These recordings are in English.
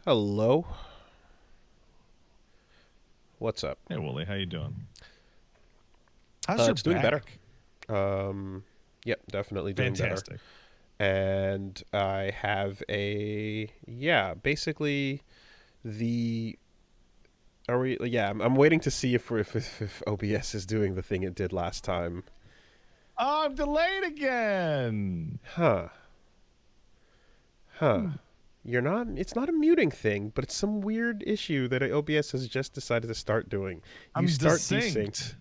Hello. What's up? Hey, Wooly, how you doing? How's your It's doing better. back? Yep, definitely doing better. Fantastic. And I have basically the are we yeah, I'm waiting to see if OBS is doing the thing it did last time. Oh, I'm delayed again. Huh. Huh. Hmm. It's not a muting thing, but it's some weird issue that OBS has just decided to start doing. You I'm start desynced desynced.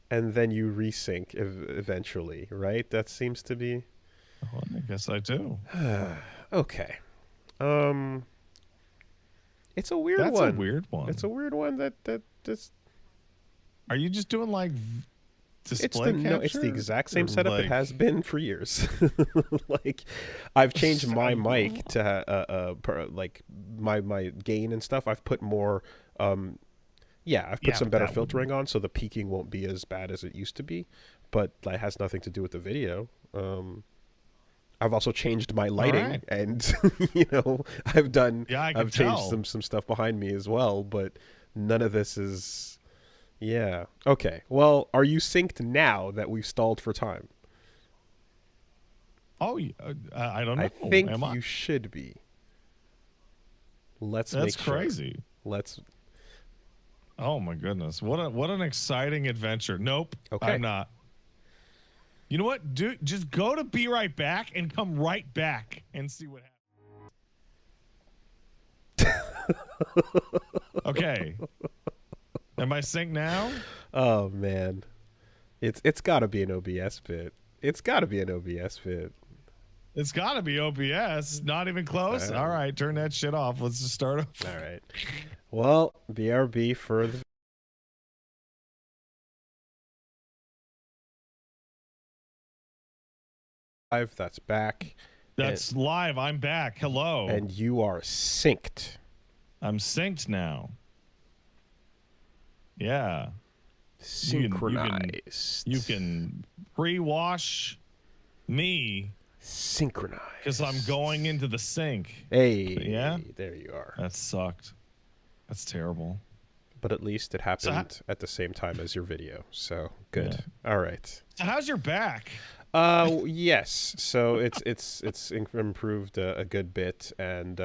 and then you resync eventually, right? That seems to be Well, I guess I do. okay. Um, it's a weird That's a one. weird one. It's a weird one that just Are you just doing like it's display capture? it's the exact Or same setup it like has been for years. Like I've changed my mic to like my gain and stuff. I've put more I've put yeah, some but better that wouldn't. filtering on so the peaking won't be as bad as it used to be, but that has nothing to do with the video. I've also changed my All lighting right. and Yeah, I can I've changed tell. some stuff behind me as well, but none of this is yeah. Okay. Well, are you synced now that we've stalled for time? Oh, I don't I know. think Am I? you should be. Let's That's make sure. crazy. Let's Oh my goodness. What an exciting adventure. Nope, okay. I'm not. You know what? Just go to be right back and come right back and see what happens. Okay. Am I synced now? Oh man. It's got to be an OBS bit. It's got to be an OBS bit. It's got to be OBS. Not even close. All right, turn that shit off. Let's just start off. All right. Well, BRB for the live. That's back. That's live. I'm back. Hello. And you are synced. I'm synced now. Yeah. Synchronized. You can pre-wash me synchronize because I'm going into the sink. Hey, yeah, there you are. That sucked. That's terrible. But at least it happened at the same time as your video, so good. Yeah. All right. So how's your back? Yes. So it's improved a good bit, and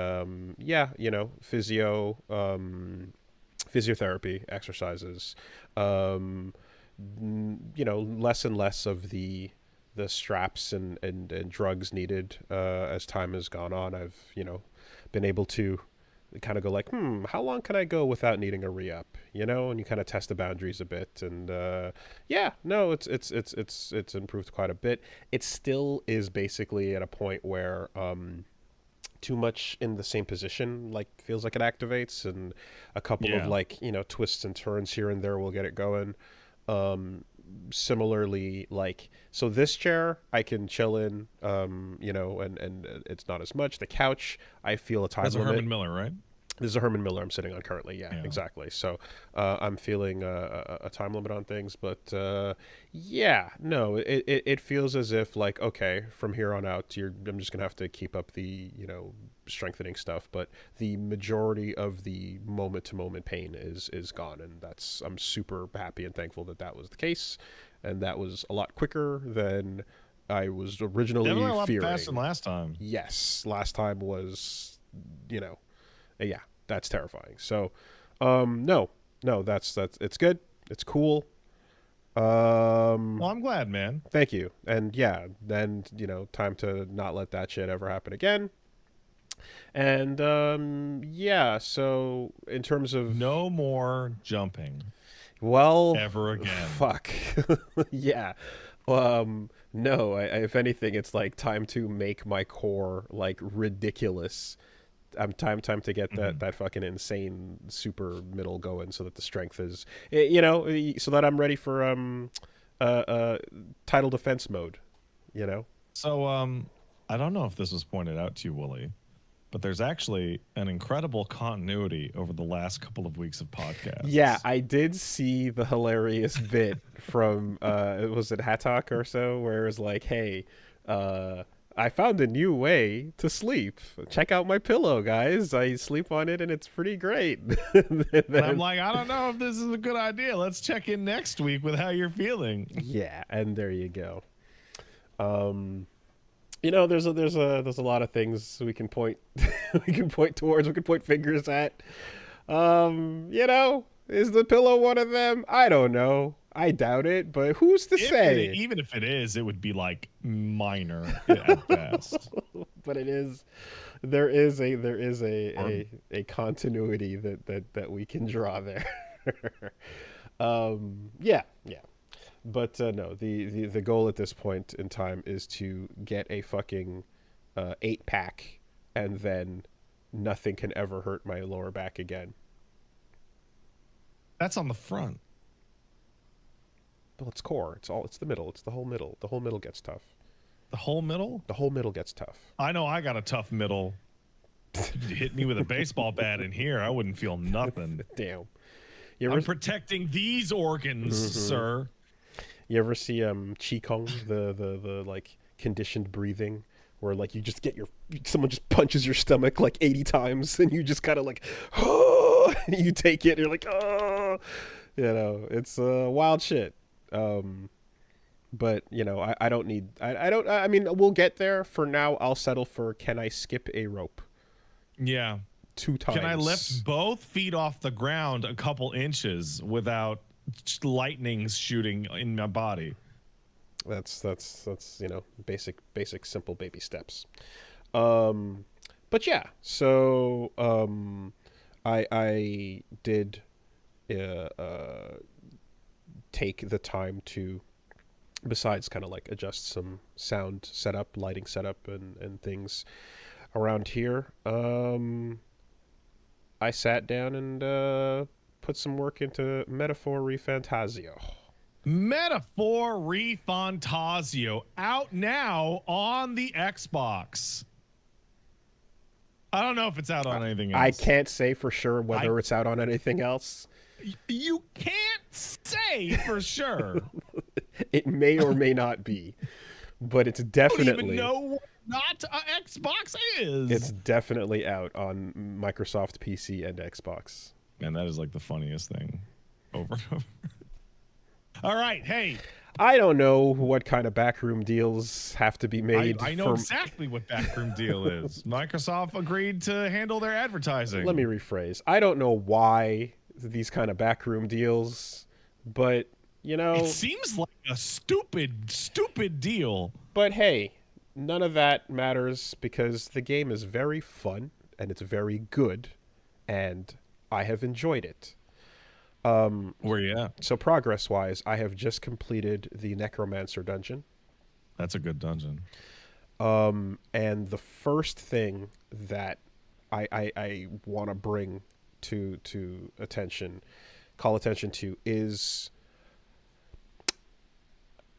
physiotherapy exercises, less and less of the straps and drugs needed as time has gone on. I've been able to kind of go like, how long can I go without needing a re-up? And you kind of test the boundaries a bit, and it's improved quite a bit. It still is basically at a point where too much in the same position like feels like it activates, and a couple of like twists and turns here and there will get it going. Similarly, like, so this chair I can chill in, and it's not as much. The couch, I feel a time That's a limit. Herman Miller, right? This is a Herman Miller I'm sitting on currently. Yeah, exactly. So I'm feeling a time limit on things, but it feels as if like, okay, from here on out, I'm just gonna have to keep up the strengthening stuff, but the majority of the moment to moment pain is gone, and I'm super happy and thankful that was the case, and that was a lot quicker than I was originally Definitely a lot fearing. faster than last time. Yes, last time was, yeah, that's terrifying. So, no, that's it's good. It's cool. Well, I'm glad, man. Thank you. And yeah, then time to not let that shit ever happen again. And so in terms of no more jumping. Well, ever again. Fuck. Yeah. No, if anything, it's like time to make my core like ridiculous. Time to get that fucking insane super middle going, so that the strength is, so that I'm ready for title defense mode. So I don't know if this was pointed out to you, Wooly, but there's actually an incredible continuity over the last couple of weeks of podcasts. Yeah, I did see the hilarious bit from was it Hatok or so, where it was like, hey, I found a new way to sleep. Check out my pillow, guys. I sleep on it and it's pretty great. And I'm like, I don't know if this is a good idea. Let's check in next week with how you're feeling. Yeah, and there you go. You know, there's a lot of things we can point we can point towards, we can point fingers at. You know, is the pillow one of them? I don't know. I doubt it, but who's to say? Even if it is, it would be like minor at best. But it is. There is a continuity that we can draw there. Yeah. But no, the goal at this point in time is to get a fucking 8-pack, and then nothing can ever hurt my lower back again. That's on the front. Well, it's core. It's the middle. It's the whole middle. The whole middle gets tough. The whole middle? The whole middle gets tough. I know I got a tough middle. You hit me with a baseball bat in here, I wouldn't feel nothing. Damn. I'm protecting these organs, sir. You ever see Qigong, the like conditioned breathing, where like you just get someone just punches your stomach like 80 times and you just kind of like, oh, you take it and you're like, oh, you know, it's wild shit. But you know, I don't need, I mean, we'll get there. For now, I'll settle for, can I skip a rope? Yeah. 2 times. Can I lift both feet off the ground a couple inches without lightnings shooting in my body? That's you know, basic simple baby steps. But yeah, so I did take the time to, besides kind of like adjust some sound setup, lighting setup and things around here, I sat down and put some work into Metaphor Refantasio. Metaphor Refantasio, out now on the Xbox. I don't know if it's out on anything else. I can't say for sure whether it's out on anything else. You can't say for sure. It may or may not be, but it's definitely. I don't even know what not Xbox is. It's definitely out on Microsoft PC and Xbox. Man, that is like the funniest thing over and over. All right, hey. I don't know what kind of backroom deals have to be made. I know exactly what backroom deal is. Microsoft agreed to handle their advertising. Let me rephrase. I don't know why these kind of backroom deals, but, you know. It seems like a stupid deal. But hey, none of that matters because the game is very fun and it's very good, and I have enjoyed it. Where you at? So progress-wise, I have just completed the Necromancer dungeon. That's a good dungeon. And the first thing that I want to bring to call attention to is,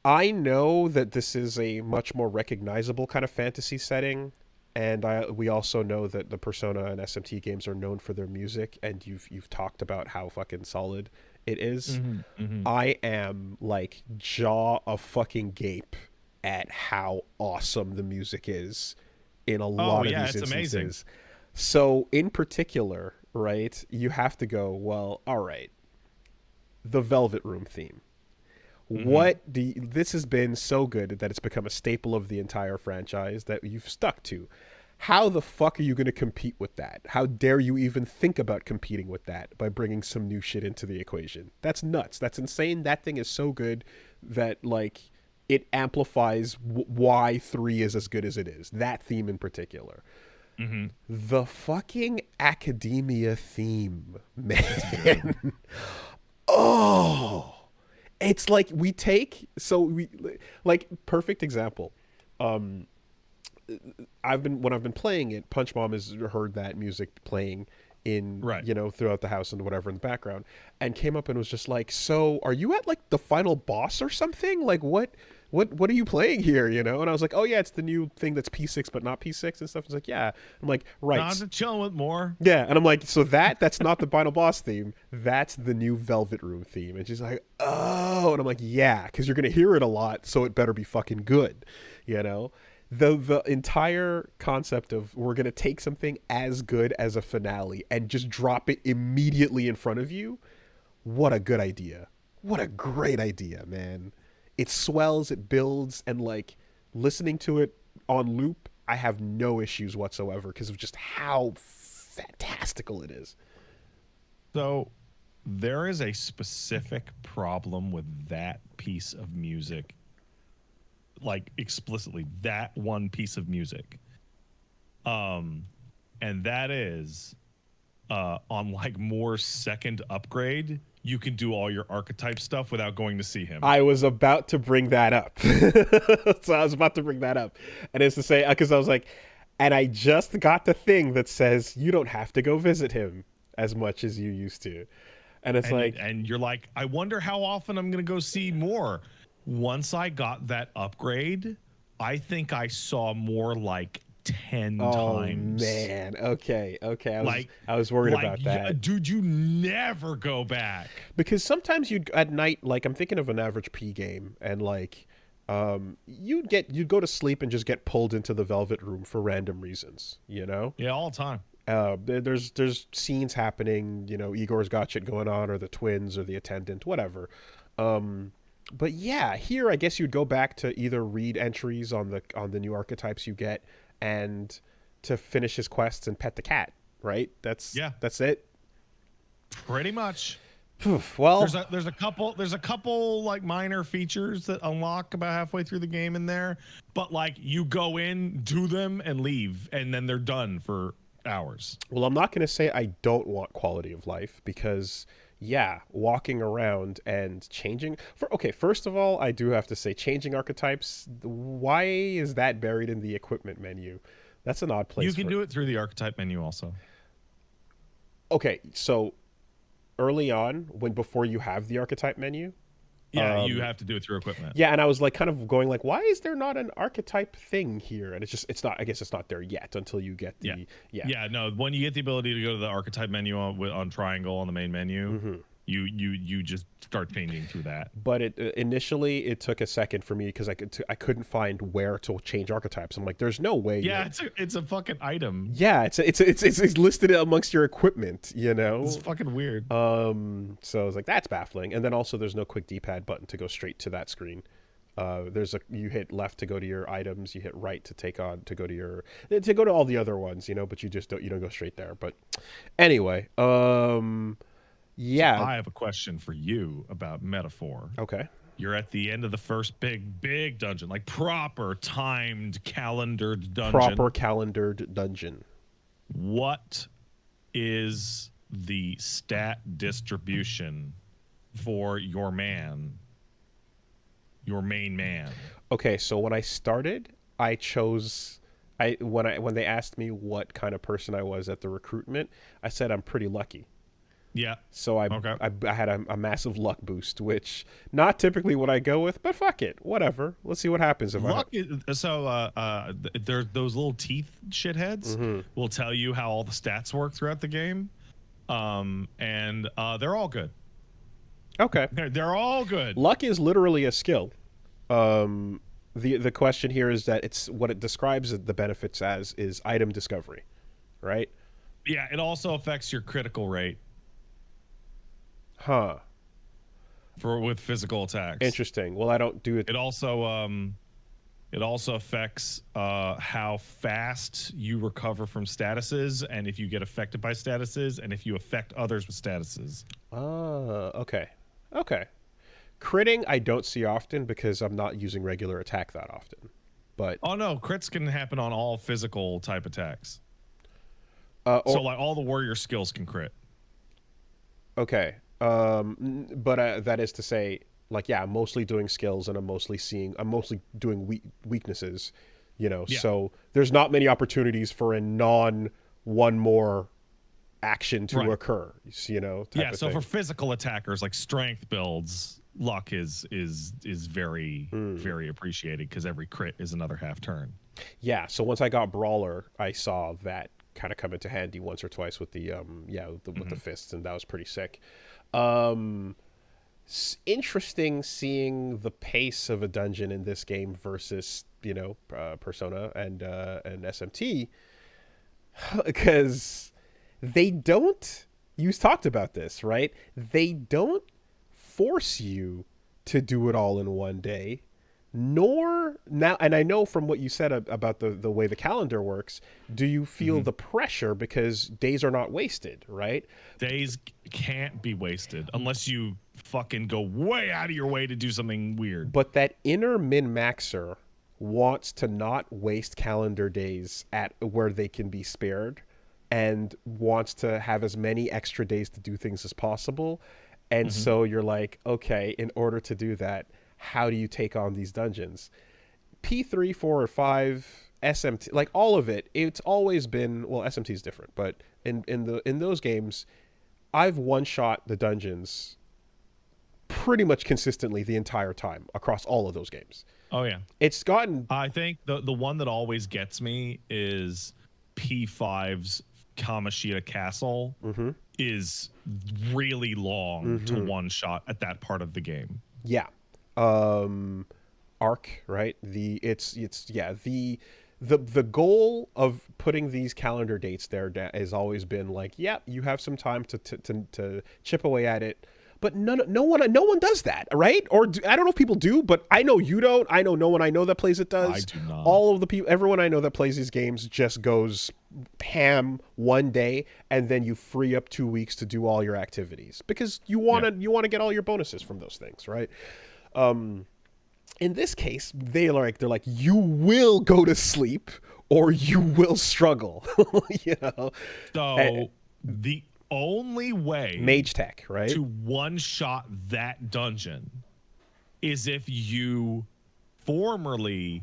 I know that this is a much more recognizable kind of fantasy setting, and we also know that the Persona and SMT games are known for their music, and you've talked about how fucking solid it is. I am like jaw of fucking gape at how awesome the music is in a lot of these instances. Amazing. So in particular, right, you have to go, well, all right, the Velvet Room theme. This has been so good that it's become a staple of the entire franchise that you've stuck to. How the fuck are you going to compete with that? How dare you even think about competing with that by bringing some new shit into the equation? That's nuts. That's insane. That thing is so good that, like, it amplifies why 3 is as good as it is. That theme in particular. The fucking academia theme, man. Oh, it's like perfect example. When I've been playing it, Punch Mom has heard that music playing in, you know, throughout the house and whatever in the background, and came up and was just like, so are you at like the final boss or something? Like what are you playing here, you know? And I was like, oh yeah, it's the new thing that's P6 but not P6 and stuff. It's like, yeah. I'm like, right. I'm just chilling with more. Yeah, and I'm like, so that's not the final boss theme. That's the new Velvet Room theme. And she's like, oh. And I'm like, yeah, because you're going to hear it a lot, so it better be fucking good, you know? The entire concept of we're gonna take something as good as a finale and just drop it immediately in front of you. What a good idea! What a great idea, man! It swells, it builds, and like listening to it on loop, I have no issues whatsoever because of just how fantastical it is. So there is a specific problem with that piece of music, like explicitly that one piece of music, and that is on like more second upgrade, you can do all your archetype stuff without going to see him. I was about to bring that up. So I was about to bring that up. And it's to say, because I was like, and I just got the thing that says you don't have to go visit him as much as you used to. And it's like, and you're like, I wonder how often I'm going to go see more. Once I got that upgrade, I think I saw more like 10 times. Oh man, okay. I was worried about that. Yeah, dude, you never go back. Because sometimes you'd at night, like I'm thinking of an average P game, and like you'd go to sleep and just get pulled into the Velvet Room for random reasons, you know? Yeah, all the time. There's scenes happening, you know, Igor's got shit going on, or the twins, or the attendant, whatever. But yeah, here I guess you'd go back to either read entries on the new archetypes you get, and to finish his quests and pet the cat, right? That's it. Pretty much. Well, there's a couple like minor features that unlock about halfway through the game in there, but like you go in, do them, and leave, and then they're done for hours. Well, I'm not going to say I don't want quality of life, because yeah, walking around and changing first of all, I do have to say changing archetypes, why is that buried in the equipment menu? That's an odd place. You can do it through the archetype menu also. Okay, so early on, before you have the archetype menu, you have to do it through equipment. Yeah, and I was like kind of going like, why is there not an archetype thing here? And it's not, I guess it's not there yet until you get the no, when you get the ability to go to the archetype menu on triangle on the main menu, you just start changing through that. But initially it took a second for me because I couldn't find where to change archetypes. I'm like, there's no way. Yeah, it's a fucking item. Yeah, it's listed amongst your equipment, you know. It's fucking weird. So I was like, that's baffling. And then also there's no quick D-pad button to go straight to that screen. You hit left to go to your items, you hit right to go to all the other ones, you know, but you don't go straight there. But anyway, yeah. So I have a question for you about Metaphor. Okay. You're at the end of the first big dungeon, like proper timed calendared dungeon. Proper calendared dungeon. What is the stat distribution for your main man? Okay, so when I started, I chose when they asked me what kind of person I was at the recruitment, I said I'm pretty lucky. Yeah. So I had a massive luck boost, which not typically what I go with, but fuck it, whatever. Let's see what happens if there's those little teeth shitheads will tell you how all the stats work throughout the game, and they're all good. Okay, they're all good. Luck is literally a skill. The question here is that it's what it describes the benefits as is item discovery, right? Yeah, it also affects your critical rate. Huh. With physical attacks. Interesting. Well, I don't do it. It also affects how fast you recover from statuses, and if you get affected by statuses, and if you affect others with statuses. Okay. Critting I don't see often because I'm not using regular attack that often. But no, crits can happen on all physical type attacks. So like all the warrior skills can crit. Okay. But that is to say, like, yeah, I'm mostly doing skills, and I'm mostly doing weaknesses, you know. Yeah. So there's not many opportunities for a one more action to occur, you know. Yeah. So for physical attackers, like strength builds, luck is very very appreciated because every crit is another half turn. Yeah. So once I got Brawler, I saw that kind of come into handy once or twice with the with the fists, and that was pretty sick. interesting seeing the pace of a dungeon in this game versus Persona and SMT, because they don't. You talked about this, right? They don't force you to do it all in one day, nor now. And I know from what you said about the way the calendar works, do you feel the pressure because days are not wasted, right? Days can't be wasted unless you fucking go way out of your way to do something weird. But that inner min-maxer wants to not waste calendar days at where they can be spared, and wants to have as many extra days to do things as possible. And so you're like, okay, in order to do that, how do you take on these dungeons? P3, 4, or 5, SMT, like all of it, it's always been, well, SMT is different, but in those games, I've one-shot the dungeons pretty much consistently the entire time across all of those games. Oh, yeah. It's gotten... I think the one that always gets me is P5's Kamoshida Castle is really long to one shot at that part of the game. Yeah. Arc, right? The goal of putting these calendar dates there has always been like, yeah, you have some time to chip away at it. But no one does that, right? Or I don't know if people do, but I know you don't. I know no one I know that plays it does. I do not. All of the people, everyone I know that plays these games just goes ham one day, and then you free up 2 weeks to do all your activities because you want to get all your bonuses from those things, right? In this case, they're like you will go to sleep or you will struggle, So the only way mage tech, right, to one shot that dungeon is if you formerly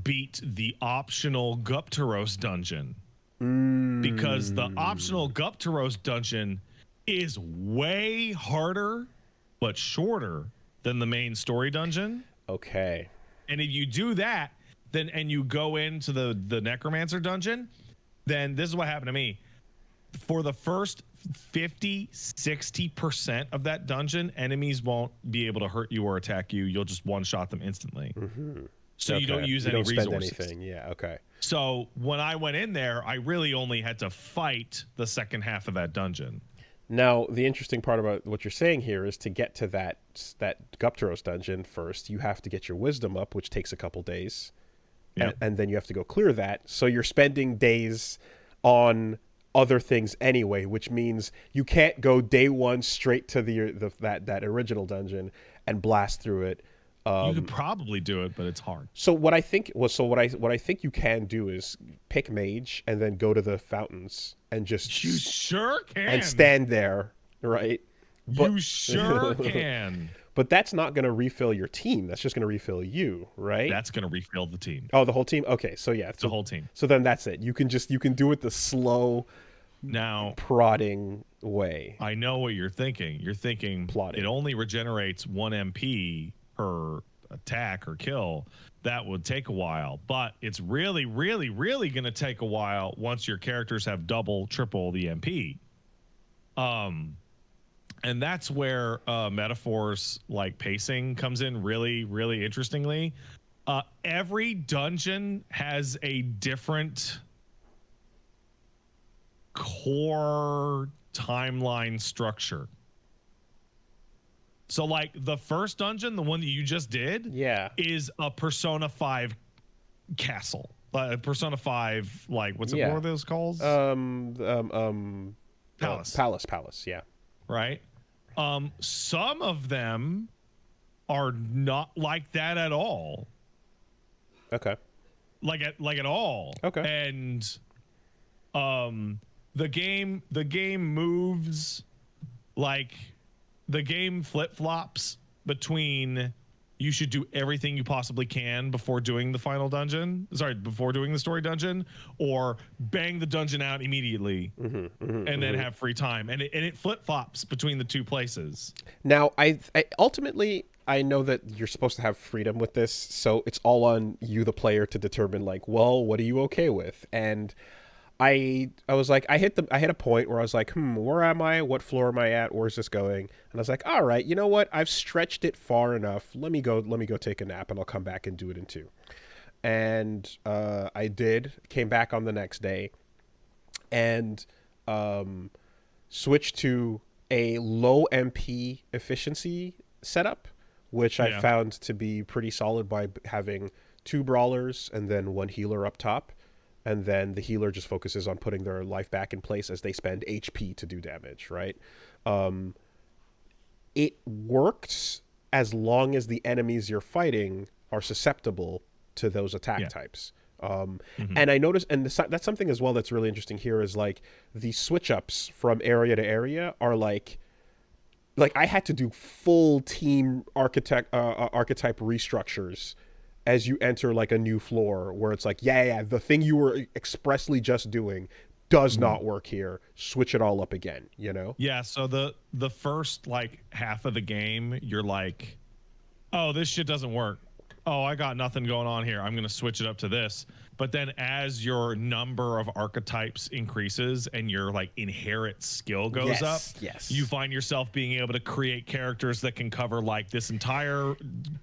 beat the optional Guptaros dungeon, because the optional Guptaros dungeon is way harder but shorter than the main story dungeon. Okay. And if you do that, then and you go into the Necromancer dungeon, then this is what happened to me. For the first 50-60% of that dungeon, enemies won't be able to hurt you or attack you. You'll just one-shot them instantly. So you don't use any resources. Spend anything. Yeah, okay. So when I went in there, I really only had to fight the second half of that dungeon. Now, the interesting part about what you're saying here is to get to that Guptaros dungeon first, you have to get your wisdom up, which takes a couple days. Yep. And then you have to go clear that. So you're spending days on other things anyway, which means you can't go day one straight to that original dungeon and blast through it. You could probably do it, but it's hard. So what I think you can do is pick mage and then go to the fountains and just you sure can and stand there, right? You sure can. But that's not going to refill your team. That's just going to refill you, right? That's going to refill the team. Oh, the whole team. Okay, so yeah, the whole team. So then that's it. You can do it the slow, now prodding way. I know what you're thinking. You're thinking plotting. It only regenerates 1 MP per attack or kill. That would take a while, but it's really, really, really going to take a while once your characters have double, triple the MP. And that's where metaphors like pacing comes in really, really interestingly. Every dungeon has a different core timeline structure. So like the first dungeon, the one that you just did, is a Persona 5 castle. Persona 5, like what are those called? Palace, yeah. Right? Some of them are not like that at all. Okay. Like at all. Okay. And the game moves like the game flip-flops between you should do everything you possibly can before doing the final dungeon. Before doing the story dungeon, or bang the dungeon out immediately and then have free time. And it flip-flops between the two places. Now, I ultimately, I know that you're supposed to have freedom with this, so it's all on you, the player, to determine, like, well, what are you okay with? And I was like, I hit a point where I was like, where am I? What floor am I at? Where's this going? And I was like, all right, you know what? I've stretched it far enough. Let me go take a nap, and I'll come back and do it in two. And I did. Came back on the next day, and switched to a low MP efficiency setup, which I found to be pretty solid by having two brawlers and then one healer up top. And then the healer just focuses on putting their life back in place as they spend HP to do damage, right? It works as long as the enemies you're fighting are susceptible to those attack types. And I noticed, and that's something as well that's really interesting here, is like the switch ups from area to area are like I had to do full team archetype restructures as you enter like a new floor, where it's like, the thing you were expressly just doing does not work here. Switch it all up again, you know? Yeah, so the first like half of the game, you're like, oh, this shit doesn't work. Oh, I got nothing going on here. I'm going to switch it up to this. But then as your number of archetypes increases and your like inherent skill goes up, you find yourself being able to create characters that can cover like this entire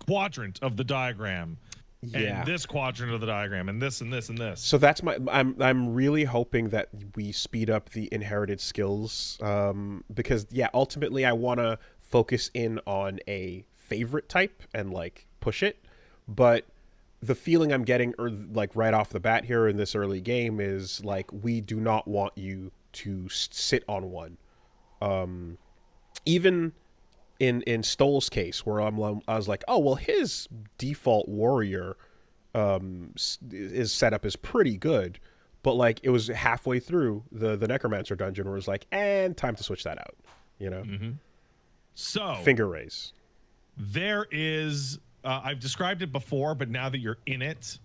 quadrant of the diagram. And this quadrant of the diagram, and this and this and this. So that's I'm really hoping that we speed up the inherited skills, because ultimately I want to focus in on a favorite type and like push it. But the feeling I'm getting, like right off the bat here in this early game, is like we do not want you to sit on one. Even in Stoll's case, where I was like, oh well, his default warrior is set up is pretty good, but like it was halfway through the necromancer dungeon where it was like, and time to switch that out, you know. So finger raise. There is I've described it before, but now that you're in it,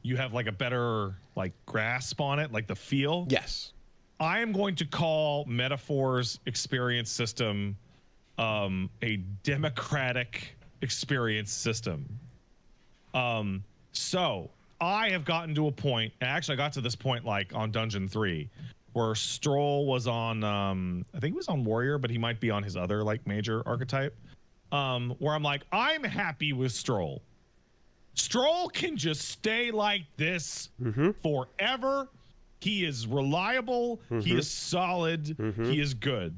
you have like a better like grasp on it, like the feel. Yes. I am going to call Metaphor's experience system a democratic experience system. So I have gotten to a point, actually I got to this point like on Dungeon 3, where Stroll was on, I think he was on Warrior, but he might be on his other like major archetype, where I'm like, I'm happy with Stroll. Stroll can just stay like this forever. He is reliable. He is solid. He is good.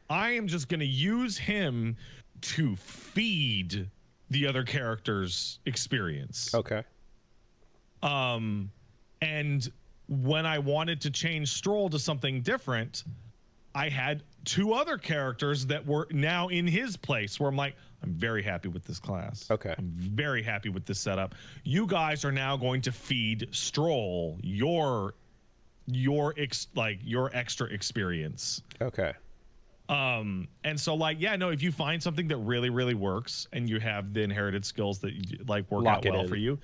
I am just going to use him to feed the other character's experience. Okay. And when I wanted to change Stroll to something different, I had two other characters that were now in his place, where I'm like, I'm very happy with this class. Okay. I'm very happy with this setup. You guys are now going to feed Stroll your extra experience. Okay. And so like, if you find something that really, really works and you have the inherited skills that like work out well for you,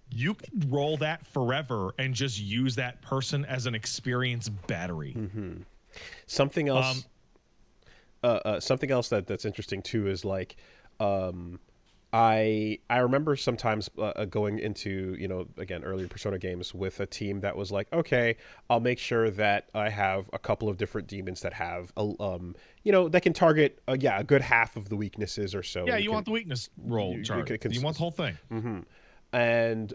you can roll that forever and just use that person as an experience battery. Something else, that's interesting too is like, I remember sometimes going into, again, earlier Persona games with a team that was like, okay, I'll make sure that I have a couple of different demons that have, that can target, a good half of the weaknesses or so. Yeah, you want the weakness roll chart. You want the whole thing. And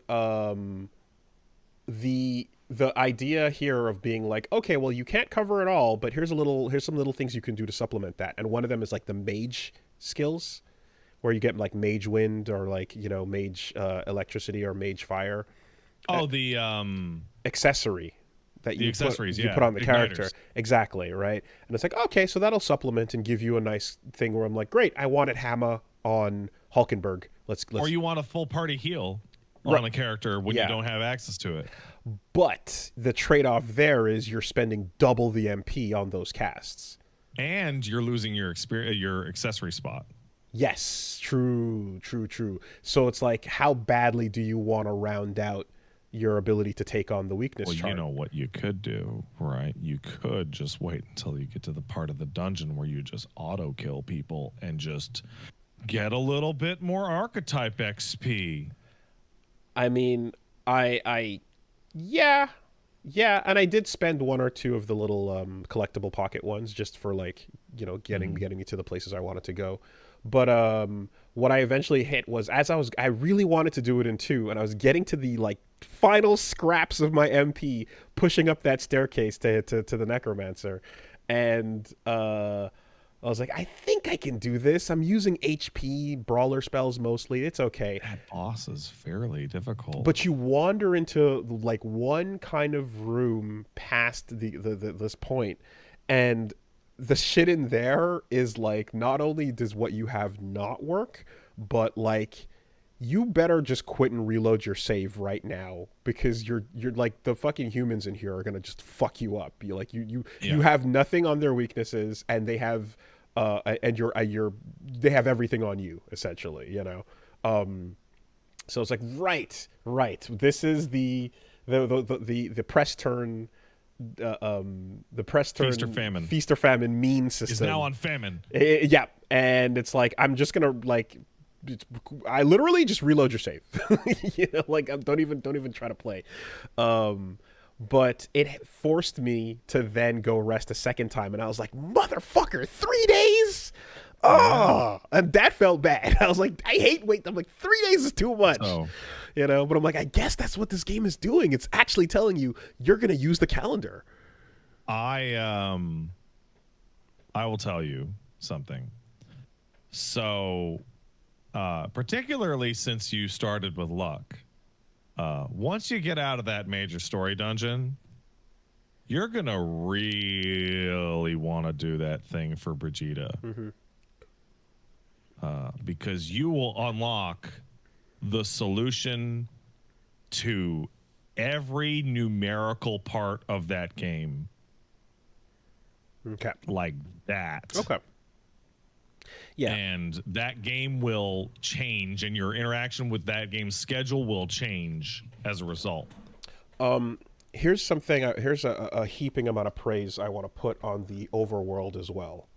the idea here of being like, okay, well, you can't cover it all, but here's some little things you can do to supplement that. And one of them is like the mage skills, where you get like mage wind or like, mage electricity or mage fire. Oh, the accessory that you accessories, put on the character. Igniters. Exactly, right? And it's like, okay, so that'll supplement and give you a nice thing where I'm like, great, I wanted Hammer on Hulkenberg. Let's or you want a full party heal on a character when you don't have access to it. But the trade-off there is you're spending double the MP on those casts. And you're losing your accessory spot. Yes, true. So it's like, how badly do you want to round out your ability to take on the weakness chart? You know what you could do, right? You could just wait until you get to the part of the dungeon where you just auto-kill people and just get a little bit more archetype XP. I mean, yeah, Yeah, and I did spend one or two of the little collectible pocket ones just for like, getting me to the places I wanted to go. But what I eventually hit was I really wanted to do it in two, and I was getting to the like final scraps of my MP, pushing up that staircase to the necromancer, and I was like, I think I can do this. I'm using HP brawler spells mostly. It's okay. That boss is fairly difficult. But you wander into like one kind of room past this point, and the shit in there is like, not only does what you have not work, but like you better just quit and reload your save right now, because you're like, the fucking humans in here are gonna just fuck you up. You have nothing on their weaknesses, and they have they have everything on you essentially. So it's like, right. This is the press turn. The press turn feast or famine mean system is now on famine. Yeah, and it's like, I'm just gonna like, I literally just reload your save. Like, don't even try to play. But it forced me to then go rest a second time, and I was like, motherfucker, 3 days. Oh, and that felt bad. I was like, I hate wait. I'm like, 3 days is too much. But I'm like, I guess that's what this game is doing. It's actually telling you you're gonna use the calendar. I will tell you something. So, particularly since you started with luck, once you get out of that major story dungeon, you're gonna really want to do that thing for Brigitte. Mm-hmm. Because you will unlock the solution to every numerical part of that game. Okay. Like that. Okay. Yeah. And that game will change, and your interaction with that game's schedule will change as a result. Here's something. Here's a heaping amount of praise I want to put on the overworld as well.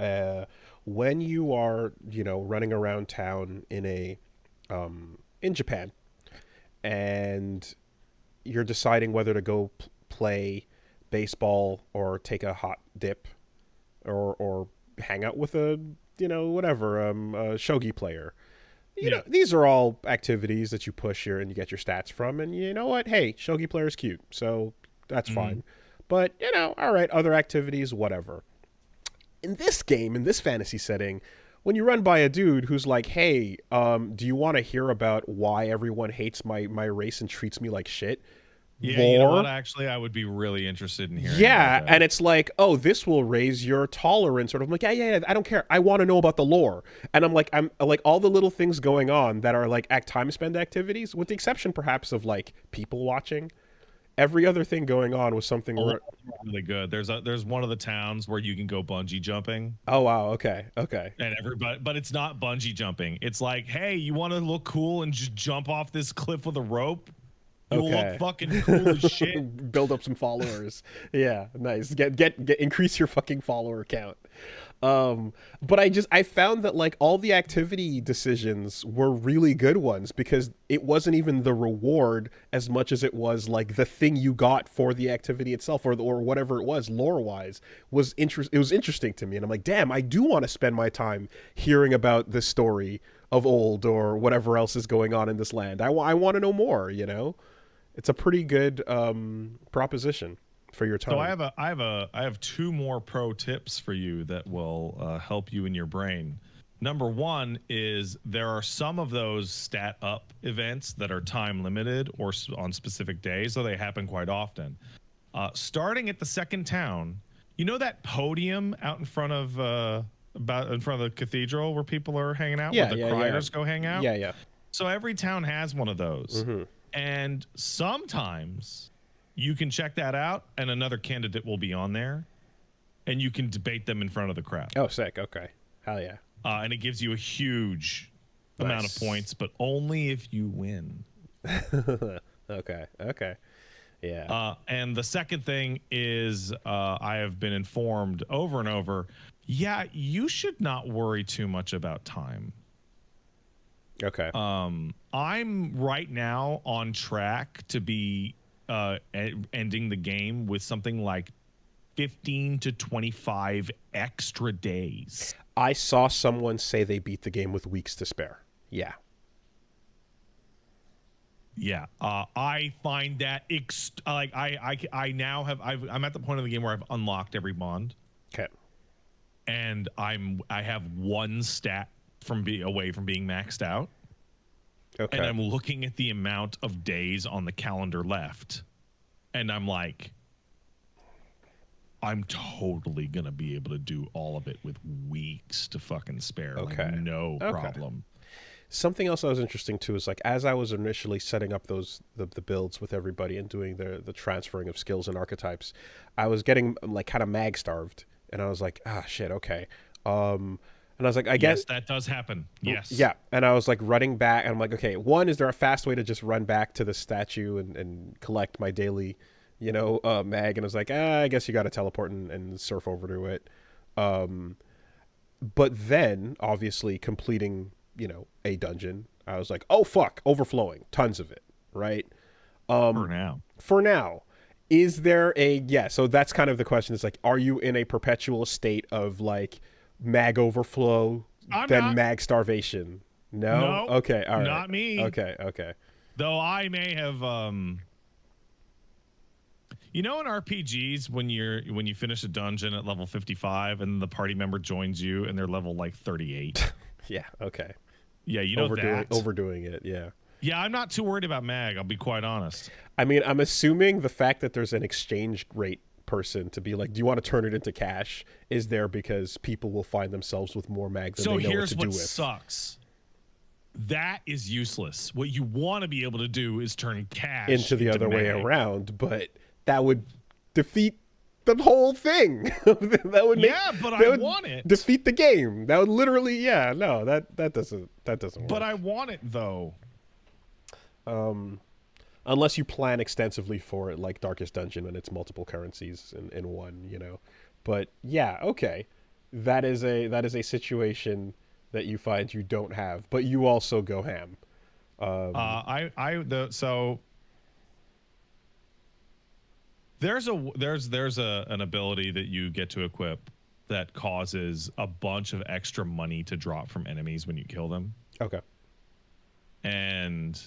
When you are, running around town in Japan, and you're deciding whether to go play baseball or take a hot dip, or hang out with a whatever a shogi player. These are all activities that you push here and you get your stats from, and you know what? Hey, shogi player's cute, so that's fine. But all right, other activities, whatever. In this game, in this fantasy setting, when you run by a dude who's like, hey, do you want to hear about why everyone hates my race and treats me like shit? Yeah, you know what? Actually, I would be really interested in hearing. Yeah, about that. and it's like, oh, this will raise your tolerance. Sort of. I'm like, yeah, I don't care. I want to know about the lore. And I'm like all the little things going on that are like time spend activities, with the exception perhaps of like people watching. Every other thing going on was something really good. There's one of the towns where you can go bungee jumping. Oh wow, okay. And everybody, but it's not bungee jumping. It's like, hey, you want to look cool and just jump off this cliff with a rope? You'll look fucking cool as shit. Build up some followers. Yeah, nice. Get increase your fucking follower count. But I found that like all the activity decisions were really good ones, because it wasn't even the reward as much as it was like the thing you got for the activity itself, or whatever it was lore wise it was interesting to me, and I'm like, damn, I do want to spend my time hearing about the story of old or whatever else is going on in this land. I want to know more. It's a pretty good proposition for your time. So I have two more pro tips for you that will help you in your brain. Number one is there are some of those stat up events that are time limited or on specific days, so they happen quite often. Starting at the second town, that podium out in front of the cathedral where people are hanging out, where the criers go hang out. Yeah. So every town has one of those. Mm-hmm. And sometimes you can check that out and another candidate will be on there and you can debate them in front of the crowd. Oh, sick. Okay. Hell yeah. And it gives you a huge amount of points, but only if you win. Okay. Yeah. And the second thing is I have been informed over and over, you should not worry too much about time. Okay. I'm right now on track to be ending the game with something like 15 to 25 extra days. I saw someone say they beat the game with weeks to spare. Yeah. Yeah, I find that I now have I'm at the point of the game where I've unlocked every bond. Okay. And I have one stat from away from being maxed out. Okay. And I'm looking at the amount of days on the calendar left, and I'm like, I'm totally gonna be able to do all of it with weeks to fucking spare. Okay. Like, no problem. Something else that was interesting too is like as I was initially setting up the builds with everybody and doing the transferring of skills and archetypes, I was getting like kind of mag starved, and I was like, shit, okay. And I was like, I guess that does happen. Yes. Yeah. And I was like running back, and I'm like, okay, one, is there a fast way to just run back to the statue and collect my daily, mag? And I was like, I guess you got to teleport and surf over to it. But then obviously completing, a dungeon, I was like, oh fuck, overflowing, tons of it, right? For now, is there so that's kind of the question. Is like, are you in a perpetual state of like mag overflow, mag starvation? No? Okay, all right. Not me. Okay. Though I may have in RPGs when you finish a dungeon at level 55 and the party member joins you and they're level like 38. Yeah, okay. Yeah, overdoing it, yeah. Yeah, I'm not too worried about mag, I'll be quite honest. I mean, I'm assuming the fact that there's an exchange rate person to be like, do you want to turn it into cash, is there because people will find themselves with more mag than they know what to do with. So here's what sucks. That is useless. What you want to be able to do is turn cash into the other way around, but that would defeat the whole thing. That would want it. Defeat the game. That would literally, that doesn't work. But I want it though. Unless you plan extensively for it, like Darkest Dungeon, and it's multiple currencies in one, But yeah, okay, that is a situation that you find you don't have, but you also go ham. There's an ability that you get to equip that causes a bunch of extra money to drop from enemies when you kill them. Okay. And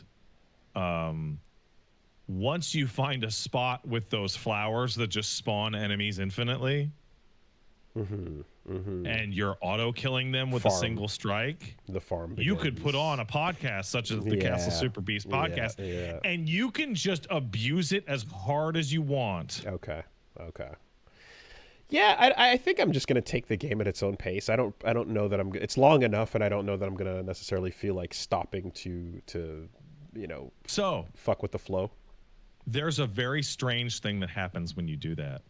once you find a spot with those flowers that just spawn enemies infinitely, and you're auto killing them with a single strike, the farm begins. You could put on a podcast such as the Castle Super Beast podcast, and you can just abuse it as hard as you want. Okay. Yeah, I think I'm just gonna take the game at its own pace. I don't know that it's long enough, and I don't know that I'm gonna necessarily feel like stopping to fuck with the flow. There's a very strange thing that happens when you do that.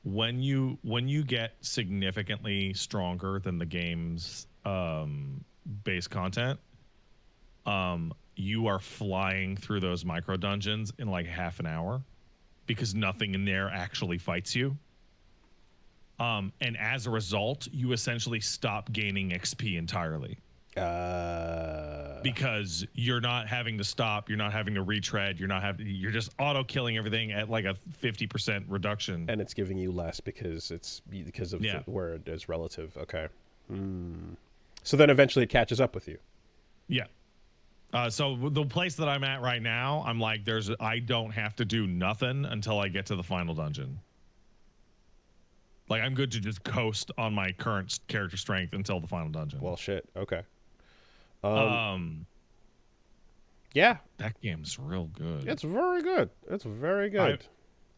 When you get significantly stronger than the game's base content, you are flying through those micro dungeons in like half an hour because nothing in there actually fights you. And as a result, you essentially stop gaining XP entirely. Because you're not having to stop, you're not having to retread, you're just auto killing everything at like a 50% reduction, and it's giving you less because of where it is relative. Okay. So then eventually it catches up with you. Yeah. So the place that I'm at right now, I'm like, I don't have to do nothing until I get to the final dungeon. Like, I'm good to just coast on my current character strength until the final dungeon. Well, shit. Okay. Yeah, that game's real good. It's very good.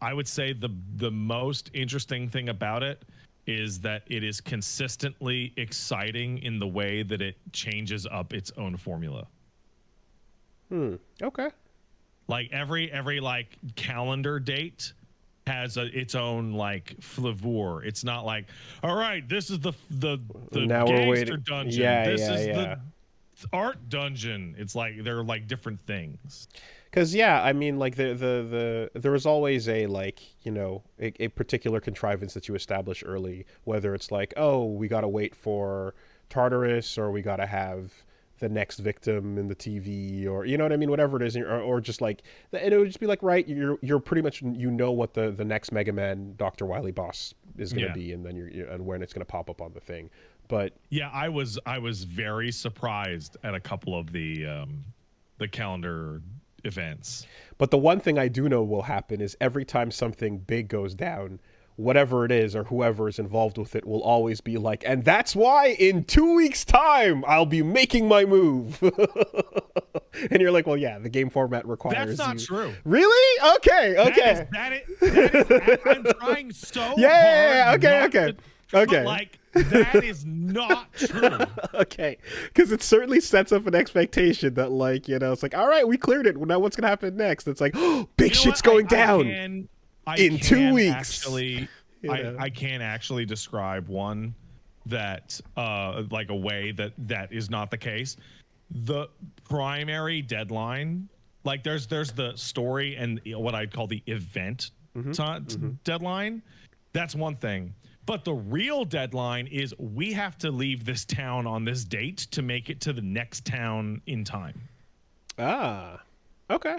I would say the most interesting thing about it is that it is consistently exciting in the way that it changes up its own formula. Okay. Like every like calendar date has its own like flavor. It's not like, all right, this is the now gangster dungeon. This is the art dungeon. It's like they're like different things. Because I mean, like there was always a like a particular contrivance that you establish early, whether it's like, oh, we gotta wait for Tartarus, or we gotta have the next victim in the TV, or you know what I mean, whatever it is, or just like, and it would just be like, right, you're pretty much, you know what the next Mega Man Dr. Wily boss is going to be, and then and when it's going to pop up on the thing. But yeah, I was very surprised at a couple of the calendar events. But the one thing I do know will happen is every time something big goes down, whatever it is or whoever is involved with it will always be like, and that's why in 2 weeks' time I'll be making my move. And you're like, well, yeah, the game format requires. That's not true. Really? Okay. That is I'm trying so hard. Yeah. Okay. But like, that is not true. Okay, because it certainly sets up an expectation that, like, you know, it's like, all right, we cleared it. Now what's gonna happen next? It's like, oh, big shit's going down in 2 weeks. Actually, I can actually describe one that, like, a way that is not the case. The primary deadline, like, there's the story and what I'd call the event deadline. That's one thing. But the real deadline is we have to leave this town on this date to make it to the next town in time. Ah, okay.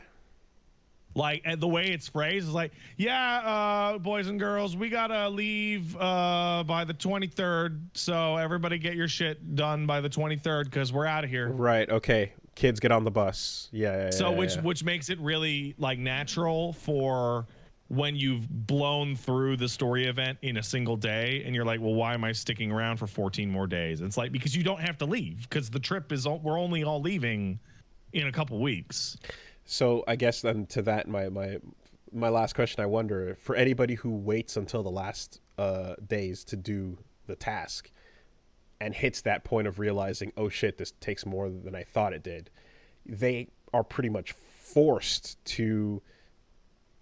Like, and the way it's phrased is like, yeah, boys and girls, we gotta leave by the 23rd. So everybody get your shit done by the 23rd because we're out of here. Right. Okay. Kids, get on the bus. Yeah. So which makes it really, like, natural for when you've blown through the story event in a single day and you're like, well, why am I sticking around for 14 more days? It's like, because you don't have to leave, because the trip is, we're only all leaving in a couple weeks. So I guess then to that, my last question, I wonder, for anybody who waits until the last days to do the task and hits that point of realizing, oh shit, this takes more than I thought it did, they are pretty much forced to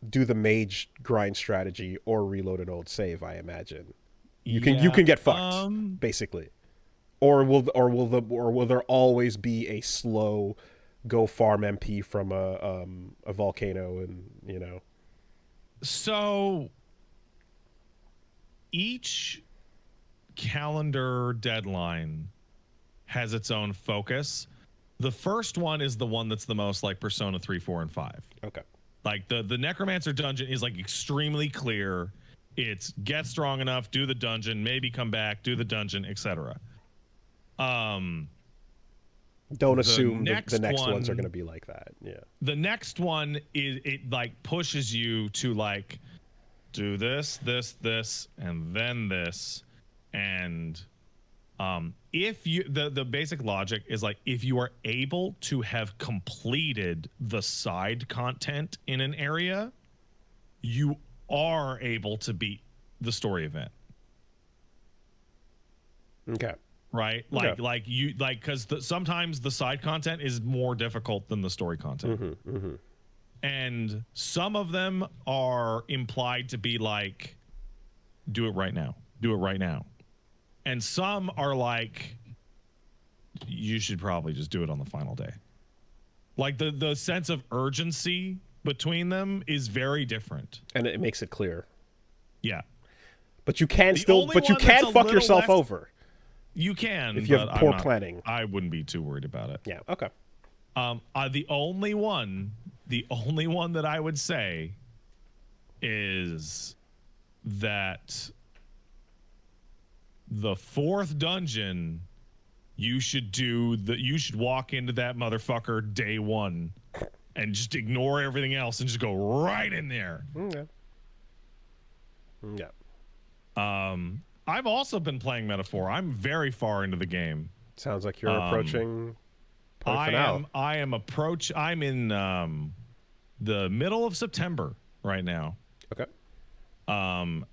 do the mage grind strategy or reload an old save. I imagine you can get fucked basically, or will there always be a slow go farm MP from a volcano, and you know. So each calendar deadline has its own focus. The first one is the one that's the most like Persona 3, 4, and 5. Okay. Like the Necromancer dungeon is like extremely clear. It's get strong enough, do the dungeon, maybe come back, do the dungeon, etc. Don't assume the next ones are going to be like that. Yeah. The next one is, it like pushes you to like do this, and then this, and if you the basic logic is like, if you are able to have completed the side content in an area, you are able to beat the story event. Okay. Right? Like you like, because sometimes the side content is more difficult than the story content. And some of them are implied to be like, do it right now. And some are like, you should probably just do it on the final day. Like the sense of urgency between them is very different. And it makes it clear. Yeah. But you can fuck yourself over. You can. If you have poor planning. I wouldn't be too worried about it. Yeah, okay. The only one that I would say is that the fourth dungeon, you should walk into that motherfucker day one and just ignore everything else and just go right in there. Okay. Yeah. I've also been playing Metaphor. I'm very far into the game. Sounds like you're approaching point finale. I'm in the middle of September right now. Okay.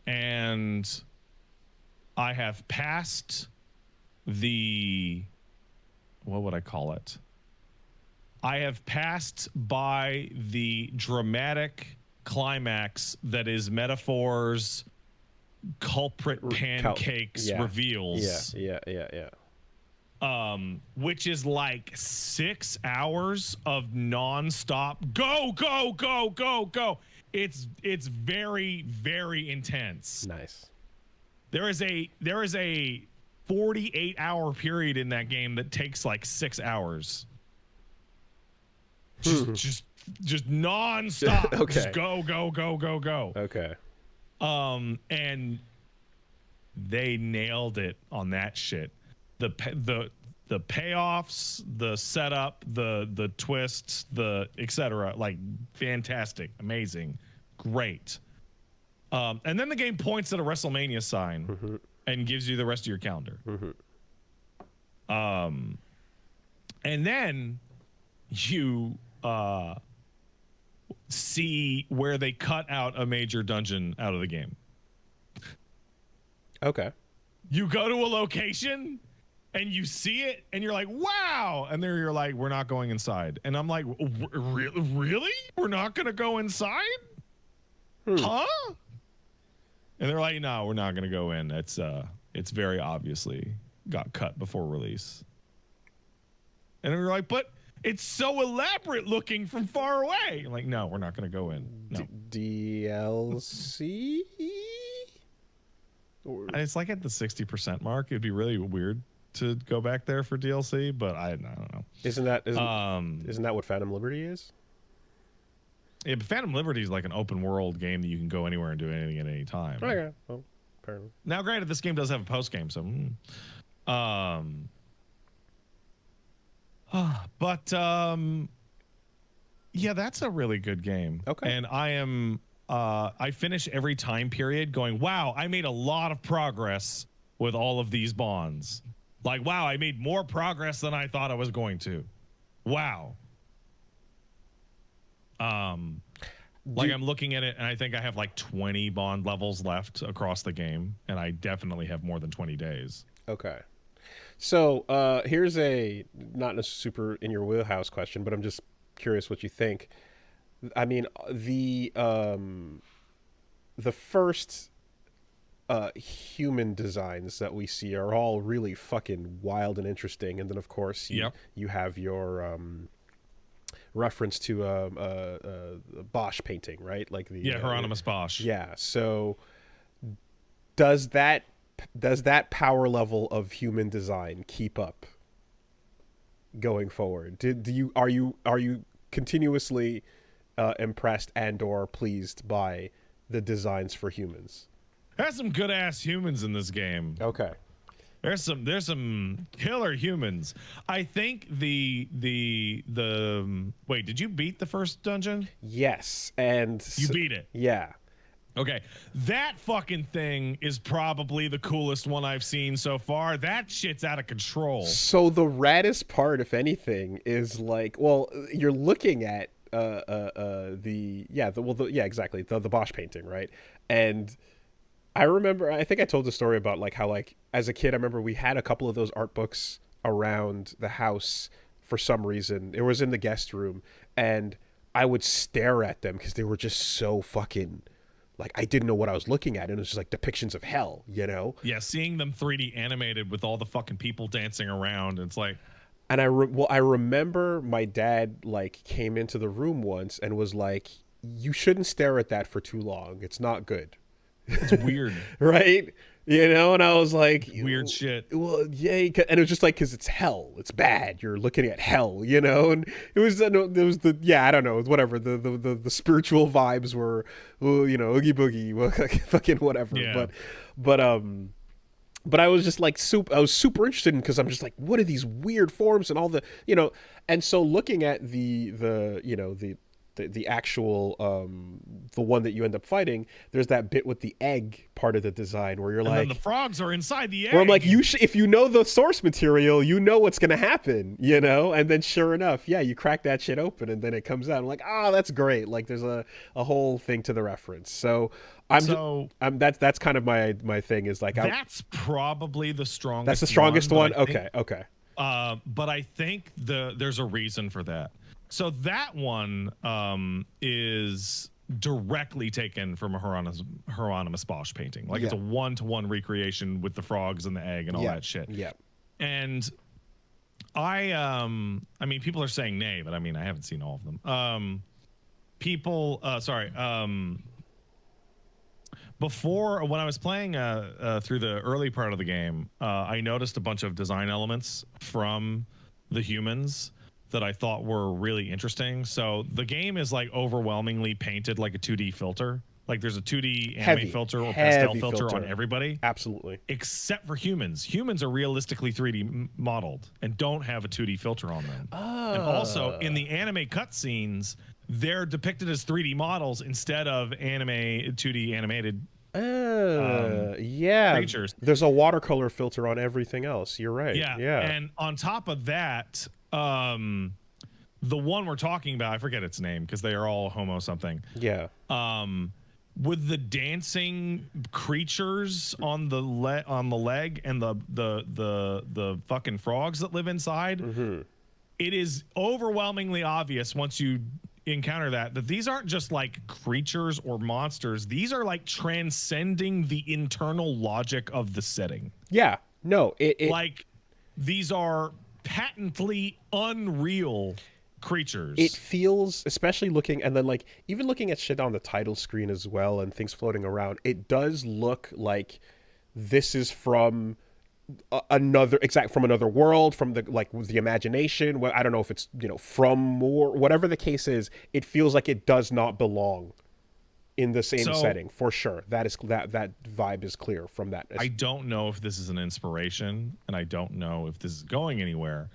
And I have passed what would I call it? I have passed by the dramatic climax that is Metaphor's culprit pancakes reveals. Yeah. Which is like 6 hours of nonstop go. It's very, very intense. Nice. There is a 48-hour period in that game that takes like 6 hours. Just non-stop. Okay. Just go. Okay. And they nailed it on that shit. The payoffs, the setup, the twists, the etc. Like fantastic, amazing, great. And then the game points at a WrestleMania sign and gives you the rest of your calendar. And then you see where they cut out a major dungeon out of the game. Okay. You go to a location and you see it and you're like, wow. And then you're like, we're not going inside. And I'm like, really? We're not going to go inside? Huh? And they're like, no, we're not going to go in. It's very obviously got cut before release. And we're like, but it's so elaborate looking from far away. I'm like, no, we're not going to go in. No. DLC? It's like at the 60% mark. It'd be really weird to go back there for DLC, but I don't know. Isn't that what Phantom Liberty is? Yeah, but Phantom Liberty is like an open world game that you can go anywhere and do anything at any time. Okay. Well, apparently. Now, granted, this game does have a post game, so. Yeah, that's a really good game. Okay. And I finish every time period going, wow, I made a lot of progress with all of these bonds. Like, wow, I made more progress than I thought I was going to. Wow. Like I'm looking at it and I think I have like 20 bond levels left across the game, and I definitely have more than 20 days. Okay. So here's a not a super in your wheelhouse question, but I'm just curious what you think. I mean, the first human designs that we see are all really fucking wild and interesting, and then of course you have your reference to Bosch painting, right? Like the Hieronymus Bosch. Yeah. So does that power level of human design keep up going forward? Are you continuously impressed and or pleased by the designs for humans? There's some good ass humans in this game. Okay. There's some killer humans. I think the wait, did you beat the first dungeon? Yes, and you beat it. Yeah. Okay, that fucking thing is probably the coolest one I've seen so far. That shit's out of control. So the raddest part, if anything, is like, well, you're looking at the Bosch painting, right? And I remember, I think I told the story about like how like as a kid, I remember we had a couple of those art books around the house for some reason. It was in the guest room, and I would stare at them because they were just so fucking. Like, I didn't know what I was looking at, and it was just like depictions of hell, you know? Yeah, seeing them 3D animated with all the fucking people dancing around, it's like... And I remember my dad, like, came into the room once and was like, you shouldn't stare at that for too long. It's not good. It's weird. Right? You know? And I was like... Weird shit. Well, yeah. And it was just like, because it's hell. It's bad. You're looking at hell, you know? And it was I don't know, whatever. The spiritual vibes were, you know, oogie boogie, fucking whatever. Yeah. But I was just like, I was super interested in, because I'm just like, what are these weird forms and all the, you know? And so looking at the actual the one that you end up fighting, there's that bit with the egg part of the design where you're and like, then the frogs are inside the egg. Where I'm like, if you know the source material, you know what's gonna happen, you know. And then sure enough, yeah, you crack that shit open and then it comes out. I'm like, that's great. Like there's a whole thing to the reference. So that's kind of my thing is like that's probably the strongest. That's the strongest one. Okay. But I think there's a reason for that. So that one is directly taken from a Hieronymus Bosch painting. Like it's a 1-to-1 recreation with the frogs and the egg and all that shit. Yeah. And I mean, people are saying nay, but I mean, I haven't seen all of them. before when I was playing through the early part of the game, I noticed a bunch of design elements from the humans that I thought were really interesting. So the game is like overwhelmingly painted like a 2D filter. Like there's a 2D anime filter or pastel filter on everybody. Absolutely. Except for humans. Humans are realistically 3D modeled and don't have a 2D filter on them. And also in the anime cutscenes, they're depicted as 3D models instead of 2D animated creatures. There's a watercolor filter on everything else. You're right. Yeah. And on top of that, the one we're talking about, I forget its name because they are all homo something. Yeah. With the dancing creatures on the leg and the fucking frogs that live inside, it is overwhelmingly obvious once you encounter that these aren't just like creatures or monsters. These are like transcending the internal logic of the setting. Yeah. No, it like these are patently unreal creatures. It feels, especially looking, and then like even looking at shit on the title screen as well and things floating around, it does look like this is from another world, from the imagination. Well, I don't know if it's, from more, whatever the case is, it feels like it does not belong in the same setting for sure. That vibe is clear from that. I don't know if this is an inspiration, and I don't know if this is going anywhere.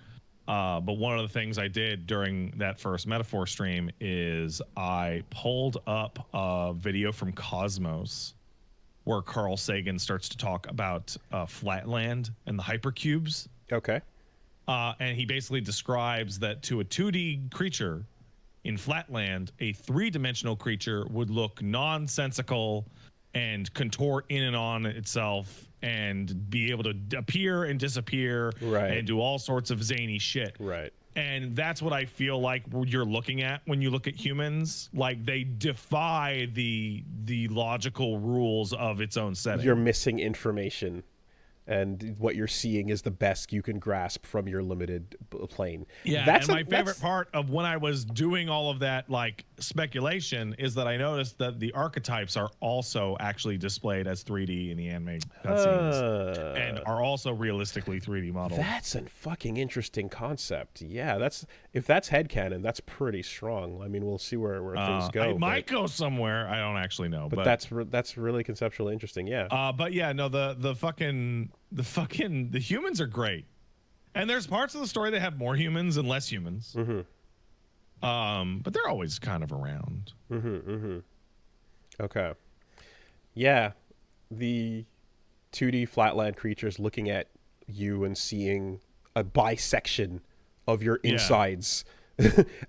But one of the things I did during that first metaphor stream is I pulled up a video from Cosmos where Carl Sagan starts to talk about Flatland and the hypercubes. Okay. And he basically describes that to a 2D creature in Flatland, a 3-dimensional creature would look nonsensical and contort in and on itself and be able to appear and disappear and do all sorts of zany shit. Right. And that's what I feel like you're looking at when you look at humans. Like they defy the logical rules of its own setting. You're missing information, and what you're seeing is the best you can grasp from your limited plane. Yeah, and my favorite part of when I was doing all of that like speculation is that I noticed that the archetypes are also actually displayed as 3D in the anime cutscenes and are also realistically 3D modeled. That's a fucking interesting concept. Yeah, if that's headcanon, that's pretty strong. I mean, we'll see where things go. It might go somewhere. I don't actually know. But that's really conceptually interesting, yeah. But yeah, no, the humans are great. And there's parts of the story that have more humans and less humans. But they're always kind of around. Okay. Yeah. The 2D flatland creatures looking at you and seeing a bisection of your insides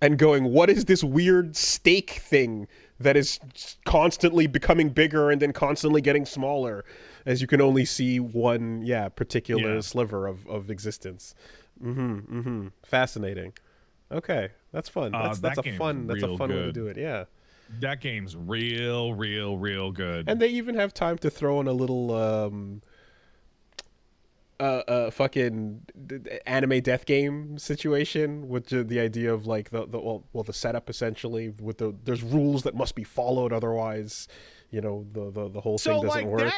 and going, what is this weird steak thing that is constantly becoming bigger and then constantly getting smaller as you can only see one particular sliver of existence. Fascinating. Okay, that's fun. That's a fun way to do it. Yeah, that game's real good. And they even have time to throw in a little fucking anime death game situation with the idea of like the setup essentially with there's rules that must be followed, otherwise the whole thing doesn't work.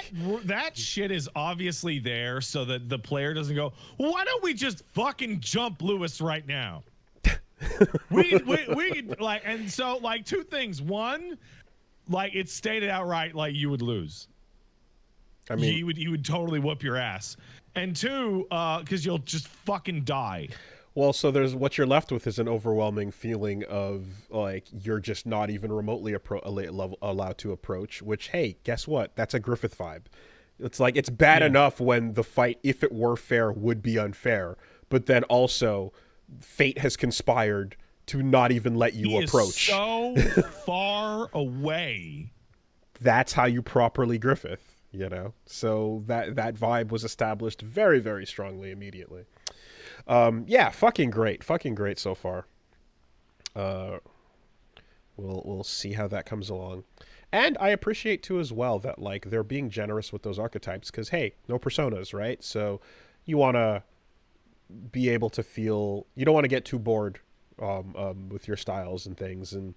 That shit is obviously there so that the player doesn't go, why don't we just fucking jump Lewis right now? we like, and so like two things. One, like it's stated outright like you would lose. I mean, you would totally whoop your ass. And two, because you'll just fucking die. Well, so what you're left with is an overwhelming feeling of like you're just not even remotely allowed to approach, which, hey, guess what? That's a Griffith vibe. It's like it's bad enough when the fight, if it were fair, would be unfair. But then also fate has conspired to not even let you approach. Is so far away. That's how you properly Griffith. So that vibe was established very, very strongly immediately. Fucking great so far. We'll see how that comes along. And I appreciate too as well that like they're being generous with those archetypes because hey, no personas, right? So you want to be able to feel, you don't want to get too bored with your styles and things, and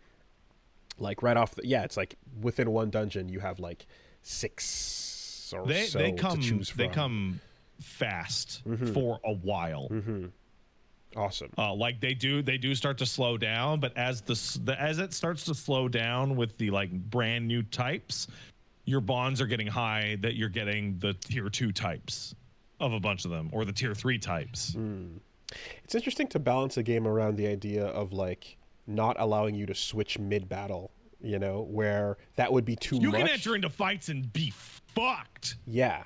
like right off it's like within one dungeon you have like 6 or They so to choose from. They come fast for a while. Awesome. Like they do start to slow down, but as as it starts to slow down with the like brand new types, your bonds are getting high that you're getting the tier 2 types of a bunch of them, or the tier 3 types. It's interesting to balance a game around the idea of like not allowing you to switch mid-battle, you know, where that would be too much. You can enter into fights and be fucked. Yeah,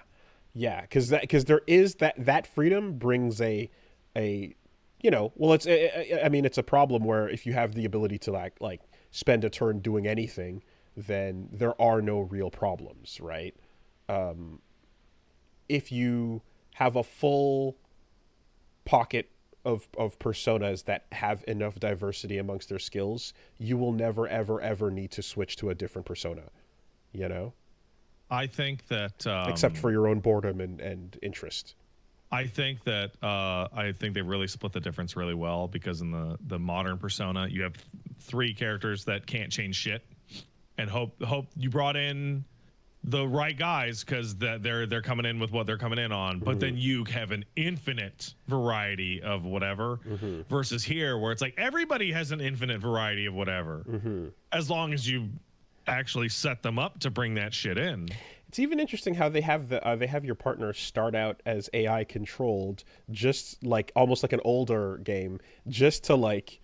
because there is that freedom brings a you know, well, I mean, it's a problem where if you have the ability to like spend a turn doing anything, then there are no real problems, right? If you have a full pocket of personas that have enough diversity amongst their skills, you will never, ever need to switch to a different persona, you know? I think that... except for your own boredom and interest. I think that they really split the difference really well, because in the modern persona, you have 3 characters that can't change shit, and hope you brought in the right guys, because they're coming in with what they're coming in on. But then you have an infinite variety of whatever, versus here where it's like everybody has an infinite variety of whatever, as long as you actually set them up to bring that shit in. It's even interesting how they have your partner start out as AI controlled, just like almost like an older game, just to like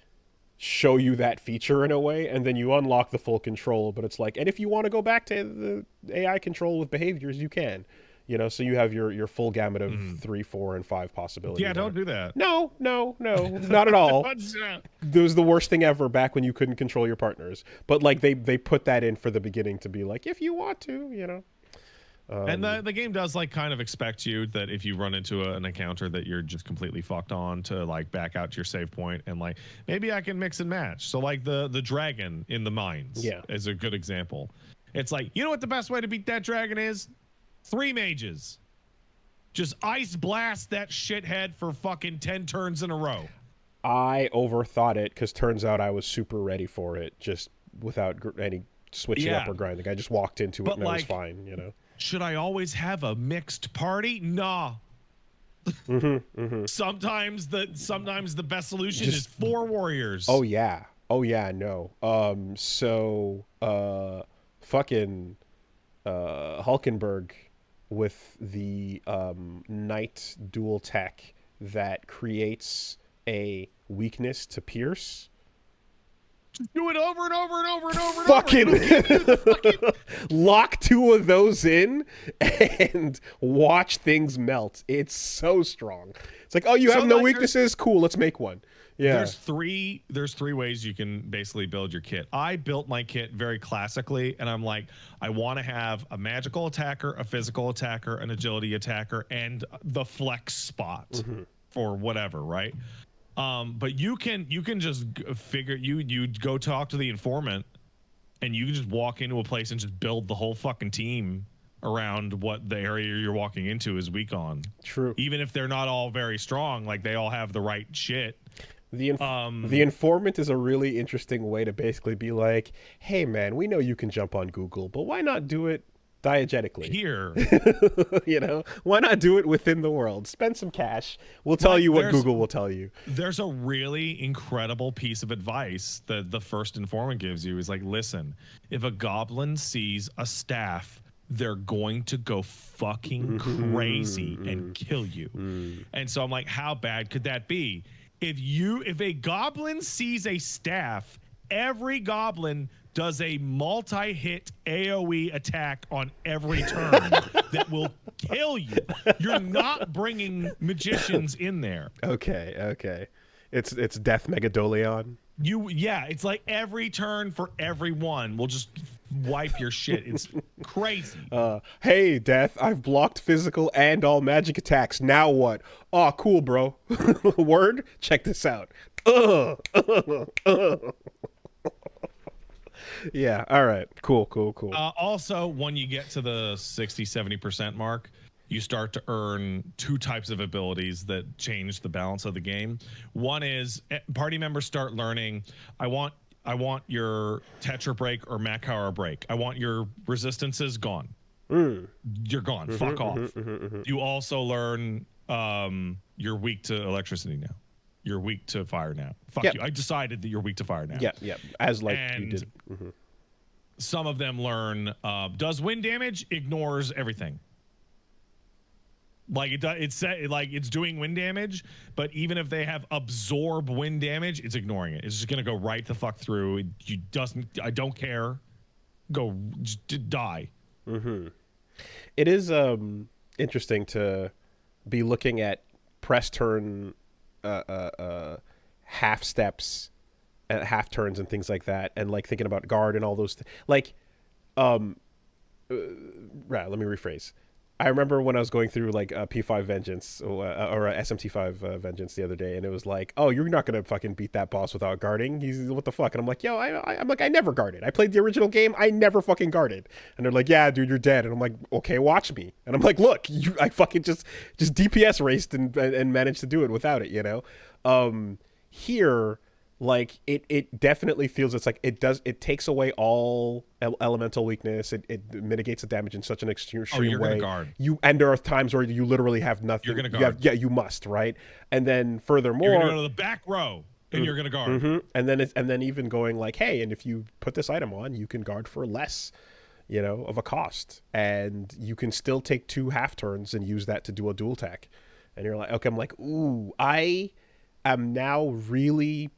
show you that feature in a way, and then you unlock the full control. But it's like, and if you want to go back to the AI control with behaviors, you can, you know. So you have your full gamut of 3, 4, and 5 possibilities. Yeah, don't do that. No, not at all. It was the worst thing ever back when you couldn't control your partners. But like they put that in for the beginning to be like, if you want to, you know. And the game does like kind of expect you that if you run into an encounter that you're just completely fucked on, to like back out to your save point and like, maybe I can mix and match. So like the dragon in the mines is a good example. It's like, you know what the best way to beat that dragon is? 3 mages. Just ice blast that shithead for fucking 10 turns in a row. I overthought it, because turns out I was super ready for it, just without any switching up or grinding. I just walked into it and I was fine, you know. Should I always have a mixed party? Nah. Sometimes the best solution is 4 warriors. Oh yeah, no. Fucking Hulkenberg with the knight dual tech that creates a weakness to pierce. Do it over and over and over and over and fucking lock 2 of those in and watch things melt. It's so strong. It's like, oh, you have no weaknesses? Cool, let's make one. Yeah. There's three ways you can basically build your kit. I built my kit very classically, and I'm like, I want to have a magical attacker, a physical attacker, an agility attacker, and the flex spot for whatever, right? But you can just figure, you go talk to the informant, and you can just walk into a place and just build the whole fucking team around what the area you're walking into is weak on. True. Even if they're not all very strong, like they all have the right shit. The informant is a really interesting way to basically be like, hey man, we know you can jump on Google, but why not do it diegetically here? You know, why not do it within the world? Spend some cash. We'll tell you what Google will tell you. There's a really incredible piece of advice that the first informant gives you is like, listen, if a goblin sees a staff, they're going to go fucking crazy and kill you. And so I'm like, how bad could that be? If a goblin sees a staff, every goblin does a multi-hit AoE attack on every turn that will kill you. You're not bringing magicians in there. Okay. It's Death Megadolion. It's like every turn for everyone will just wipe your shit. It's crazy. Hey, Death, I've blocked physical and all magic attacks. Now what? Aw, cool, bro. Word? Check this out. Yeah, all right. Cool. Also, when you get to the 60-70% mark, you start to earn 2 types of abilities that change the balance of the game. One is party members start learning, I want your Tetra break or Makara break. I want your resistances gone. You're gone. Fuck off. You also learn you're weak to electricity now. You're weak to fire now. Fuck you. I decided that you're weak to fire now. Yeah. As like and you did. some of them learn does wind damage, ignores everything. Like it's doing wind damage, but even if they have absorb wind damage, it's ignoring it. It's just gonna go right the fuck through. I don't care. Go just die. It is interesting to be looking at press turn half steps and half turns and things like that, and like thinking about guard and all those right, let me rephrase. I remember when I was going through like a P5 Vengeance or a SMT5 Vengeance the other day, and it was like, oh, you're not gonna fucking beat that boss without guarding. He's what the fuck? And I'm like, yo, I'm like, I never guarded. I played the original game. I never fucking guarded. And they're like, yeah, dude, you're dead. And I'm like, okay, watch me. And I'm like, look, I fucking just DPS raced and managed to do it without it, you know. Here, like it definitely feels it's like it takes away all elemental weakness. It mitigates the damage in such an extreme you're way. Gonna guard. And there are times where you literally have nothing. You're gonna guard. You must, right? And then furthermore, you're gonna go to the back row and you're gonna guard. And then even going like, hey, and if you put this item on, you can guard for less, you know, of a cost, and you can still take 2 half turns and use that to do a dual attack. And you're like, okay, I'm like, ooh, I am now really.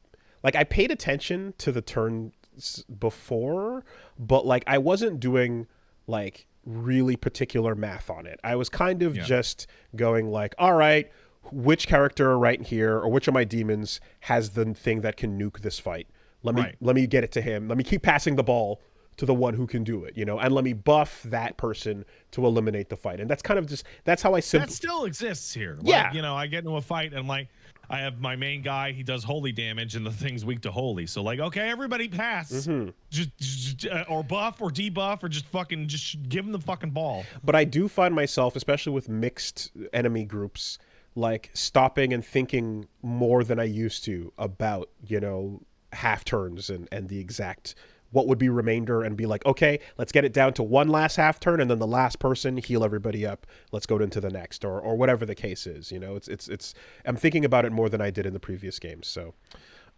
Like, I paid attention to the turns before, but, like, I wasn't doing, like, really particular math on it. I was kind of just going, like, all right, which character right here or which of my demons has the thing that can nuke this fight? Let me get it to him. Let me keep passing the ball to the one who can do it, you know, and let me buff that person to eliminate the fight. And that's kind of just, that's how I that still exists here. Like, you know, I get into a fight and I'm like, I have my main guy, he does holy damage and the thing's weak to holy. So like, okay, everybody pass. Just or buff or debuff or just give him the fucking ball. But I do find myself, especially with mixed enemy groups, like stopping and thinking more than I used to about, you know, half turns and the exact what would be remainder, and be like, okay, let's get it down to one last half turn, and then the last person heal everybody up. Let's go into the next, or whatever the case is. You know, it's. I'm thinking about it more than I did in the previous games. So,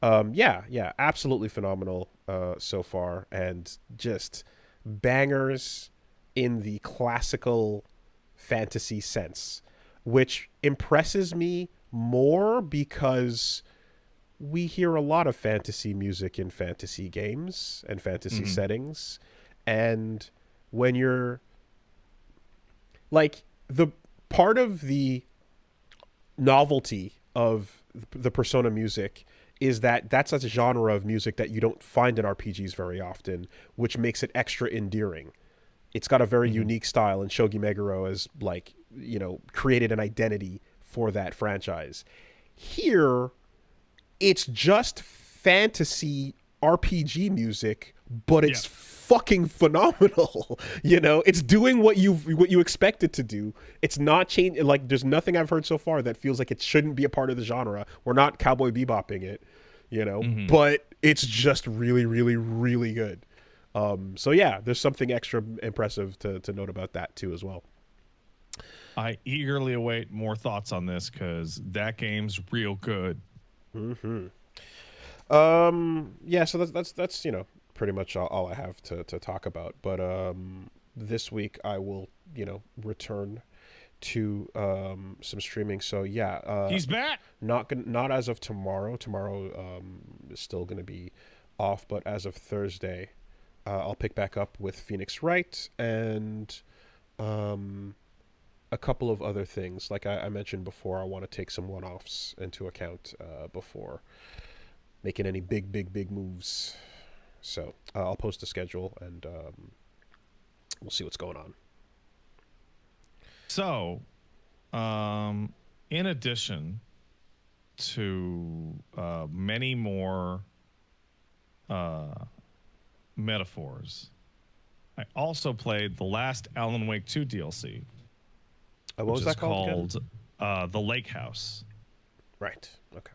yeah, absolutely phenomenal so far, and just bangers in the classical fantasy sense, which impresses me more because we hear a lot of fantasy music in fantasy games and fantasy settings. And when you're like, the part of the novelty of the Persona music is that that's a genre of music that you don't find in RPGs very often, which makes it extra endearing. It's got a very unique style, and Shogi Meguro has, like, you know, created an identity for that franchise. Here, it's just fantasy RPG music, but it's fucking phenomenal. You know, it's doing what you expect it to do. It's not changing. Like, there's nothing I've heard so far that feels like it shouldn't be a part of the genre. We're not Cowboy Bebopping it, you know, but it's just really, really, really good. So yeah, there's something extra impressive to note about that too as well. I eagerly await more thoughts on this because that game's real good. Yeah, so that's you know, pretty much all I have to talk about. But this week I will, you know, return to some streaming. So yeah, he's back. Not as of tomorrow. Tomorrow is still gonna be off, but as of Thursday, I'll pick back up with Phoenix Wright and a couple of other things. Like I mentioned before, I want to take some one-offs into account before making any big moves. So I'll post a schedule, and we'll see what's going on. So, in addition to many more metaphors, I also played the last Alan Wake 2 DLC. What was that called? The Lake House. Right. Okay.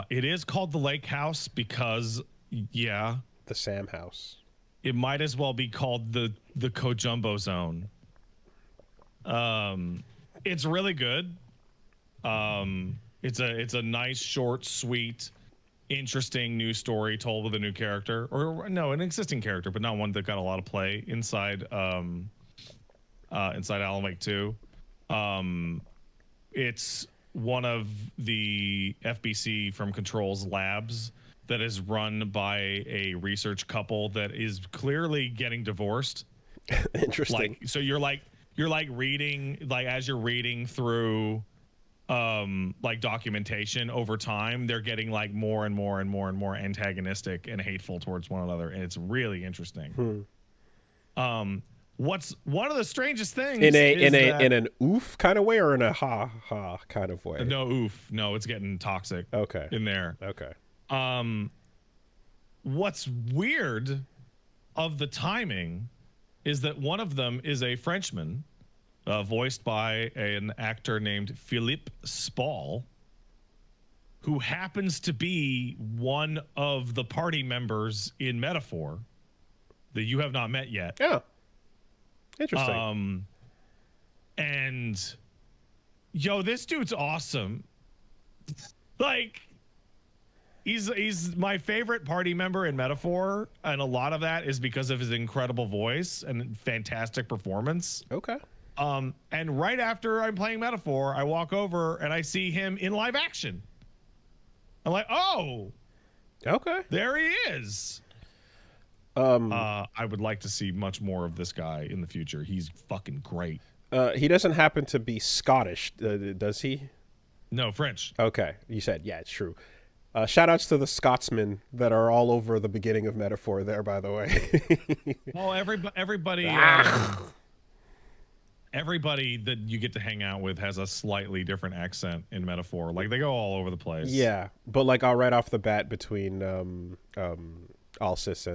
It is called the Lake House because, the Sam House. it might as well be called the Kojumbo Zone. It's really good. It's a nice, short, sweet, interesting new story told with a new character, or no, an existing character, but not one that got a lot of play inside Alan Wake 2. It's one of the FBC from Control's labs that is run by a research couple that is clearly getting divorced. Interesting. Like, so you're reading, like, as you're reading through like documentation over time, they're getting like more and more and more and more antagonistic and hateful towards one another, and it's really interesting. What's one of the strangest things in an oof kind of way, or in a ha ha kind of way? No oof. No, it's getting toxic. Okay. In there. Okay. What's weird of the timing is that one of them is a Frenchman, voiced by an actor named Philippe Spall, who happens to be one of the party members in Metaphor that you have not met yet. Yeah. Interesting. And yo, this dude's awesome. Like, he's my favorite party member in Metaphor, and a lot of that is because of his incredible voice and fantastic performance. Okay. And right after I'm playing Metaphor, I walk over and I see him in live action. I'm like, oh, okay, there he is. I would like to see much more of this guy in the future. He's fucking great. He doesn't happen to be Scottish, does he? No, French. Okay, you said, yeah, it's true. Shout outs to the Scotsmen that are all over the beginning of Metaphor there, by the way. Well, everybody everybody that you get to hang out with has a slightly different accent in Metaphor. Like, they go all over the place. Yeah, but like, right off the bat, between Alsis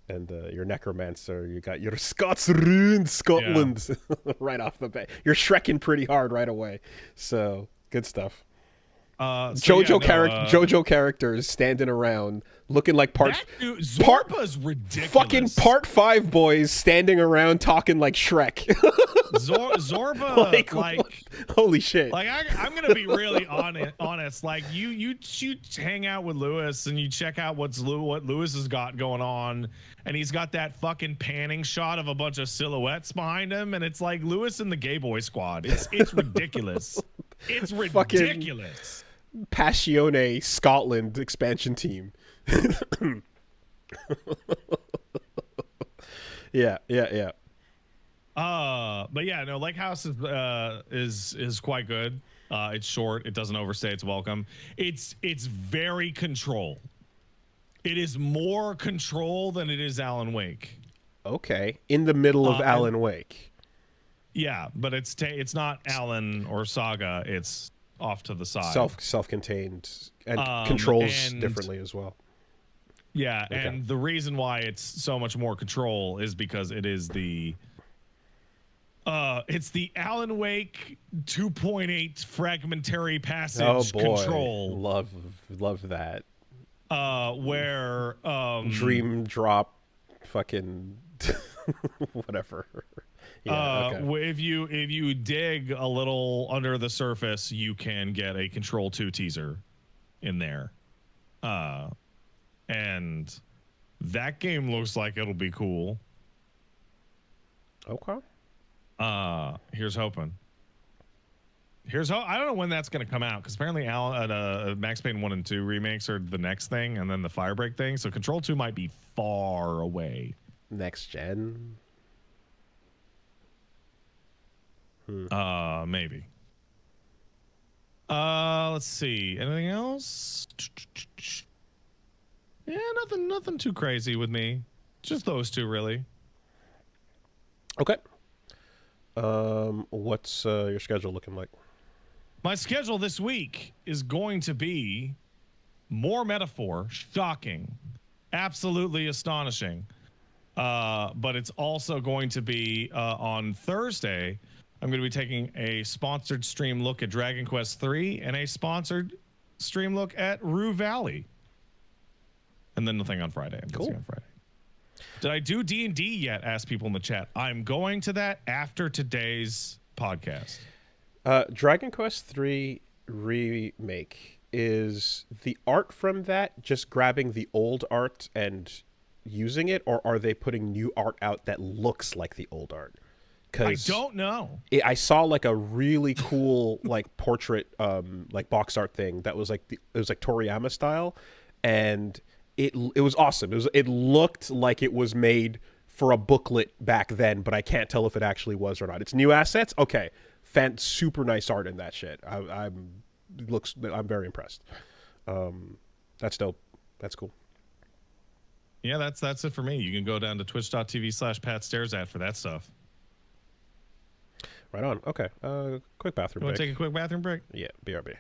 and your necromancer, you got your Scots ruined Scotland. Yeah. Right off the bat, you're Shrekking pretty hard right away. So good stuff. JoJo characters standing around looking like Zorba's ridiculous. Fucking part 5 boys standing around talking like Shrek. Zorba, like holy shit. Like, I'm gonna be really honest. Like, you hang out with Lewis and you check out what Lewis has got going on, and he's got that fucking panning shot of a bunch of silhouettes behind him, and it's like Lewis and the Gayboi squad. It's ridiculous. It's ridiculous. Passione Scotland expansion team. Yeah. But yeah, no, Lake House is quite good. It's short. It doesn't overstay its welcome. It's very Control. It is more Control than it is Alan Wake. Okay, in the middle of Alan Wake. Yeah, but it's not Alan or Saga. It's off to the side. Self-contained, and controls differently as well. Yeah, okay. And the reason why it's so much more Control is because it is it's the Alan Wake 2.8 fragmentary passage Control. Love that. Where dream drop fucking whatever. Yeah, okay. If you dig a little under the surface, you can get a Control 2 teaser in there. And that game looks like it'll be cool. Okay. Here's hoping. I don't know when that's going to come out, because apparently Max Payne 1 and 2 remakes are the next thing, and then the Firebreak thing. So Control 2 might be far away. Next gen? Maybe. Let's see. Anything else? Yeah, nothing too crazy with me. Just those two, really. Okay. What's your schedule looking like? My schedule this week is going to be more Metaphor. Shocking. Absolutely astonishing. But it's also going to be on Thursday. I'm going to be taking a sponsored stream look at Dragon Quest III and a sponsored stream look at Rue Valley. And then nothing on Friday. I'm busy on Friday. Did I do D&D yet? Ask people in the chat. I'm going to that after today's podcast. Dragon Quest III Remake, is the art from that just grabbing the old art and using it, or are they putting new art out that looks like the old art? I don't know. I saw like a really cool like portrait like box art thing that was like it was like Toriyama style, and it was awesome. It looked like it was made for a booklet back then, but I can't tell if it actually was or not. It's new assets. Okay. Super nice art in that shit. I'm very impressed. That's dope. That's cool. Yeah, that's it for me. You can go down to twitch.tv/PatStaresAt for that stuff. Right on. Okay. Quick bathroom break. You want to take a quick bathroom break? Yeah, BRB.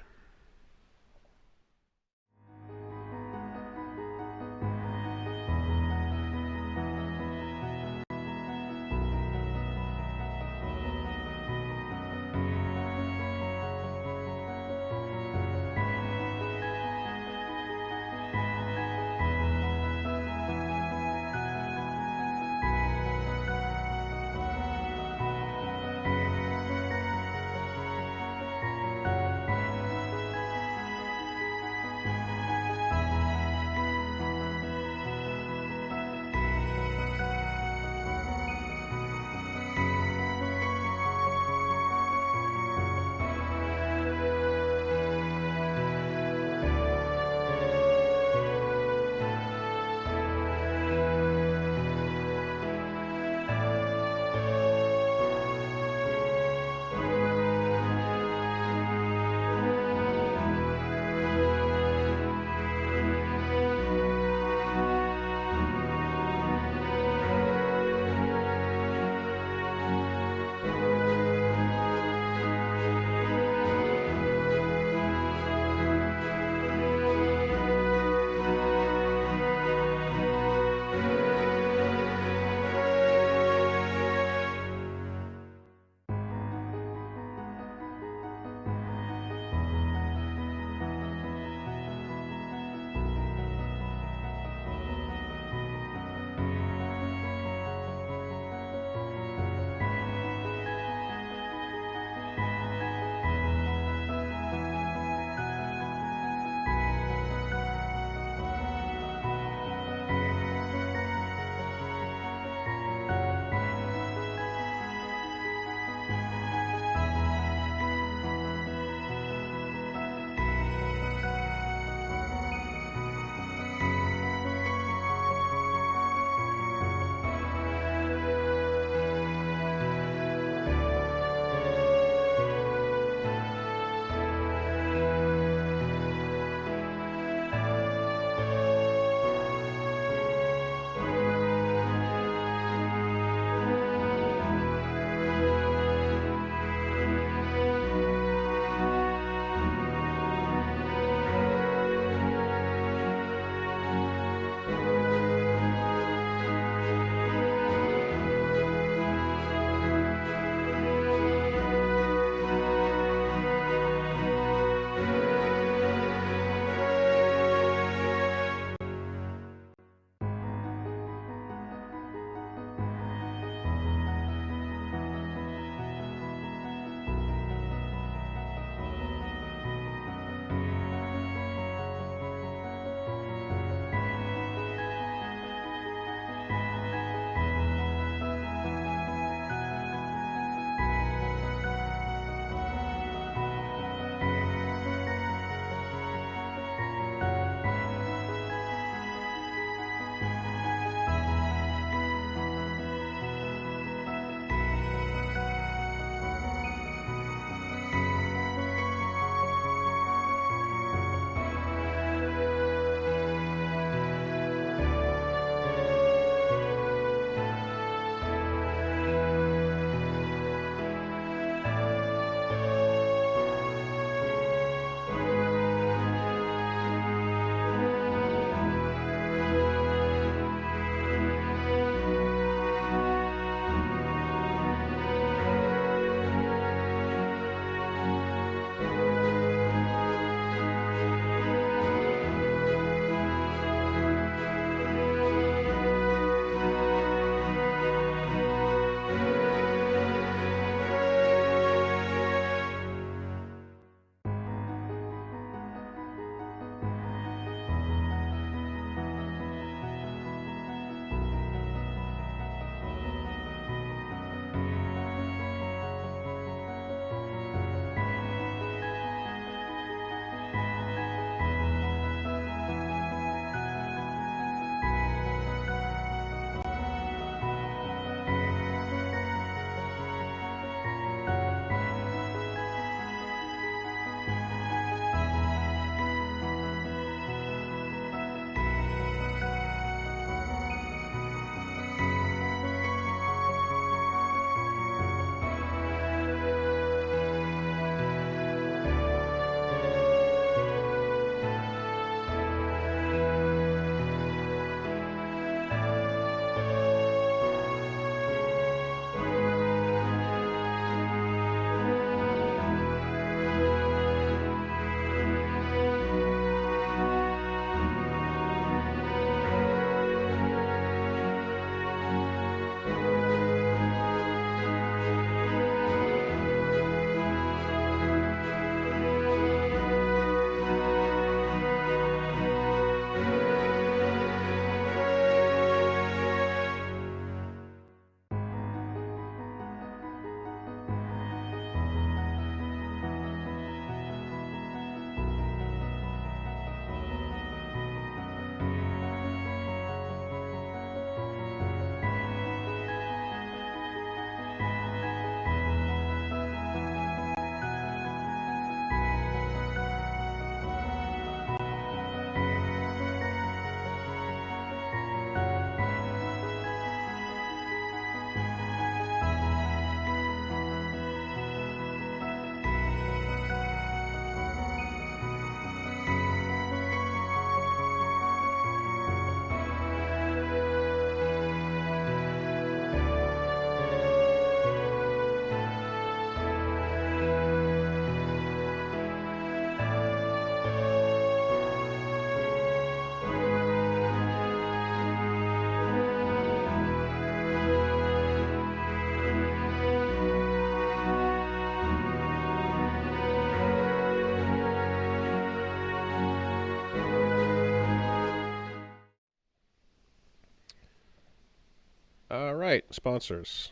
All right, sponsors.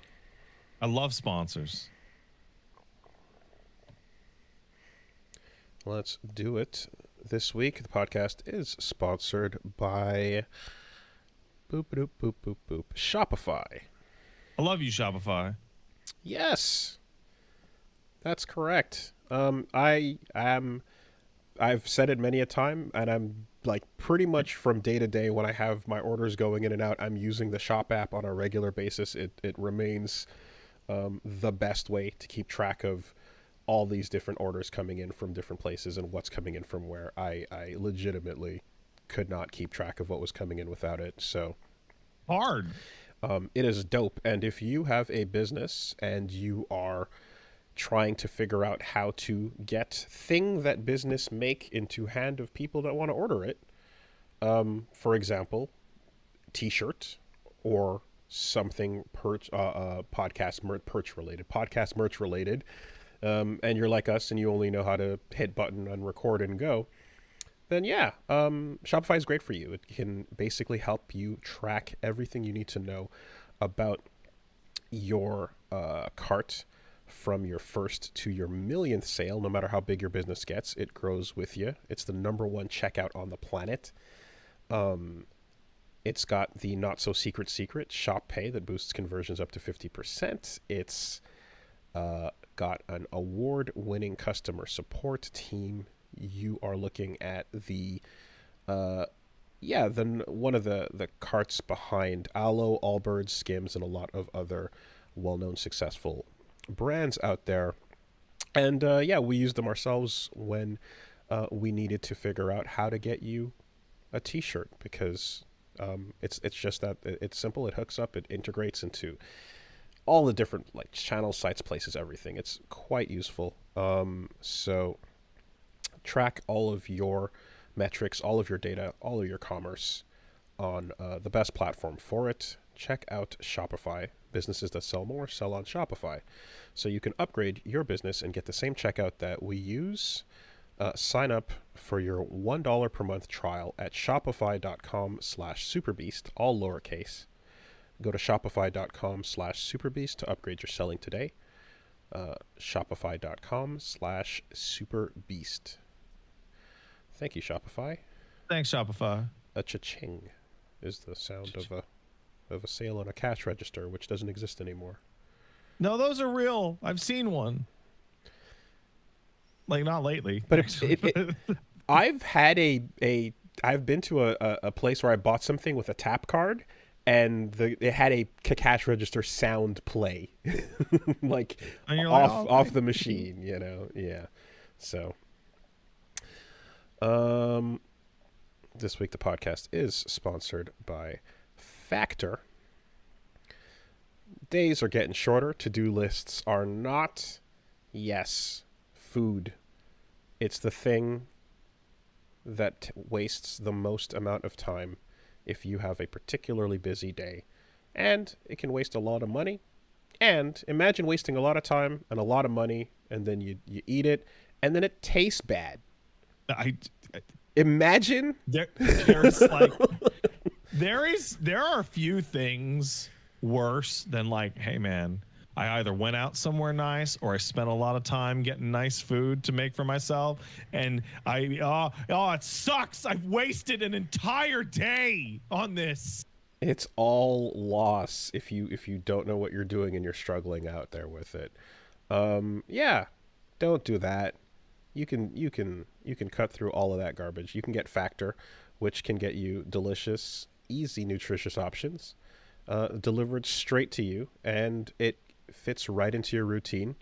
I love sponsors. Let's do it. This week, the podcast is sponsored by boop boop boop boop boop Shopify. I love you, Shopify. Yes, that's correct. I've said it many a time, and I'm like pretty much from day to day when I have my orders going in and out, I'm using the Shop app on a regular basis. It remains the best way to keep track of all these different orders coming in from different places and what's coming in from where. I legitimately could not keep track of what was coming in without it. So hard. It is dope. And if you have a business and you are trying to figure out how to get thing that business make into hand of people that want to order it, for example, t-shirt or something podcast merch related, and you're like us and you only know how to hit button and record and go, then yeah, Shopify is great for you. It can basically help you track everything you need to know about your cart from your first to your millionth sale. No matter how big your business gets, it grows with you. It's the #1 checkout on the planet. It's got the not so secret Shop Pay that boosts conversions up to 50%. It's got an award-winning customer support team. You are looking at the one of the carts behind Aloe, Allbirds, Skims, and a lot of other well-known successful brands out there. And we used them ourselves when we needed to figure out how to get you a t-shirt, because it's just that it's simple. It hooks up, it integrates into all the different like channels, sites, places, everything. It's quite useful. So track all of your metrics, all of your data, all of your commerce on the best platform for it. Check out Shopify. Businesses that sell more sell on Shopify. So you can upgrade your business and get the same checkout that we use. Sign up for your $1 per month trial at shopify.com/superbeast, all lowercase. Go to shopify.com/superbeast to upgrade your selling today. Shopify.com/superbeast. Thank you, Shopify. Thanks, Shopify. A cha-ching is the sound of a sale on a cash register, which doesn't exist anymore. No, those are real. I've seen one. Like, not lately. But I've had I've been to a place where I bought something with a tap card, and it had a cash register sound play, like off the machine, you know? Yeah. So, this week the podcast is sponsored by Factor. Days are getting shorter. To-do lists are not. Yes, food. It's the thing that wastes the most amount of time if you have a particularly busy day. And it can waste a lot of money. And imagine wasting a lot of time and a lot of money, and then you eat it, and then it tastes bad. Imagine. There's like... There are a few things worse than like, hey man, I either went out somewhere nice or I spent a lot of time getting nice food to make for myself, and it sucks. I've wasted an entire day on this. It's all loss if you don't know what you're doing and you're struggling out there with it. Don't do that. You can cut through all of that garbage. You can get Factor, which can get you delicious, easy, nutritious options delivered straight to you, and it fits right into your routine.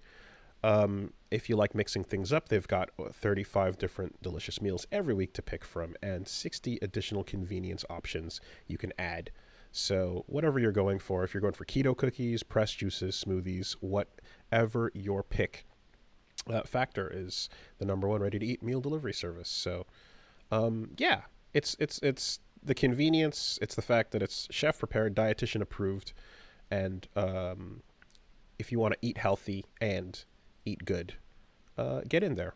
If you like mixing things up, they've got 35 different delicious meals every week to pick from, and 60 additional convenience options you can add. So whatever you're going for, if you're going for keto cookies, pressed juices, smoothies, whatever your pick, Factor is the #1 ready-to-eat meal delivery service. So, it's the convenience. It's the fact that it's chef-prepared, dietitian approved, and if you want to eat healthy and eat good, get in there.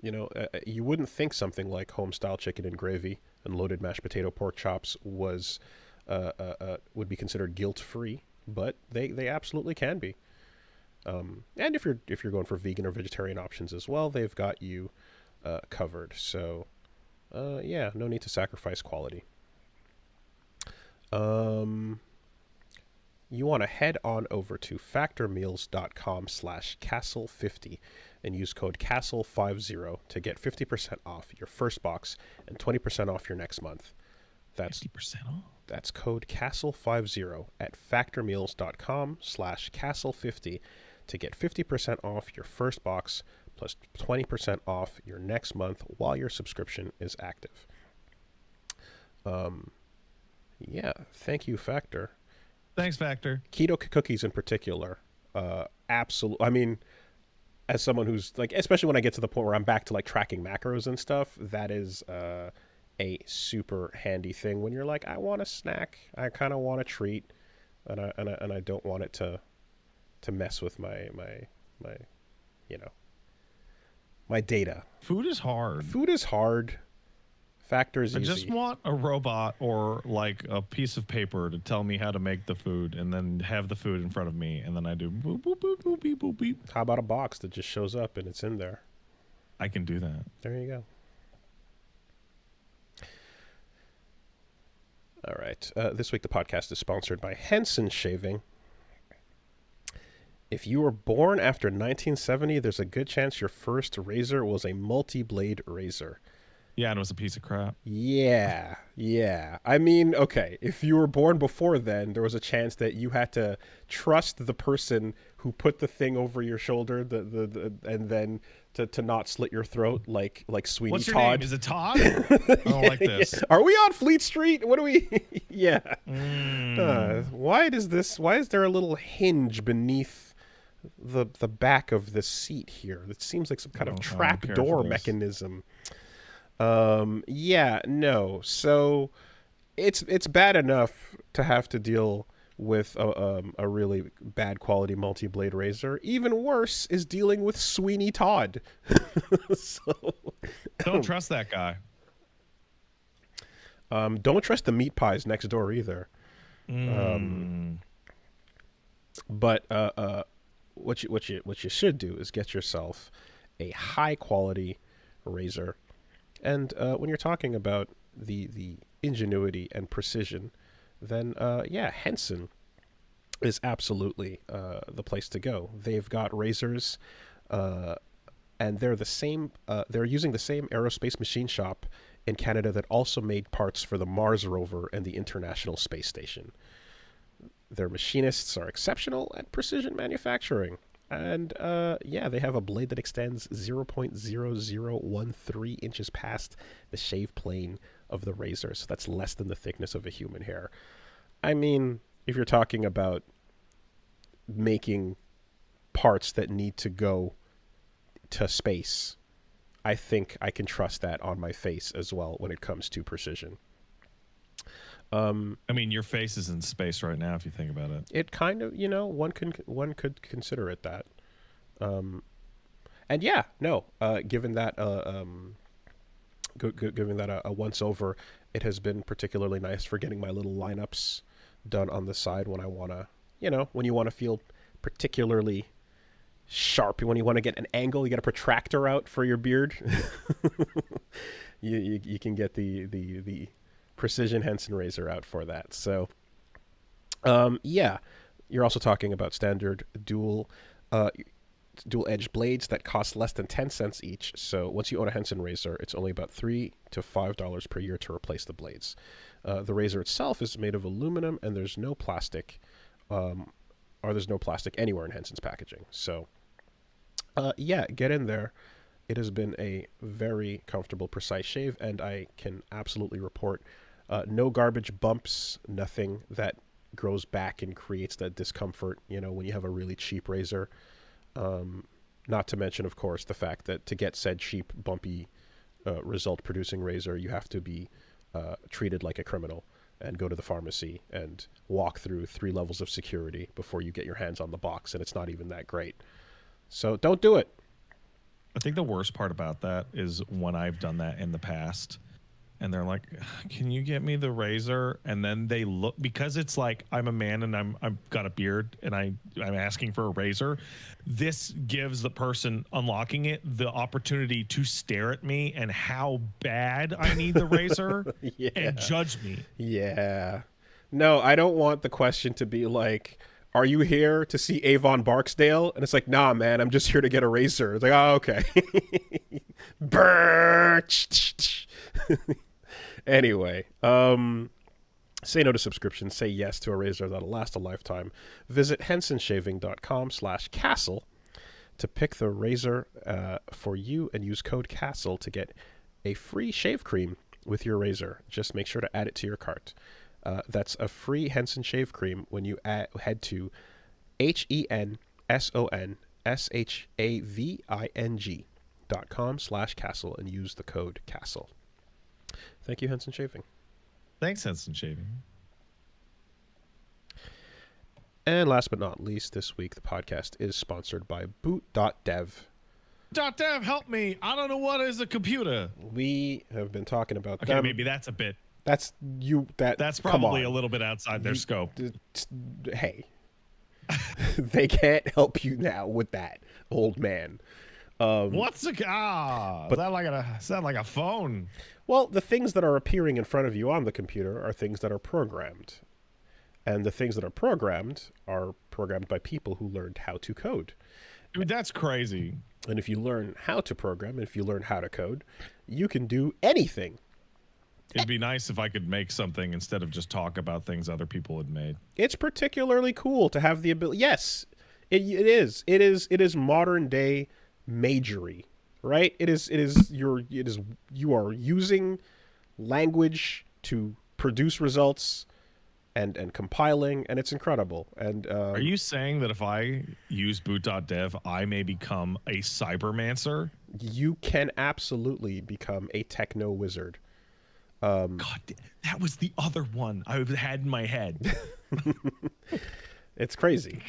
You know, you wouldn't think something like home-style chicken and gravy and loaded mashed potato pork chops was would be considered guilt-free, but they absolutely can be. And if you're going for vegan or vegetarian options as well, they've got you covered. So yeah, no need to sacrifice quality. You want to head on over to factormeals.com/castle50 and use code CASTLE50 to get 50% off your first box and 20% off your next month. That's 50% off. That's code CASTLE50 at factormeals.com/castle50 to get 50% off your first box plus 20% off your next month while your subscription is active. Yeah, thank you, Factor. Thanks, Factor. Keto cookies in particular, absolutely. I mean, as someone who's like, especially when I get to the point where I'm back to like tracking macros and stuff, that is a super handy thing when you're like, I want a snack, I kind of want a treat, and I don't want it to mess with my my data. Food is hard. Food is hard. Factor is I easy. just want a robot or like a piece of paper to tell me how to make the food and then have the food in front of me, and then I do boop, boop, boop, boop, beep, boop, beep. How about a box that just shows up and it's in there? I can do that. There you go. All right. This week the podcast is sponsored by Henson Shaving. If you were born after 1970, there's a good chance your first razor was a multi-blade razor. Yeah, and it was a piece of crap. Yeah. I mean, okay, if you were born before then, there was a chance that you had to trust the person who put the thing over your shoulder, and then to not slit your throat like Sweeney What's your Todd. name? Is it Todd? I don't like this. Yeah. Are we on Fleet Street? What do we? Yeah. Why is there a little hinge beneath the back of the seat here? It seems like some kind of trap door mechanism. Yeah, no. So it's bad enough to have to deal with a really bad quality multi-blade razor. Even worse is dealing with Sweeney Todd. So don't trust that guy. Don't trust the meat pies next door either. But what you should do is get yourself a high quality razor. And when you're talking about the ingenuity and precision, then yeah, Henson is absolutely the place to go. They've got razors, and they're the same. They're using the same aerospace machine shop in Canada that also made parts for the Mars rover and the International Space Station. Their machinists are exceptional at precision manufacturing. And, yeah, they have a blade that extends 0.0013 inches past the shave plane of the razor. So that's less than the thickness of a human hair. I mean, if you're talking about making parts that need to go to space, I think I can trust that on my face as well when it comes to precision. I mean, your face is in space right now if you think about it. It kind of, one could consider it that. And yeah, no, given that given that a once over, it has been particularly nice for getting my little lineups done on the side when I want to, when you want to feel particularly sharp, when you want to get an angle, you get a protractor out for your beard. you can get the Precision Henson razor out for that. So, yeah, you're also talking about standard dual edge blades that cost less than 10 cents each. So once you own a Henson razor, it's only about $3 to $5 per year to replace the blades. The razor itself is made of aluminum, and there's no plastic, there's no plastic anywhere in Henson's packaging. So, yeah, get in there. It has been a very comfortable, precise shave, and I can absolutely report no garbage bumps, nothing that grows back and creates that discomfort, when you have a really cheap razor. Not to mention, of course, the fact that to get said cheap, bumpy, result-producing razor, you have to be treated like a criminal and go to the pharmacy and walk through 3 levels of security before you get your hands on the box, and it's not even that great. So don't do it. I think the worst part about that is when I've done that in the past, and they're like, "Can you get me the razor?" And then they look, because it's like I'm a man and I've got a beard and I'm asking for a razor. This gives the person unlocking it the opportunity to stare at me and how bad I need the razor and judge me. Yeah. No, I don't want the question to be like, "Are you here to see Avon Barksdale?" And it's like, "Nah, man, I'm just here to get a razor." It's like, "Oh, okay." Brrr. Anyway, say no to subscriptions. Say yes to a razor that'll last a lifetime. Visit hensonshaving.com/castle to pick the razor for you and use code CASTLE to get a free shave cream with your razor. Just make sure to add it to your cart. That's a free Henson shave cream when you head to hensonshaving.com/castle and use the code CASTLE. Thank you, Henson Shaving. Thanks, Henson Shaving. And last but not least, this week the podcast is sponsored by boot.dev. .dev, help me. I don't know what is a computer. We have been talking about Okay, them. maybe that's a bit. That's probably a little bit outside their scope. Hey. They can't help you now with that, old man. What's a is that like a phone? Well, the things that are appearing in front of you on the computer are things that are programmed. And the things that are programmed by people who learned how to code. Dude, that's crazy. And if you learn how to program, and if you learn how to code, you can do anything. It'd be nice if I could make something instead of just talk about things other people had made. It's particularly cool to have the ability. Yes, it is. It is modern day majory, right? You are using language to produce results and compiling, and it's incredible. And are you saying that if I use boot.dev, I may become a cybermancer? You can absolutely become a techno wizard. God, that was the other one I had in my head. It's crazy.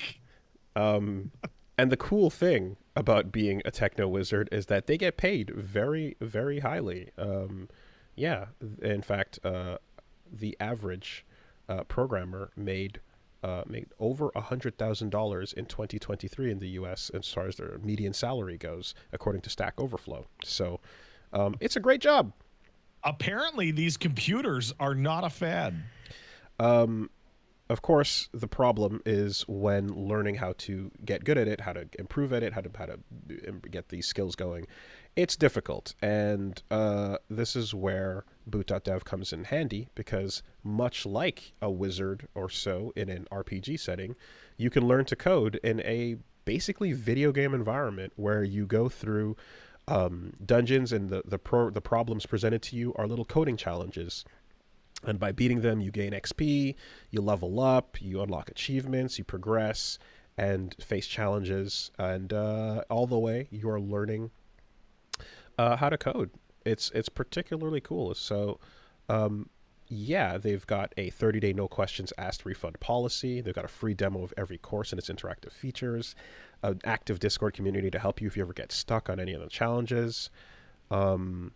And the cool thing about being a techno wizard is that they get paid very, very highly. Yeah, in fact, the average programmer made over $100,000 in 2023 in the U.S. as far as their median salary goes, according to Stack Overflow. So it's a great job. Apparently, these computers are not a fad. Of course, the problem is when learning how to get good at it, how to improve at it, how to get these skills going. It's difficult, and this is where boot.dev comes in handy, because much like a wizard or so in an RPG setting, you can learn to code in a basically video game environment where you go through dungeons, and the problems presented to you are little coding challenges. And by beating them, you gain XP, you level up, you unlock achievements, you progress, and face challenges. And all the way, you are learning how to code. It's particularly cool. So, yeah, they've got a 30-day no questions asked refund policy. They've got a free demo of every course and its interactive features, an active Discord community to help you if you ever get stuck on any of the challenges. And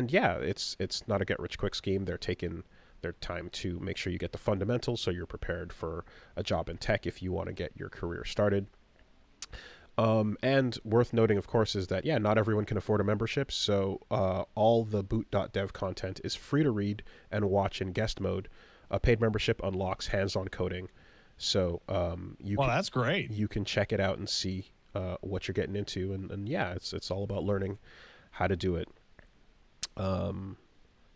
yeah, it's not a get-rich-quick scheme. They're taking their time to make sure you get the fundamentals so you're prepared for a job in tech if you want to get your career started. And worth noting, of course, is that, yeah, not everyone can afford a membership, so all the boot.dev content is free to read and watch in guest mode. A paid membership unlocks hands-on coding, so that's great. You can check it out and see what you're getting into, and yeah, it's all about learning how to do it.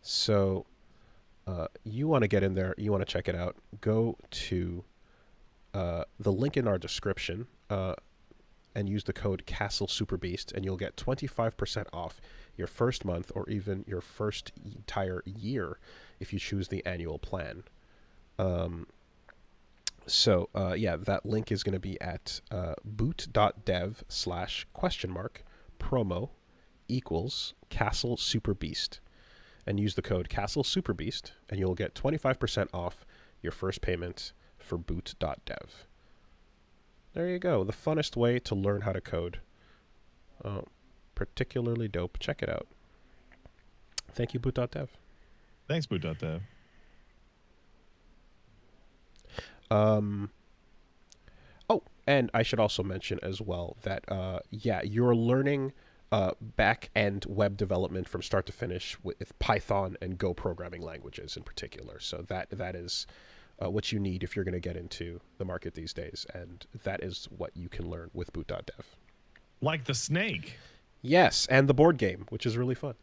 So you want to get in there, you want to check it out, go to the link in our description, and use the code CastleSuperBeast, and you'll get 25% off your first month or even your first entire year if you choose the annual plan. So yeah, that link is going to be at boot.dev/promo equals CastleSuperBeast, and use the code CastleSuperBeast, and you'll get 25% off your first payment for boot.dev. There you go. The funnest way to learn how to code. Particularly dope. Check it out. Thank you, boot.dev. Thanks, boot.dev. Oh, and I should also mention as well that yeah, you're learning back-end web development from start to finish with Python and Go programming languages in particular. So that is what you need if you're going to get into the market these days, and that is what you can learn with boot.dev. Like the snake. Yes, and the board game, which is really fun.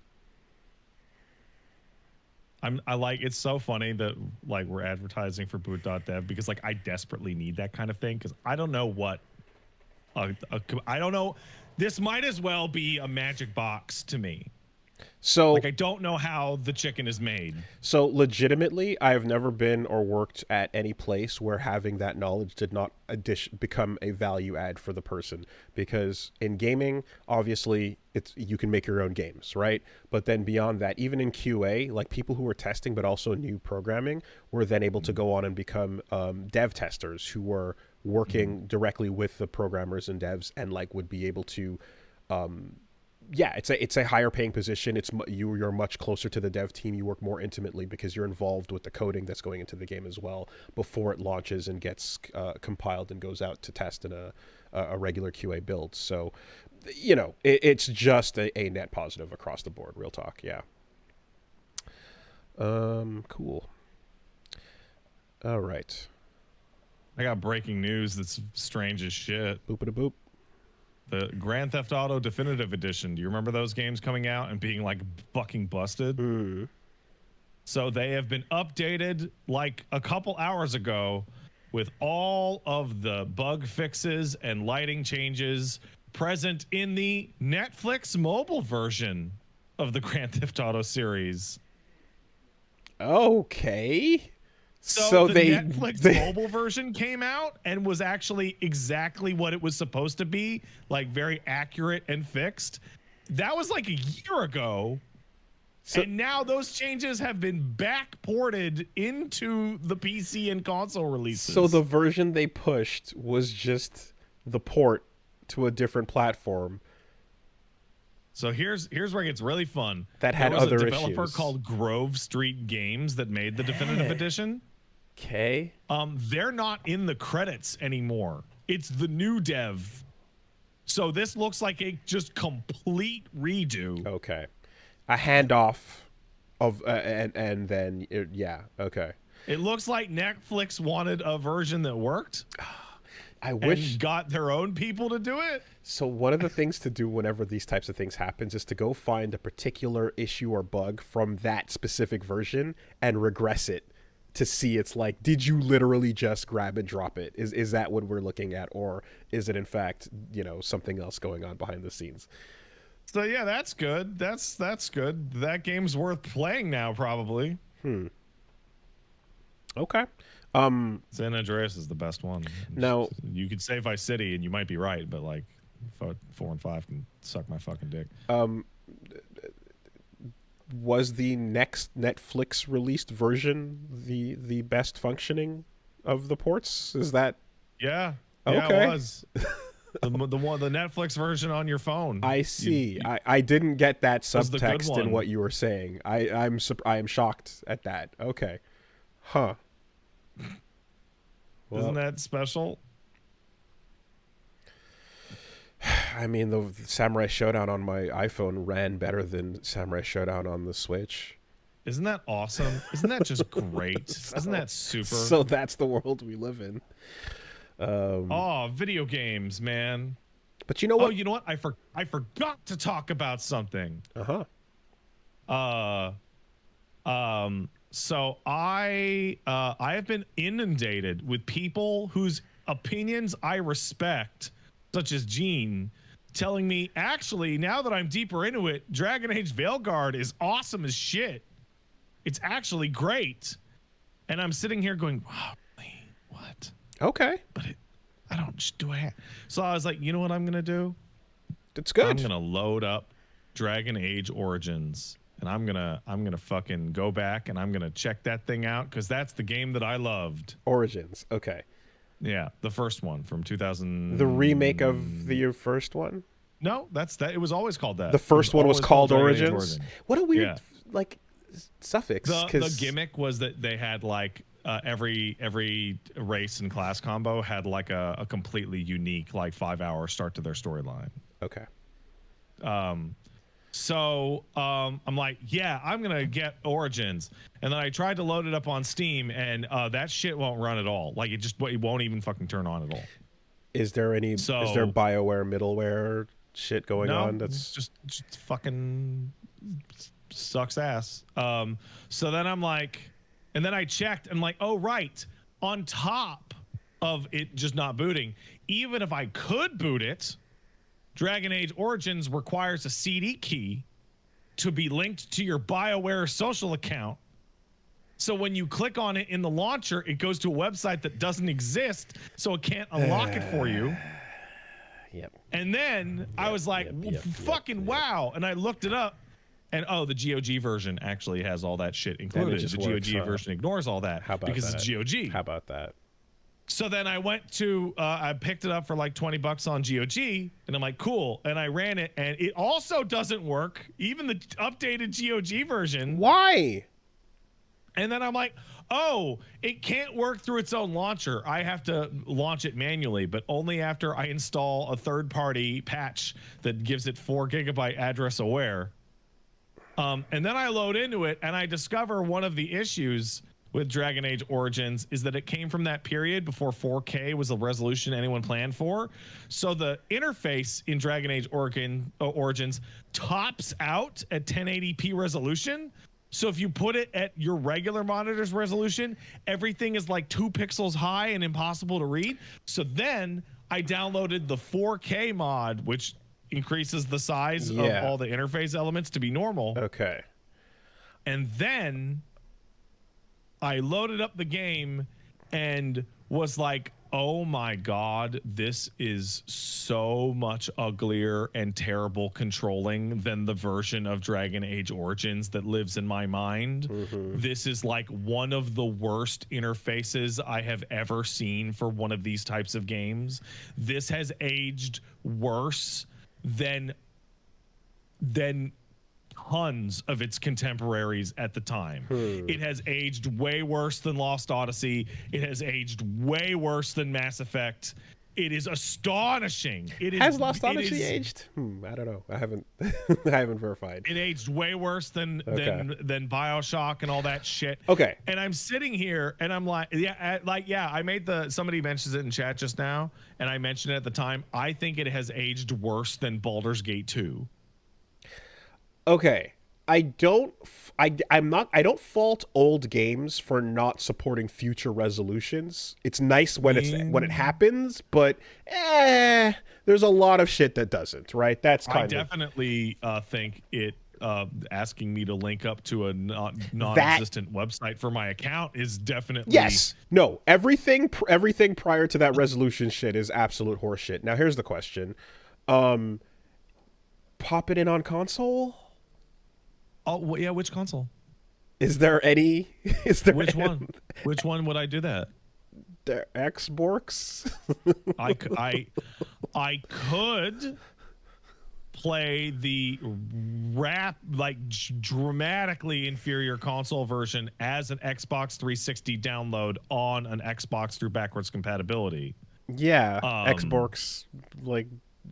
I like, it's so funny that like we're advertising for boot.dev because like I desperately need that kind of thing because I don't know what I don't know. This might as well be a magic box to me. So like I don't know how the chicken is made. So legitimately, I've never been or worked at any place where having that knowledge did not become a value add for the person. Because in gaming, obviously, you can make your own games, right? But then beyond that, even in QA, like people who were testing but also new programming were then able to go on and become dev testers who were working directly with the programmers and devs and like would be able to yeah, it's a higher paying position. You're much closer to the dev team. You work more intimately because you're involved with the coding that's going into the game as well before it launches and gets compiled and goes out to test in a regular QA build. So, you know, it's just a net positive across the board. Real talk, yeah. Cool. All right. I got breaking news that's strange as shit. Boop-a-da-boop. The Grand Theft Auto Definitive Edition. Do you remember those games coming out and being like fucking busted? So they have been updated like a couple hours ago with all of the bug fixes and lighting changes present in the Netflix mobile version of the Grand Theft Auto series. Okay. So the Netflix mobile version came out and was actually exactly what it was supposed to be, like very accurate and fixed. That was like a year ago. And now those changes have been back ported into the PC and console releases. So the version they pushed was just the port to a different platform. So here's where it gets really fun. That had other issues. There was a developer called Grove Street Games that made the Definitive Edition. Okay. They're not in the credits anymore. It's the new dev. So this looks like a just complete redo. Okay. A handoff of and then yeah, okay. It looks like Netflix wanted a version that worked. I wish and got their own people to do it. So one of the things to do whenever these types of things happens is to go find a particular issue or bug from that specific version and regress it to see it's like, did you literally just grab and drop it? Is that what we're looking at, or is it in fact, you know, something else going on behind the scenes? So yeah, that's good. That's good. That game's worth playing now, probably. Okay. San Andreas is the best one. Now you could say Vice City, and you might be right, but like 4 and 5 can suck my fucking dick. Was the next Netflix released version the best functioning of the ports? Is that? Yeah. Okay. Yeah, it was. the Netflix version on your phone. I see. I didn't get that subtext in what you were saying. I am shocked at that. Okay. Huh. Well, isn't that special? I mean, the Samurai Showdown on my iPhone ran better than Samurai Showdown on the Switch. Isn't that awesome? Isn't that just great? Isn't that super? So that's the world we live in. Video games, man. But you know what? Oh, you know what? I forgot to talk about something. So I have been inundated with people whose opinions I respect, such as Gene, telling me, actually, now that I'm deeper into it, Dragon Age Veilguard is awesome as shit. It's actually great. And I'm sitting here going, wow, really? What? Okay. But I don't do I. So I was like, you know what I'm going to do? That's good. I'm going to load up Dragon Age Origins. And I'm gonna fucking go back and I'm gonna check that thing out because that's the game that I loved. Origins, okay. Yeah, the first one from 2000. The remake of the first one? No, that's that. It was always called that. The first one was called Origins. What a weird, Yeah. like, suffix. The gimmick was that they had like every race and class combo had like a completely unique like 5-hour start to their storyline. Okay. So I'm like, yeah, I'm gonna get Origins, and then I tried to load it up on Steam, and that shit won't run at all. Like it won't even fucking turn on at all. Is there BioWare middleware shit going on? That's just fucking sucks ass. So then I'm like, and then I checked, and I'm like, oh right, on top of it just not booting, even if I could boot it, Dragon Age Origins requires a CD key to be linked to your BioWare social account. So when you click on it in the launcher, it goes to a website that doesn't exist, so it can't unlock it for you. Yep. And then I was like, fucking wow. And I looked it up, and the GOG version actually has all that shit included. The GOG version ignores all that because it's GOG. How about that? So then I went to, I picked it up for like $20 on GOG, and I'm like, cool. And I ran it, and it also doesn't work, even the updated GOG version. Why? And then I'm like, oh, it can't work through its own launcher. I have to launch it manually, but only after I install a third-party patch that gives it 4 GB address aware. And then I load into it, and I discover one of the issues with Dragon Age Origins is that it came from that period before 4K was a resolution anyone planned for. So the interface in Dragon Age Origins tops out at 1080p resolution. So if you put it at your regular monitor's resolution, everything is like 2 pixels high and impossible to read. So then I downloaded the 4K mod, which increases the size of all the interface elements to be normal. Okay. And then I loaded up the game and was like, oh my God, this is so much uglier and terrible controlling than the version of Dragon Age Origins that lives in my mind. Mm-hmm. This is like one of the worst interfaces I have ever seen for one of these types of games. This has aged worse than tons of its contemporaries at the time. It has aged way worse than Lost Odyssey. It has aged way worse than Mass Effect. It is astonishing. Has Lost Odyssey aged? I don't know. I haven't I haven't verified. It aged way worse than BioShock and all that shit. Okay. And I'm sitting here and I'm like, I made somebody mentions it in chat just now, and I mentioned it at the time. I think it has aged worse than Baldur's Gate 2. Okay, I don't fault old games for not supporting future resolutions. It's nice when it happens, but there's a lot of shit that doesn't, right? That's I definitely think it asking me to link up to a non-existent website for my account is definitely no, everything prior to that resolution shit is absolute horseshit. Now here's the question. Pop it in on console? Oh yeah, which console? Is there any? Which one? Which one would I do that? The Xbox. I could play the dramatically inferior console version as an Xbox 360 download on an Xbox through backwards compatibility. Yeah, Xbox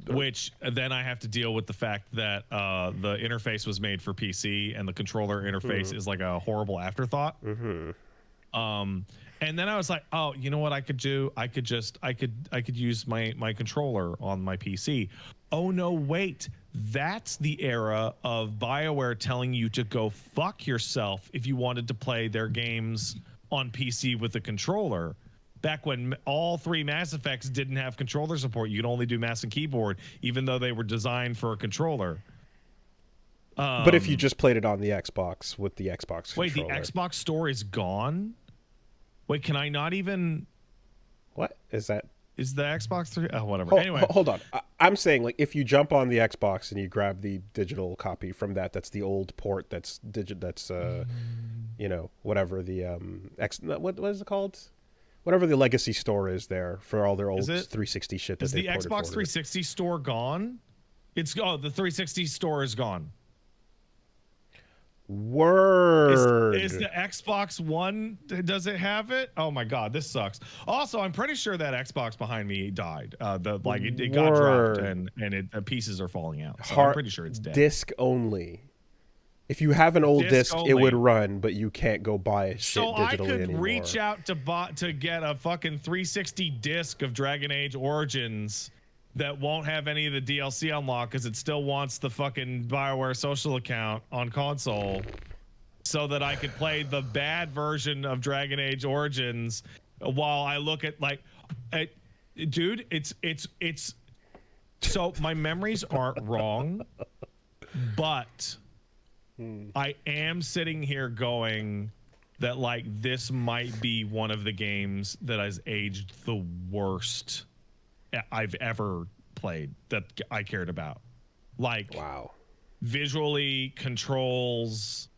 Which then I have to deal with the fact that the interface was made for PC and the controller interface is like a horrible afterthought. And then I was like, oh, you know what I could do? I could use my controller on my PC. Oh no, wait. That's the era of BioWare telling you to go fuck yourself if you wanted to play their games on PC with a controller. Back when all 3 Mass Effects didn't have controller support, you could only do mouse and keyboard, even though they were designed for a controller. But if you just played it on the Xbox with the Xbox controller. Wait, the Xbox store is gone? Wait, can I not even... What is that? Is the Xbox 3? Oh, whatever. Anyway. Hold on. I'm saying, if you jump on the Xbox and you grab the digital copy from that's the old port whatever the... what is it called? Whatever the legacy store is there for all their old 360 shit. Is the Xbox 360 store gone? The 360 store is gone. Word. Is the Xbox One, does it have it? Oh my God, this sucks. Also, I'm pretty sure that Xbox behind me died. It got dropped and the pieces are falling out. So I'm pretty sure it's dead. Disc only. If you have an old disc, only. it would run, but you can't go buy a shit digitally anymore. So I could reach out to get a fucking 360 disc of Dragon Age Origins that won't have any of the DLC unlocked because it still wants the fucking BioWare social account on console, so that I could play the bad version of Dragon Age Origins while I look at dude, it's so my memories aren't wrong, but I am sitting here going that this might be one of the games that has aged the worst I've ever played that I cared about. Wow. Visually, controls,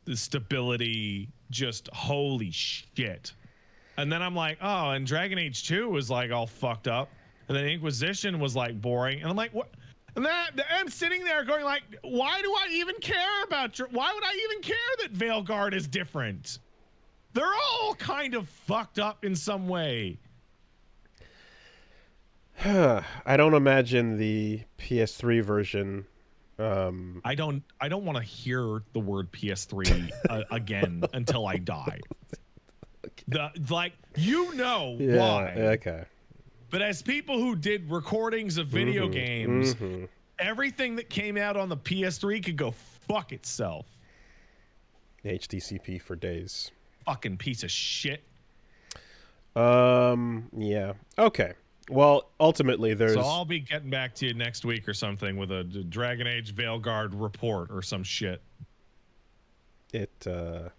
the stability, just holy shit. And then I'm like, oh, and Dragon Age 2 was all fucked up. And then Inquisition was boring. And I'm like, what? And then I'm sitting there going why do I even care about why would I even care that Veilguard is different? They're all kind of fucked up in some way. I don't imagine the PS3 version. I don't want to hear the word PS3 again until I die. Okay. Why? Okay. But as people who did recordings of video games, everything that came out on the PS3 could go fuck itself. HDCP for days. Fucking piece of shit. Yeah. Okay. Well, ultimately, there's... So I'll be getting back to you next week or something with a Dragon Age Veilguard report or some shit. But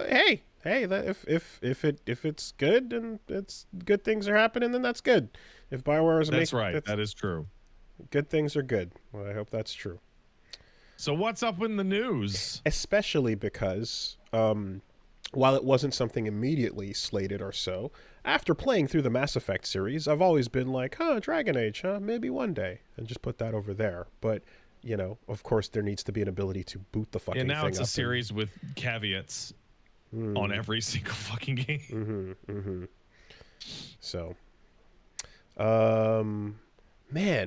hey, if it's good and it's good things are happening, then that's good. If BioWare is that's right. That is true. Good things are good. Well, I hope that's true. So what's up in the news? Especially because, while it wasn't something immediately slated or so, after playing through the Mass Effect series, I've always been like, Dragon Age, maybe one day, and just put that over there. But, of course, there needs to be an ability to boot the fucking thing up. And now it's a series with caveats on every single fucking game. So, man.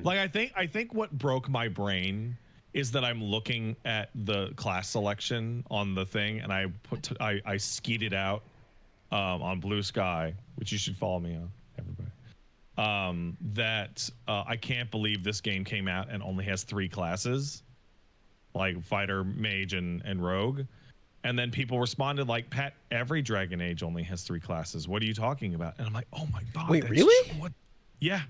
I think what broke my brain is that I'm looking at the class selection on the thing, and I skeed it out on Blue Sky, which you should follow me on, everybody. I can't believe this game came out and only has 3 classes, fighter, mage, and rogue. And then people responded Pat, every Dragon Age only has 3 classes. What are you talking about? And I'm like, oh my God. Wait, really? What? Yeah.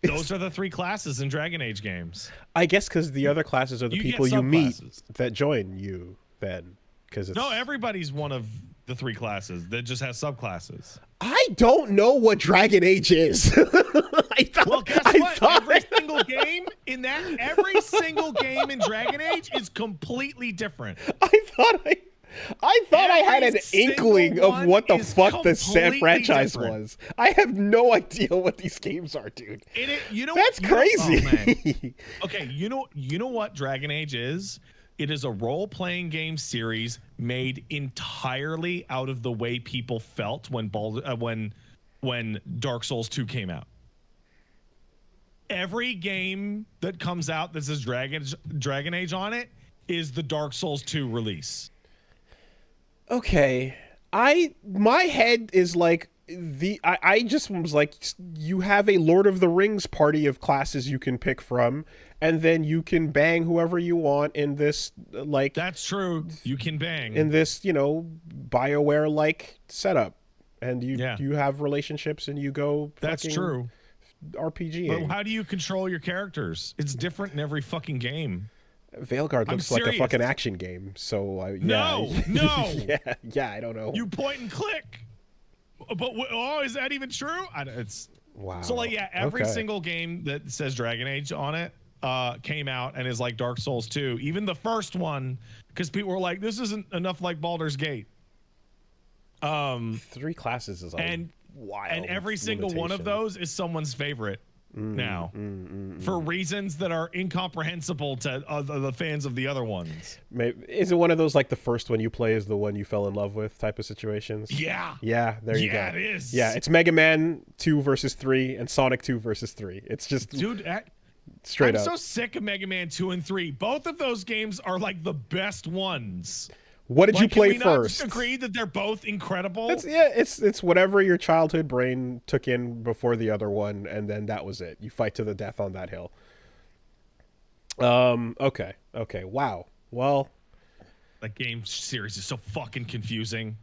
Those are the 3 classes in Dragon Age games. I guess because the other classes are the people you meet that join you then. No, everybody's one of the 3 classes that just has subclasses. I don't know what Dragon Age is. Every single game in Dragon Age is completely different. I thought I had an inkling of what the fuck this franchise was. I have no idea what these games are, dude. That's crazy. Okay, you know what Dragon Age is? It is a role-playing game series made entirely out of the way people felt when Dark Souls 2 came out. Every game that comes out that says Dragon Age on it is the Dark Souls 2 release. Okay, my head is I just was like, you have a Lord of the Rings party of classes you can pick from, and then you can bang whoever you want in this That's true. You can bang in this BioWare setup, and you have relationships and you go. That's true. RPG. But how do you control your characters? It's different in every fucking game. Veilguard looks like a fucking action game, so No. yeah, I don't know. You point and click. But is that even true? It's wow. So every single game that says Dragon Age on it came out and is like Dark Souls 2. Even the first one, because people were like, this isn't enough like Baldur's Gate. 3 classes is wild. And every single one of those is someone's favorite. now for reasons that are incomprehensible to the fans of the other ones. Is it one of those like the first one you play is the one you fell in love with type of situations? Yeah. Yeah, there you go. Yeah, it is. Yeah, it's Mega Man 2 versus 3 and Sonic 2 versus 3. It's just straight I'm up. so sick of Mega Man 2 and 3. Both of those games are like the best ones. What did you play can we first? Not just agree that they're both incredible. It's whatever your childhood brain took in before the other one, and then that was it. You fight to the death on that hill. Okay. Wow. Well, that game series is so fucking confusing.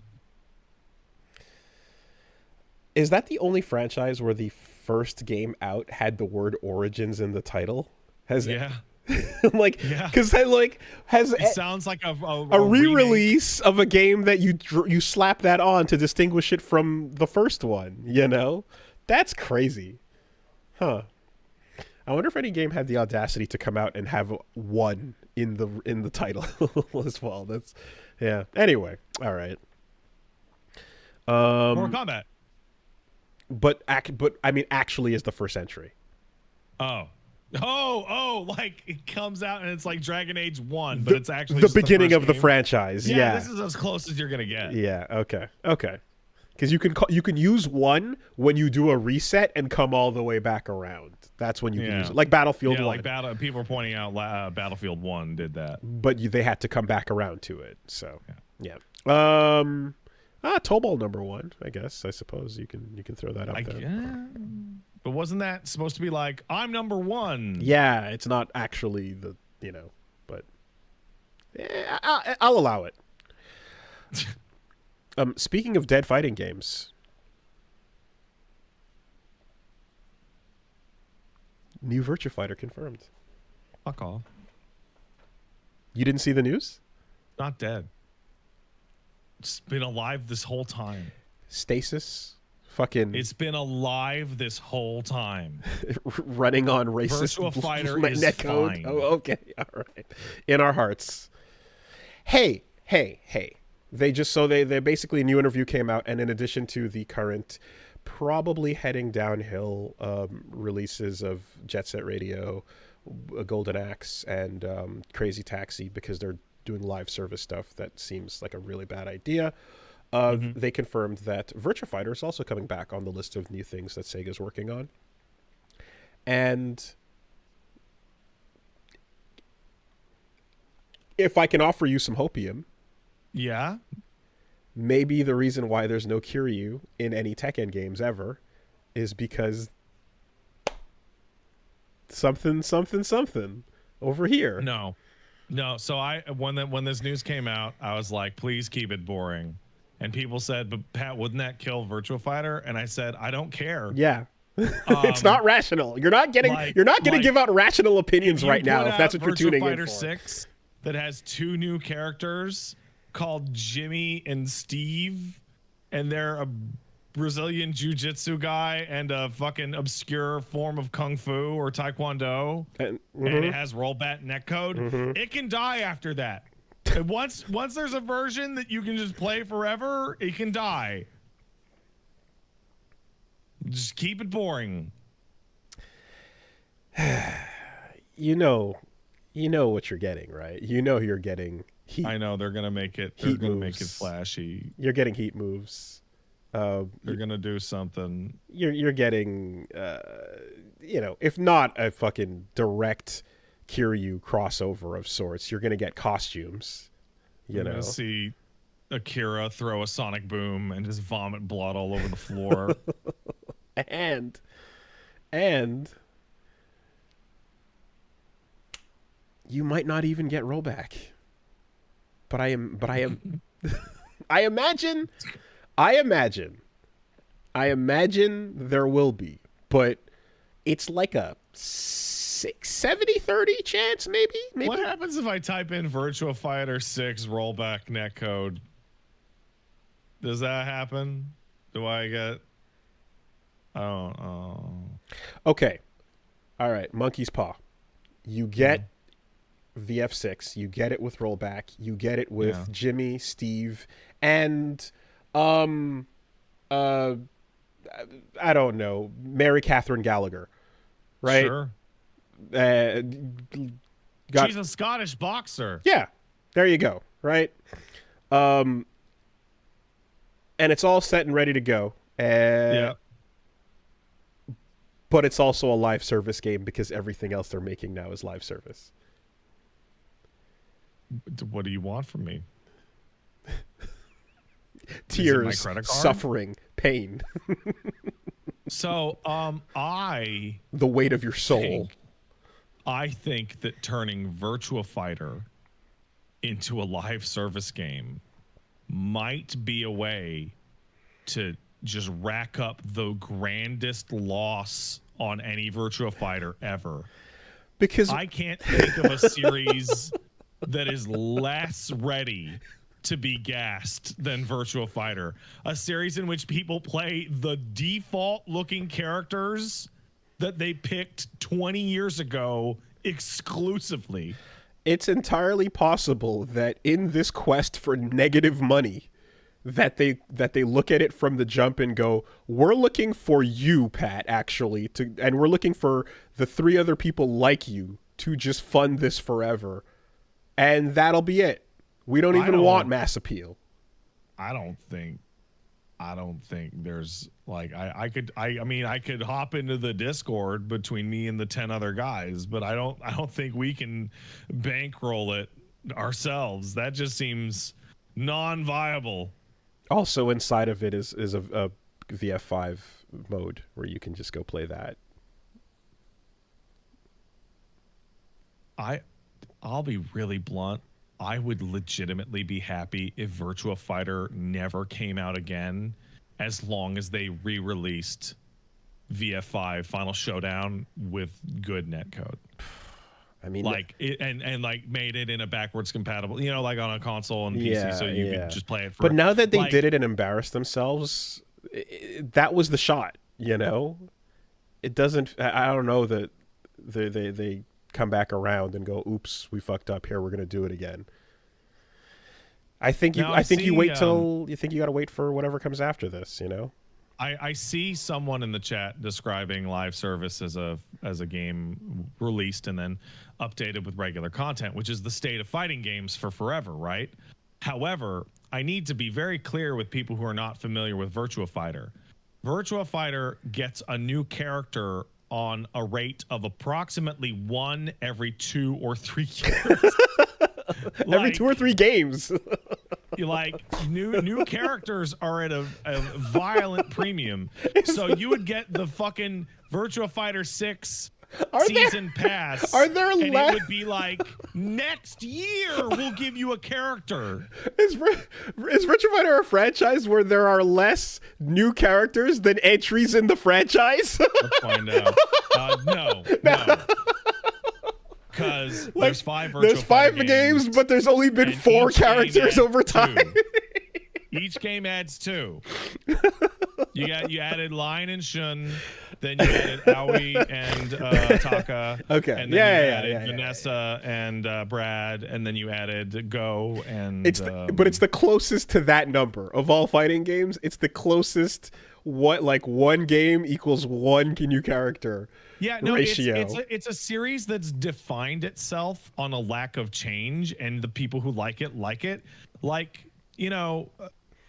Is that the only franchise where the first game out had the word Origins in the title? Because it sounds like a re-release of a game that you slap that on to distinguish it from the first one. You know, that's crazy, huh? I wonder if any game had the audacity to come out and have one in the title as well. That's Anyway, all right. Mortal Kombat. But I mean, actually, is the first entry. Oh, like it comes out and it's like Dragon Age 1, but it's actually the beginning of the franchise. Yeah, this is as close as you're gonna get. Yeah, okay. Because you can use one when you do a reset and come all the way back around. That's when you can use it, like Battlefield 1. Like people are pointing out Battlefield 1 did that, but they had to come back around to it. So Tobal number 1, I suppose you can throw that up there. But wasn't that supposed to be like, I'm number 1? Yeah, it's not actually but I'll allow it. Speaking of dead fighting games, new Virtua Fighter confirmed. Fuck off. You didn't see the news? Not dead. It's been alive this whole time. Stasis? It's been alive this whole time. Running on racist Virtua Fighter is netcode. fine. Oh, okay. All right. In our hearts. Hey. They basically, a new interview came out, and in addition to the current probably heading downhill releases of Jet Set Radio, Golden Axe, and Crazy Taxi, because they're doing live service stuff that seems like a really bad idea. They confirmed that Virtua Fighter is also coming back on the list of new things that Sega's working on. And if I can offer you some hopium, maybe the reason why there's no Kiryu in any Tekken games ever is because something over here. No. So when this news came out, I was like, please keep it boring. And people said, but Pat, wouldn't that kill Virtua Fighter? And I said, I don't care. Yeah. It's not rational. You're not going to give out rational opinions right now if that's what you're tuning in for. Virtua Fighter 6 that has 2 new characters called Jimmy and Steve, and they're a Brazilian jiu-jitsu guy and a fucking obscure form of kung fu or taekwondo, and it has rollback netcode. It can die after that. And once there's a version that you can just play forever, it can die. Just keep it boring. You know what you're getting, right? You're getting heat. I know they're gonna make it. They're gonna make it flashy. You're getting heat moves. They're gonna do something. You're getting, if not a fucking direct Kiryu crossover of sorts, you're gonna get costumes. You're gonna see Akira throw a sonic boom and just vomit blood all over the floor. and you might not even get rollback. But I am I imagine there will be, but it's like a 70-30 chance, maybe. What happens if I type in Virtua Fighter 6 rollback netcode? Does that happen? Do I get... I don't know. Okay. All right. Monkey's Paw. You get VF6. You get it with rollback. You get it with Jimmy, Steve, and I don't know, Mary Catherine Gallagher. right? Sure. Uh, She's a Scottish boxer. Yeah, there you go, right? And it's all set and ready to go. Yeah. But it's also a live service game because everything else they're making now is live service. What do you want from me? Tears, suffering, pain. So, the weight of your soul. I think that turning Virtua Fighter into a live service game might be a way to just rack up the grandest loss on any Virtua Fighter ever. Because I can't think of a series that is less ready to be gassed than Virtua Fighter. A series in which people play the default looking characters that they picked 20 years ago exclusively. It's entirely possible that in this quest for negative money, that they look at it from the jump and go, we're looking for you, Pat, actually, and we're looking for the 3 other people like you to just fund this forever. And that'll be it. We don't even want mass appeal. I don't think there's like I could hop into the Discord between me and the 10 other guys, but I don't think we can bankroll it ourselves. That just seems non-viable. Also inside of it is a VF5 mode where you can just go play that. I'll be really blunt. I would legitimately be happy if Virtua Fighter never came out again, as long as they re-released VF5 Final Showdown with good netcode. I mean, like it, and like made it in a backwards compatible, like on a console and PC, so you could just play it. But now that they did it and embarrassed themselves, that was the shot. It doesn't. I don't know that they come back around and go, oops, we fucked up here, we're going to do it again. I think you wait till you think you got to wait for whatever comes after this, I see someone in the chat describing live service as a game released and then updated with regular content, which is the state of fighting games for forever, right? However, I need to be very clear with people who are not familiar with Virtua Fighter. Virtua Fighter gets a new character on a rate of approximately 1 every 2 or 3 years. Every 2 or 3 games. New characters are at a violent premium. So you would get the fucking Virtua Fighter 6 season pass. Are there and it would be like, next year we'll give you a character. Is Virtua Fighter a franchise where there are less new characters than entries in the franchise? Let's find out. No. Because there's 5 Virtua There's 5 Fighter games, but there's only been 4 characters over time. 2. Each game adds 2. You added Lion and Shun, then you added Aoi and Taka. Okay. And then you added Vanessa and Brad, and then you added Go and but it's the closest to that number of all fighting games. It's the closest one game equals 1 new character. Yeah, no, ratio. It's a series that's defined itself on a lack of change, and the people who like it. Like,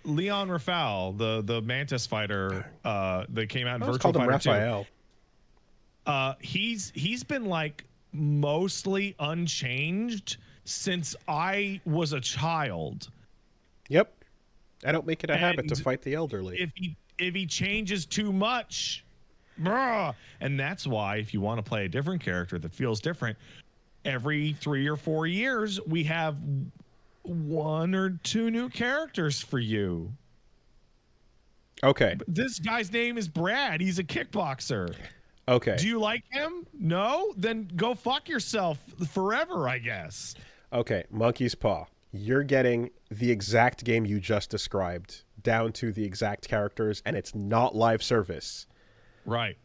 Leon Rafal, the Mantis fighter that came out in Virtua Fighter 2. He's been like mostly unchanged since I was a child. Yep. I don't make it a habit to fight the elderly. If he changes too much, and that's why if you want to play a different character that feels different, every 3 or 4 years we have 1 or 2 new characters for you. Okay. This guy's name is Brad. He's a kickboxer. Okay. Do you like him? No? Then go fuck yourself forever, I guess. Okay, Monkey's Paw. You're getting the exact game you just described, down to the exact characters, and it's not live service. Right.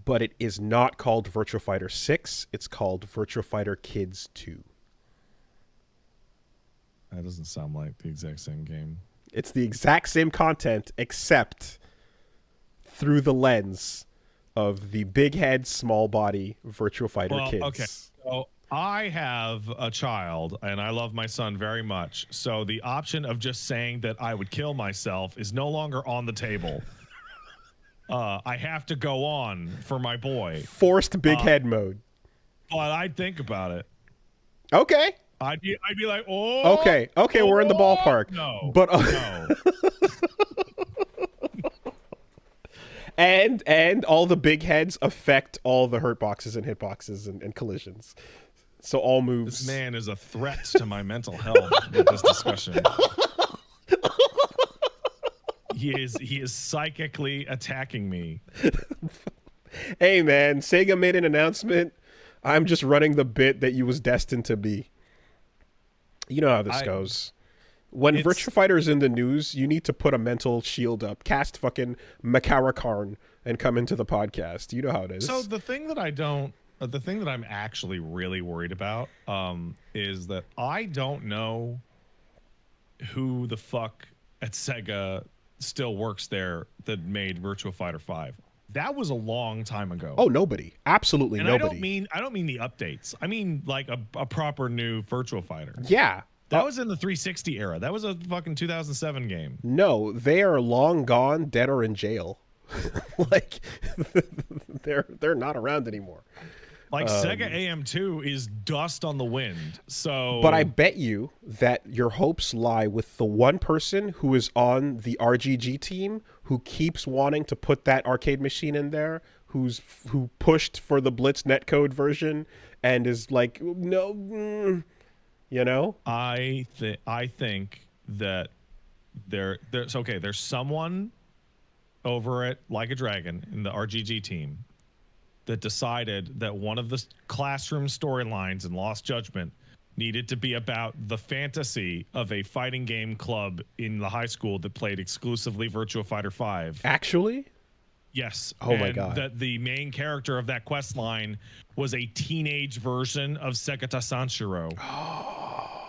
But it is not called Virtua Fighter 6. It's called Virtua Fighter Kids 2. That doesn't sound like the exact same game. It's the exact same content, except through the lens of the big head, small body Virtua Fighter kids. Okay. So I have a child, and I love my son very much. So the option of just saying that I would kill myself is no longer on the table. I have to go on for my boy. Forced big head mode. But I'd think about it. Okay. I'd be like, oh. Okay, we're in the ballpark. No. But no. and all the big heads affect all the hurt boxes and hitboxes and collisions. So all moves. This man is a threat to my mental health with this discussion. He is psychically attacking me. Hey man, Sega made an announcement. I'm just running the bit that you was destined to be. You know how this goes. When Virtua Fighter is in the news, you need to put a mental shield up, cast fucking Makara Karn, and come into the podcast. You know how it is. So the thing that I'm actually really worried about is that I don't know who the fuck at Sega still works there that made Virtua Fighter 5. That was a long time ago. Oh, nobody. Absolutely and nobody. I don't mean the updates. I mean like a proper new Virtua Fighter. Yeah. That was in the 360 era. That was a fucking 2007 game. No, they are long gone, dead or in jail. Like they're not around anymore. Like Sega AM2 is dust on the wind. So but I bet you that your hopes lie with the one person who is on the RGG team who keeps wanting to put that arcade machine in there, who pushed for the Blitz netcode version and is like, no, you know? I think that there's okay, there's someone over at Like a Dragon in the RGG team that decided that one of the classroom storylines in Lost Judgment needed to be about the fantasy of a fighting game club in the high school that played exclusively Virtua Fighter 5. Actually? Yes. Oh my god. That the main character of that quest line was a teenage version of Sekata Sanshiro.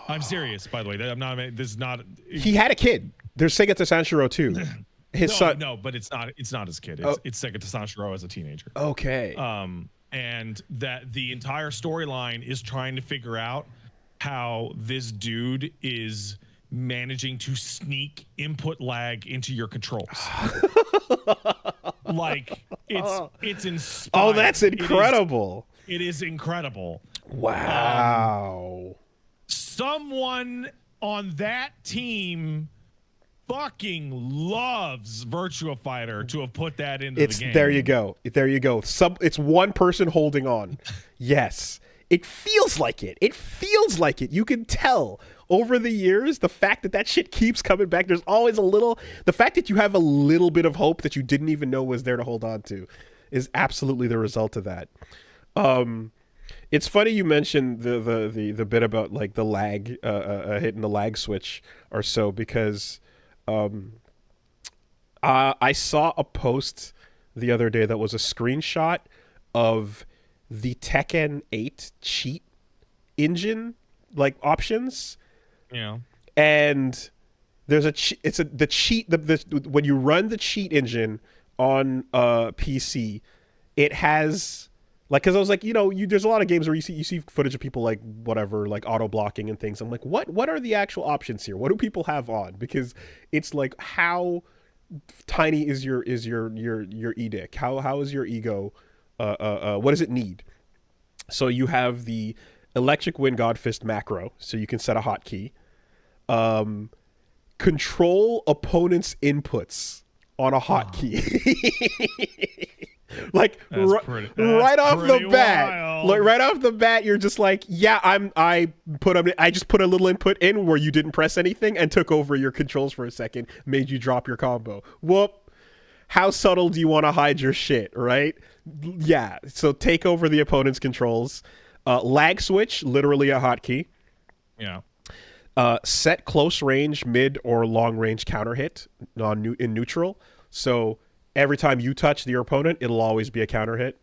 I'm serious, by the way. I'm not. This is not. He had a kid. There's Sekata Sanshiro too. His son. No, but it's not his kid. It's Sekata Sanshiro as a teenager. Okay. And that the entire storyline is trying to figure out how this dude is managing to sneak input lag into your controls. Like it's inspiring. Oh, that's incredible. It is incredible. Wow. Someone on that team fucking loves Virtua Fighter to have put that into the game. There you go. It's one person holding on. Yes. It feels like it. You can tell over the years, the fact that shit keeps coming back. There's always the fact that you have a little bit of hope that you didn't even know was there to hold on to is absolutely the result of that. It's funny you mentioned the bit about like the lag, hitting the lag switch or so, because I saw a post the other day that was a screenshot of the Tekken 8 cheat engine like options. Yeah. And there's when you run the cheat engine on PC, it has like, because I was like, there's a lot of games where you see footage of people like whatever, like auto blocking and things. I'm like, what are the actual options here? What do people have on? Because it's like, how tiny is your edic? How is your ego? What does it need? So you have the Electric Wind Godfist macro, so you can set a hotkey. Control opponent's inputs on a hotkey. Like right off the bat, right off the bat, you're just like, yeah, I just put a little input in where you didn't press anything and took over your controls for a second, made you drop your combo. Whoop. How subtle do you want to hide your shit, right? Yeah. So take over the opponent's controls. Lag switch, literally a hotkey. Yeah. Set close range, mid or long range counter hit in neutral. So every time you touch your opponent, it'll always be a counter hit.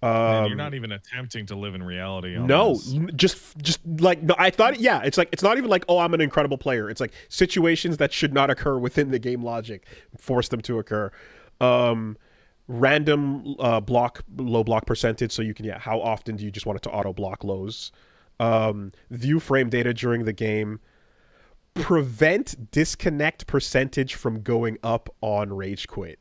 Man, you're not even attempting to live in reality. No, just like, no, I thought, yeah, it's like, it's not even like, oh, I'm an incredible player. It's like situations that should not occur within the game logic, force them to occur. random low block percentage, so you can, yeah, how often do you just want it to auto block lows, view frame data during the game, prevent disconnect percentage from going up on rage quit.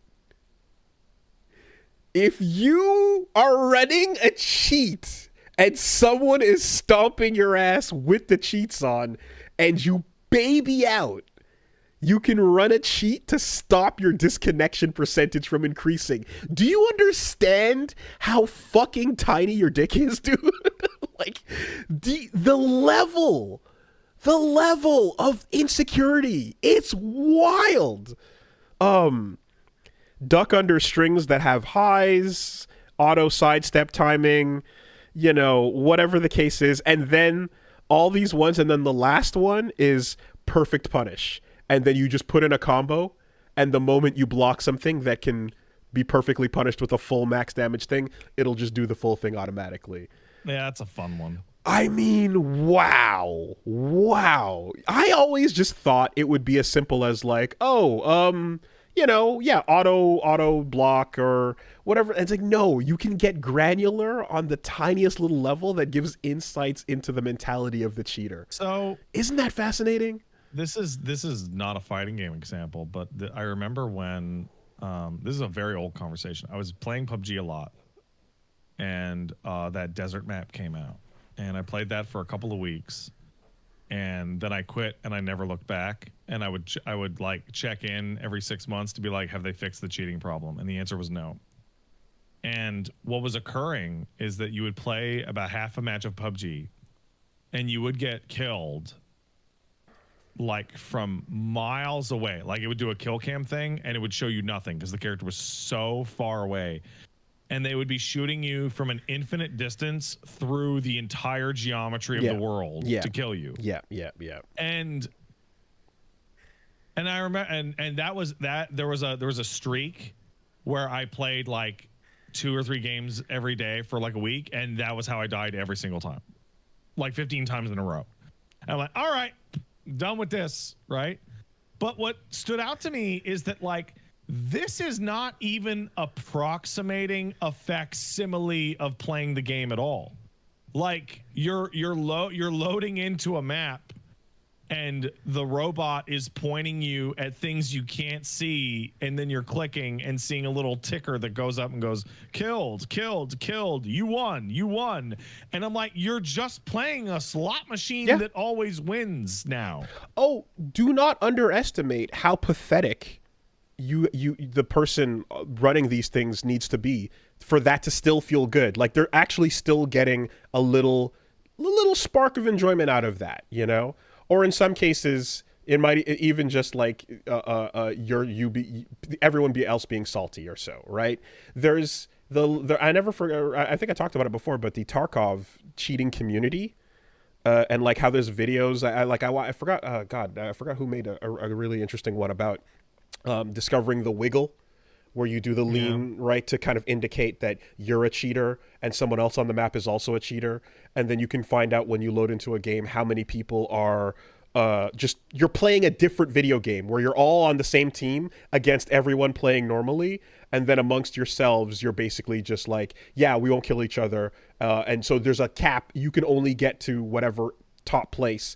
If you are running a cheat and someone is stomping your ass with the cheats on and you baby out, you can run a cheat to stop your disconnection percentage from increasing. Do you understand how fucking tiny your dick is, dude? Like, the level of insecurity, it's wild. Duck under strings that have highs, auto sidestep timing, you know, whatever the case is, and then all these ones, and then the last one is perfect punish. And then you just put in a combo, and the moment you block something that can be perfectly punished with a full max damage thing, it'll just do the full thing automatically. Yeah, that's a fun one. I mean, wow. I always just thought it would be as simple as like, you know, yeah, auto block or whatever. And it's like, no, you can get granular on the tiniest little level that gives insights into the mentality of the cheater. So isn't that fascinating? This is not a fighting game example, but I remember when this is a very old conversation. I was playing PUBG a lot, and that desert map came out, and I played that for a couple of weeks, and then I quit and I never looked back. And I would like check in every 6 months to be like, have they fixed the cheating problem? And the answer was no. And what was occurring is that you would play about half a match of PUBG, and you would get killed like from miles away. Like it would do a kill cam thing and it would show you nothing because the character was so far away, and they would be shooting you from an infinite distance through the entire geometry of the world to kill you. Yeah. And I remember, and that was that. There was a streak where I played like 2 or 3 games every day for like a week, and that was how I died every single time, like 15 times in a row. And I'm like, all right, done with this, right? But what stood out to me is that like this is not even approximating a facsimile of playing the game at all. Like you're loading into a map, and the robot is pointing you at things you can't see, and then you're clicking and seeing a little ticker that goes up and goes, killed, you won. And I'm like, you're just playing a slot machine that always wins now. Oh, do not underestimate how pathetic the person running these things needs to be for that to still feel good. Like they're actually still getting a little spark of enjoyment out of that, you know? Or in some cases, it might even just like everyone else being salty or so, right? There's I never forgot. I think I talked about it before, but the Tarkov cheating community, and like how there's videos. I forgot. I forgot who made a really interesting one about discovering the wiggle, where you do the lean right to kind of indicate that you're a cheater and someone else on the map is also a cheater. And then you can find out when you load into a game how many people are you're playing a different video game where you're all on the same team against everyone playing normally. And then amongst yourselves, you're basically just like, yeah, we won't kill each other. And so there's a cap. You can only get to whatever top place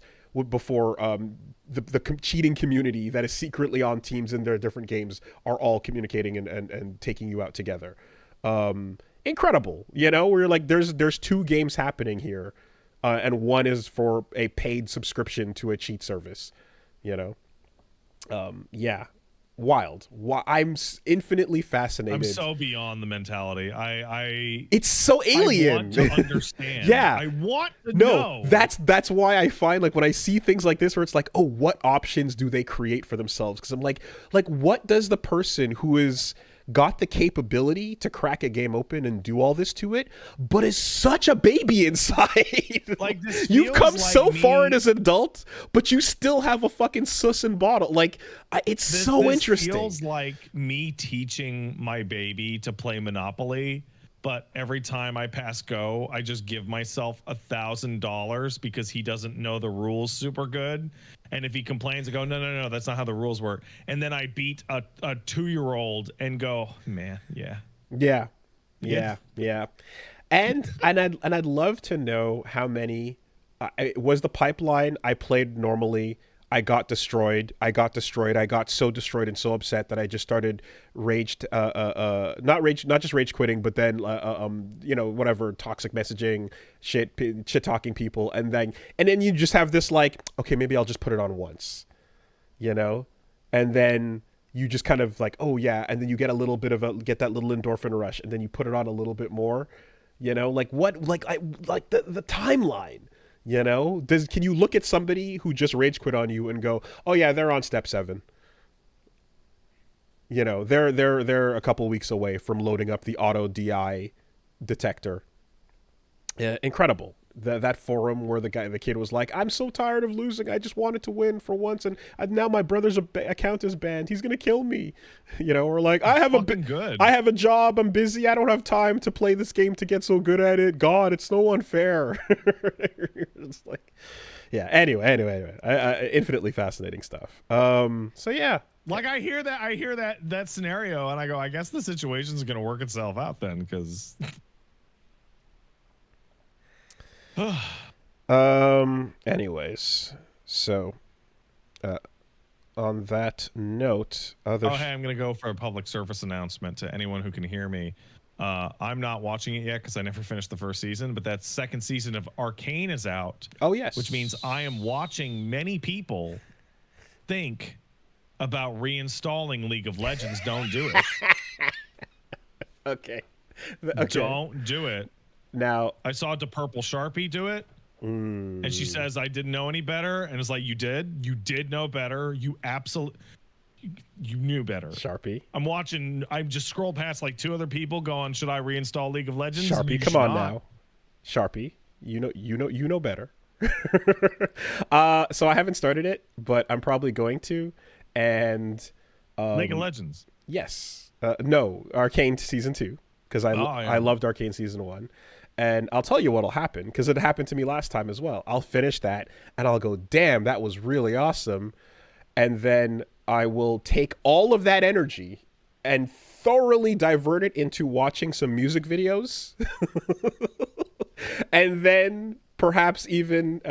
before the cheating community that is secretly on teams in their different games are all communicating and taking you out together. Incredible, you know, where you're like, there's 2 games happening here, and one is for a paid subscription to a cheat service, you know. Wild. I'm infinitely fascinated. I'm so beyond the mentality. It's so alien. I want to understand. Yeah. I want to know. That's why I find like when I see things like this where it's like, oh, what options do they create for themselves? Because I'm like what does the person who is got the capability to crack a game open and do all this to it, but is such a baby inside. Like this you've come like so far as an adult, but you still have a fucking sus and bottle. Like it's so interesting. This feels like me teaching my baby to play Monopoly, but every time I pass go, I just give myself $1,000 because he doesn't know the rules super good. And if he complains, I go, no, that's not how the rules work. And then I beat a 2-year-old and go, man, yeah, Yeah, Yeah. yeah, yeah. And I'd love to know how many was the pipeline. I played normally. I got destroyed. I got destroyed. I got so destroyed and so upset that I just started not just rage quitting, but then whatever, toxic messaging, shit talking people, and then you just have this like, okay, maybe I'll just put it on once, you know, and then you just kind of like, oh yeah, and then you get a little bit of get that little endorphin rush, and then you put it on a little bit more, like what, like the timeline, can you look at somebody who just rage quit on you and go, oh yeah, they're on step 7, they're a couple weeks away from loading up the auto DI detector. Incredible. That forum where the kid was like, I'm so tired of losing. I just wanted to win for once, and now my brother's account is banned. He's gonna kill me, or like, I have a job. I'm busy. I don't have time to play this game to get so good at it. God, it's so unfair. It's like, yeah. Anyway, infinitely fascinating stuff. So yeah. Like I hear that scenario, and I go, I guess the situation's gonna work itself out then, because. Anyways, so on that note, hey, I'm gonna go for a public service announcement to anyone who can hear me. I'm not watching it yet because I never finished the first season, but that second season of Arcane is out. Oh yes, which means I am watching many people think about reinstalling League of Legends. Don't do it. Okay. Don't do it. Now, I saw the Purple Sharpie do it, and she says, I didn't know any better. And it's like, you did know better. You knew better. Sharpie. I just scrolled past like 2 other people going, should I reinstall League of Legends? Sharpie, come on now. Sharpie, you know better. So I haven't started it, but I'm probably going to. And League of Legends. Yes. No, Arcane season 2, because I loved Arcane season 1. And I'll tell you what'll happen, because it happened to me last time as well. I'll finish that, and I'll go, damn, that was really awesome. And then I will take all of that energy and thoroughly divert it into watching some music videos. And then perhaps even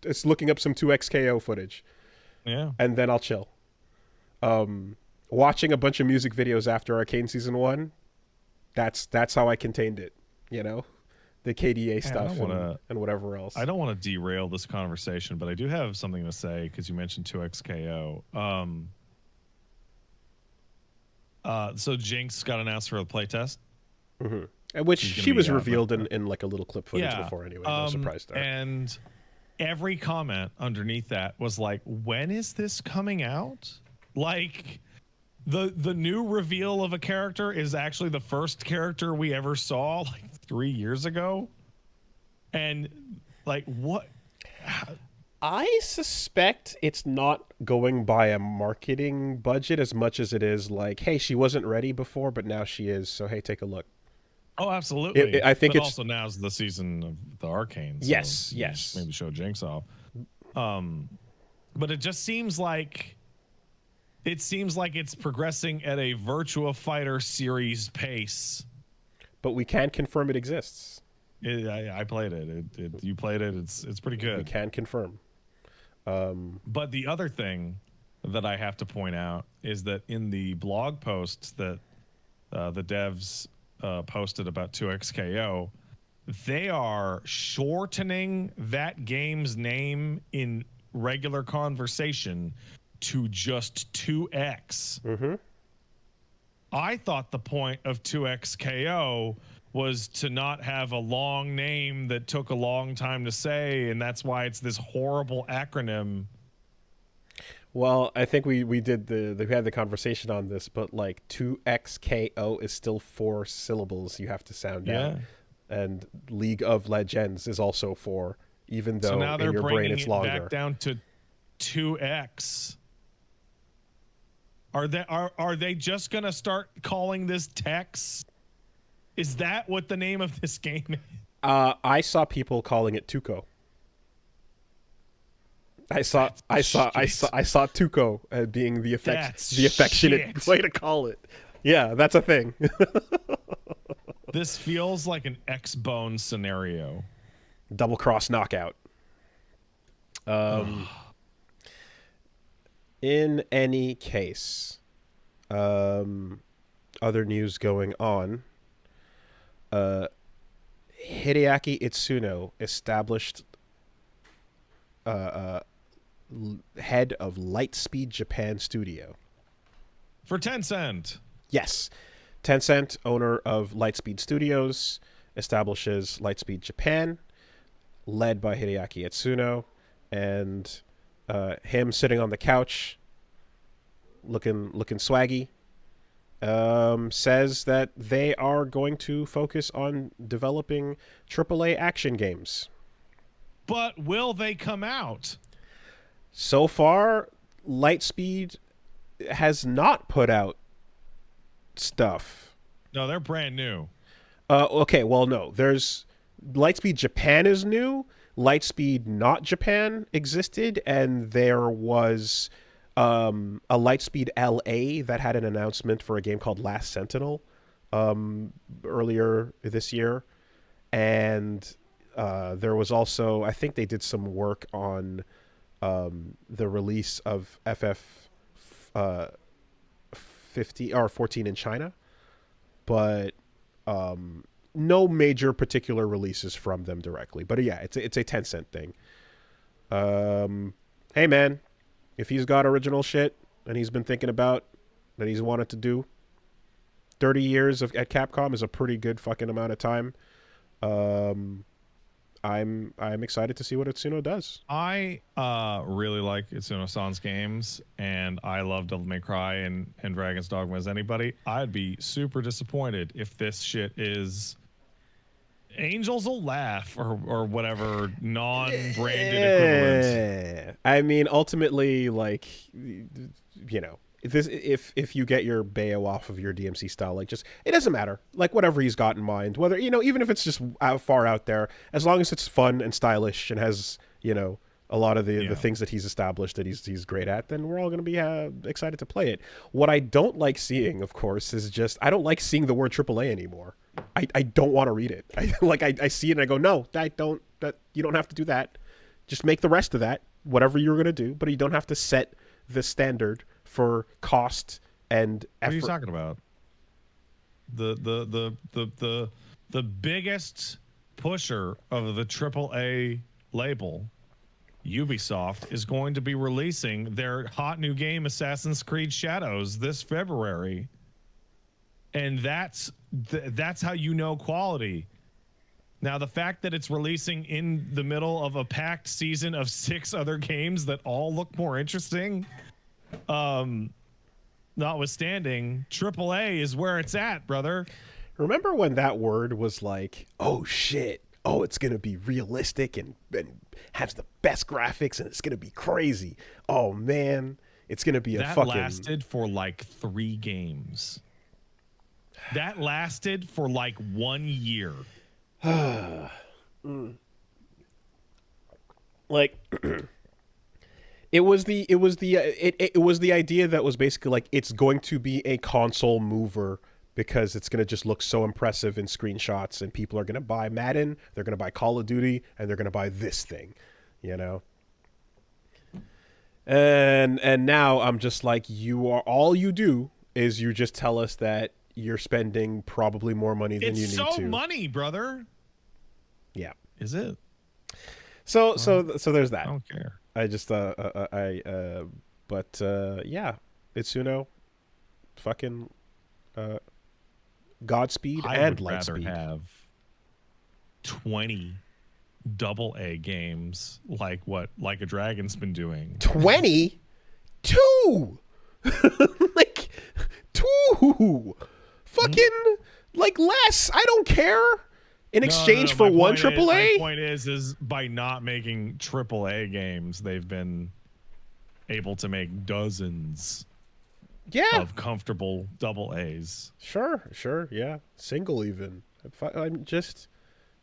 just looking up some 2XKO footage. Yeah. And then I'll chill. Watching a bunch of music videos after Arcane season 1, that's how I contained it, the KDA stuff and whatever else. I don't want to derail this conversation, but I do have something to say because you mentioned 2XKO. So Jinx got announced for the playtest. Mm-hmm. Which she was revealed in like a little clip footage before anyway. No surprise there. And every comment underneath that was like, when is this coming out? Like, the new reveal of a character is actually the first character we ever saw like 3 years ago. And like, what? I suspect it's not going by a marketing budget as much as it is like, hey, she wasn't ready before, but now she is. So, hey, take a look. Oh, absolutely. I think but it's also now's the season of the Arcane. So yes. Maybe show Jinx off. But it just seems like it's progressing at a Virtua Fighter series pace. But we can't confirm it exists. I played it. You played it. It's pretty good. We can confirm. But the other thing that I have to point out is that in the blog posts that the devs posted about 2XKO, they are shortening that game's name in regular conversation to just 2X. Mm-hmm. I thought the point of 2XKO was to not have a long name that took a long time to say, and that's why it's this horrible acronym. Well, I think we had the conversation on this, but like 2XKO is still 4 syllables you have to sound out. And League of Legends is also 4, even though now in your brain it's longer. Back down to 2X. Are they just gonna start calling this Tex? Is that what the name of this game is? I saw people calling it Tuco. I saw Tuco being the affectionate way to call it. Yeah, that's a thing. This feels like an X-Bone scenario. Double cross knockout. In any case, other news going on. Hideaki Itsuno, established head of LightSpeed Japan Studio. For Tencent. Yes. Tencent, owner of LightSpeed Studios, establishes LightSpeed Japan, led by Hideaki Itsuno, and him sitting on the couch, looking swaggy, says that they are going to focus on developing AAA action games. But will they come out? So far, LightSpeed has not put out stuff. No, they're brand new. Okay, well, no. There's LightSpeed Japan is new. LightSpeed not Japan existed, and there was a LightSpeed LA that had an announcement for a game called Last Sentinel earlier this year. And there was also, I think they did some work on the release of FF 50 or 14 in China, but no major particular releases from them directly. But yeah, it's a Tencent thing. Hey man, if he's got original shit and he's been thinking about that he's wanted to do, 30 years at Capcom is a pretty good fucking amount of time. I'm excited to see what Itsuno does. I really like Itsuno-san's games, and I love Devil May Cry and Dragon's Dogma as anybody. I'd be super disappointed if this shit is Angels Will Laugh or whatever non-branded equivalent. I mean, ultimately, like, you know, if you get your Bayo off of your DMC style, like, just, it doesn't matter, like, whatever he's got in mind, whether, you know, even if it's just far out there, as long as it's fun and stylish and has, you know, a lot of the things that he's established that he's great at, then we're all going to be excited to play it. What I don't like seeing, of course, is just, I don't like seeing the word AAA anymore. I don't want to read it. I see it and I go, no, you don't have to do that. Just make the rest of that whatever you're going to do, but you don't have to set the standard for cost and effort. What are you talking about? The biggest pusher of the AAA label, Ubisoft, is going to be releasing their hot new game Assassin's Creed Shadows this February. And that's how you know quality. Now, the fact that it's releasing in the middle of a packed season of 6 other games that all look more interesting, notwithstanding, AAA is where it's at, brother. Remember when that word was like, oh shit, oh, it's going to be realistic and has the best graphics and it's going to be crazy. Oh man, it's going to be that lasted for like 3 games. That lasted for like 1 year. Like it was the idea that was basically like, it's going to be a console mover because it's going to just look so impressive in screenshots, and people are going to buy Madden, they're going to buy Call of Duty, and they're going to buy this thing, you know. And now I'm just like, all you do is you just tell us that you're spending probably more money than you need to. It's so money, brother. Yeah. Is it? So there's that. I don't care. I just yeah, Itsuno, fucking Godspeed and Lightspeed. I would rather have 20 AA games like what Like a Dragon's been doing. 20? 2! Like 2! Fucking like less. I don't care. In exchange for one AAA? My point is by not making AAA games, they've been able to make dozens of comfortable AAs. Sure, yeah. Single even. I'm just,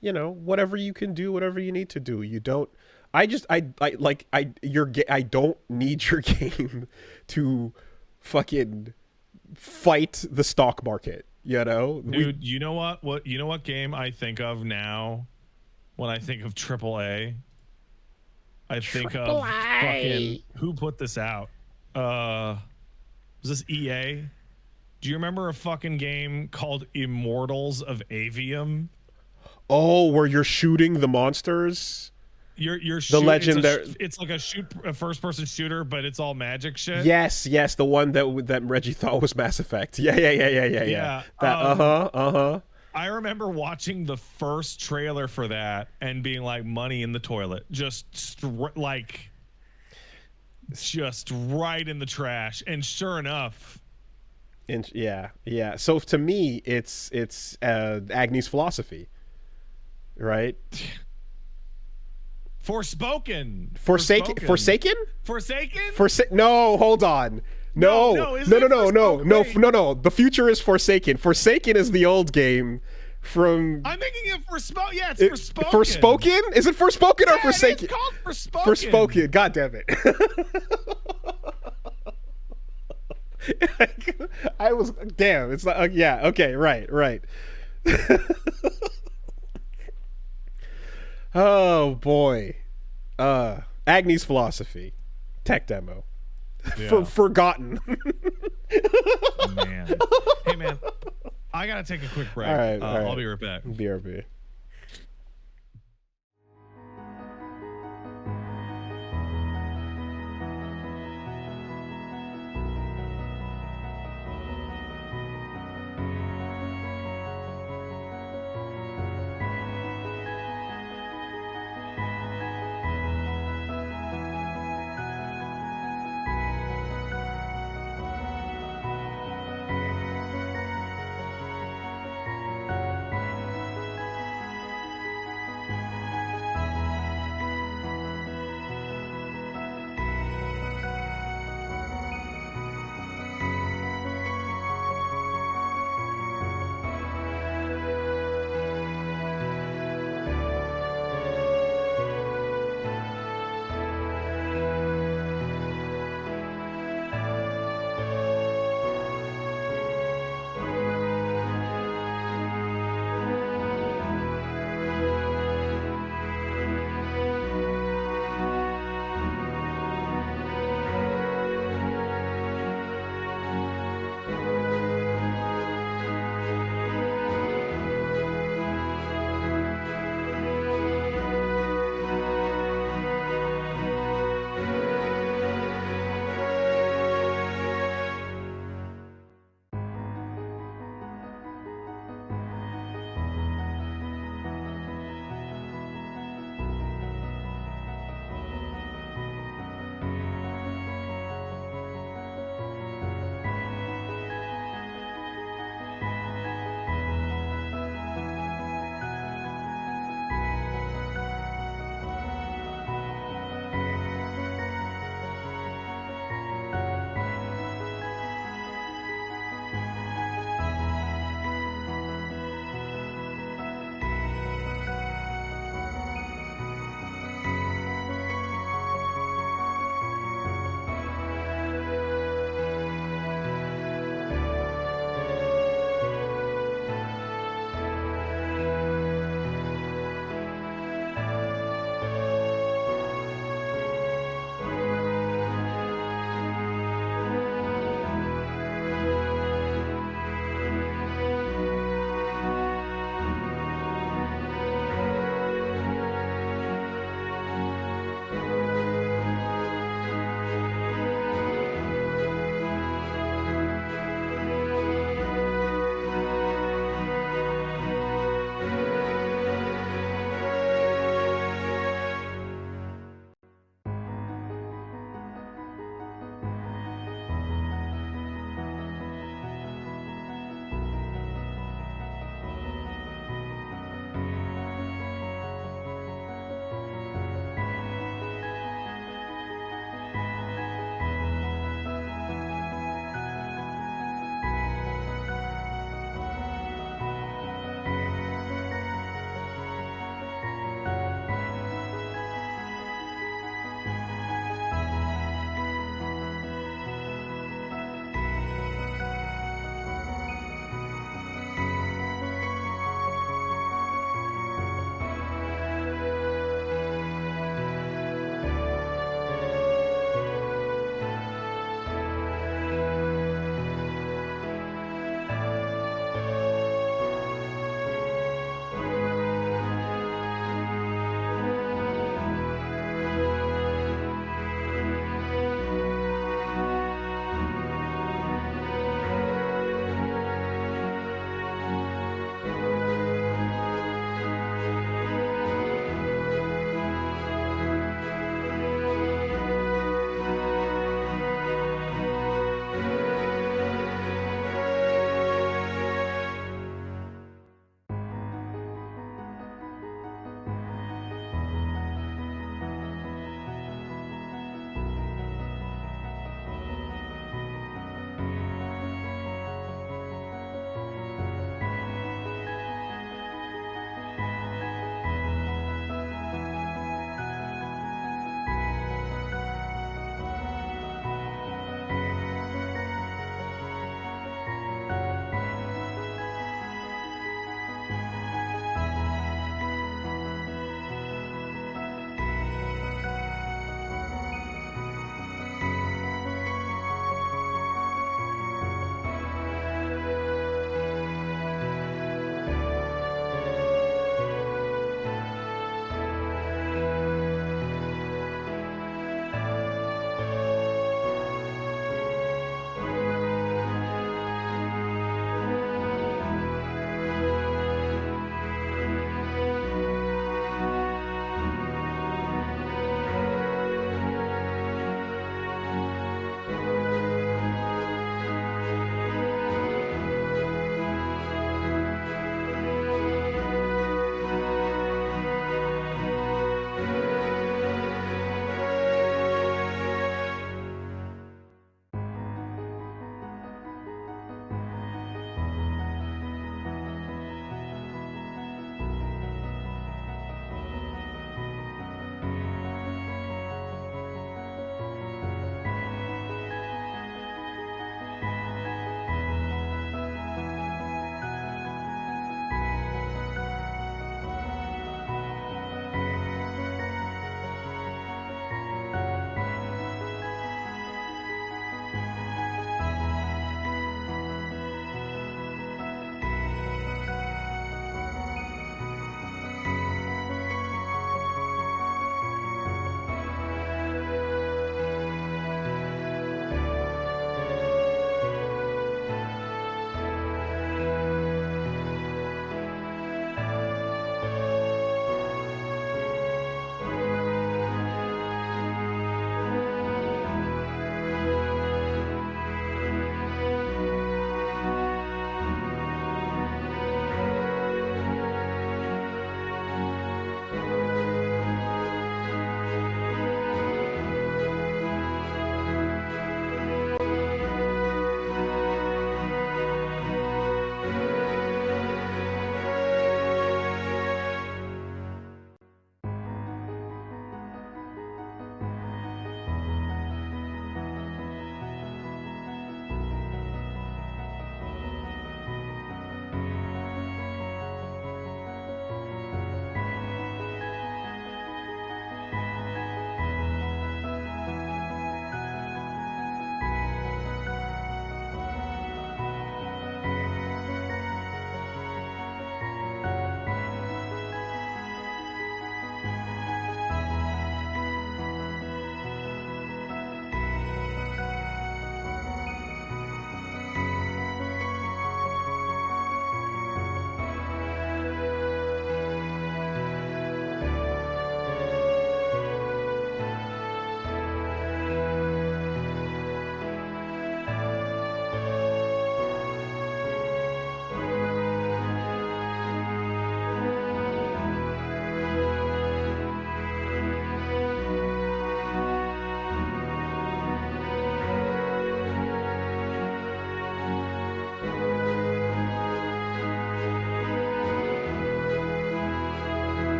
you know, whatever you can do, whatever you need to do. You don't I don't need your game to fucking fight the stock market. You know, dude. You know what? You know what game I think of now when I think of AAA? I think of fucking who put this out? Was this EA? Do you remember a fucking game called Immortals of Avium? Oh, where you're shooting the monsters. You're the legendary. It's like a first person shooter, but it's all magic shit. Yes, the one that Reggie thought was Mass Effect. Yeah. That I remember watching the first trailer for that and being like, money in the toilet, just right in the trash. And sure enough, yeah. So to me, it's Agni's philosophy, right? Forsaken. No, hold on. No. The future is Forsaken. Forsaken is the old game from. I'm thinking of Forspoken. Yeah, it's Forspoken. Forspoken? Is it Forspoken or Forsaken? It's called Forspoken. Forspoken. God damn it. I was damn. It's like yeah. Okay. Right. Oh boy. Agni's philosophy. Tech demo. Yeah. Forgotten. Man. Hey man, I gotta take a quick break. All right. I'll be right back. BRB.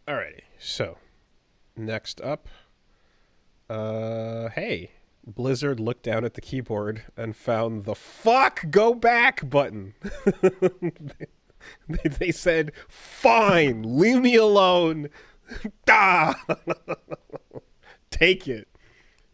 Alrighty. So, next up, hey, Blizzard looked down at the keyboard and found the "fuck go back" button. They said, "Fine, leave me alone." Take it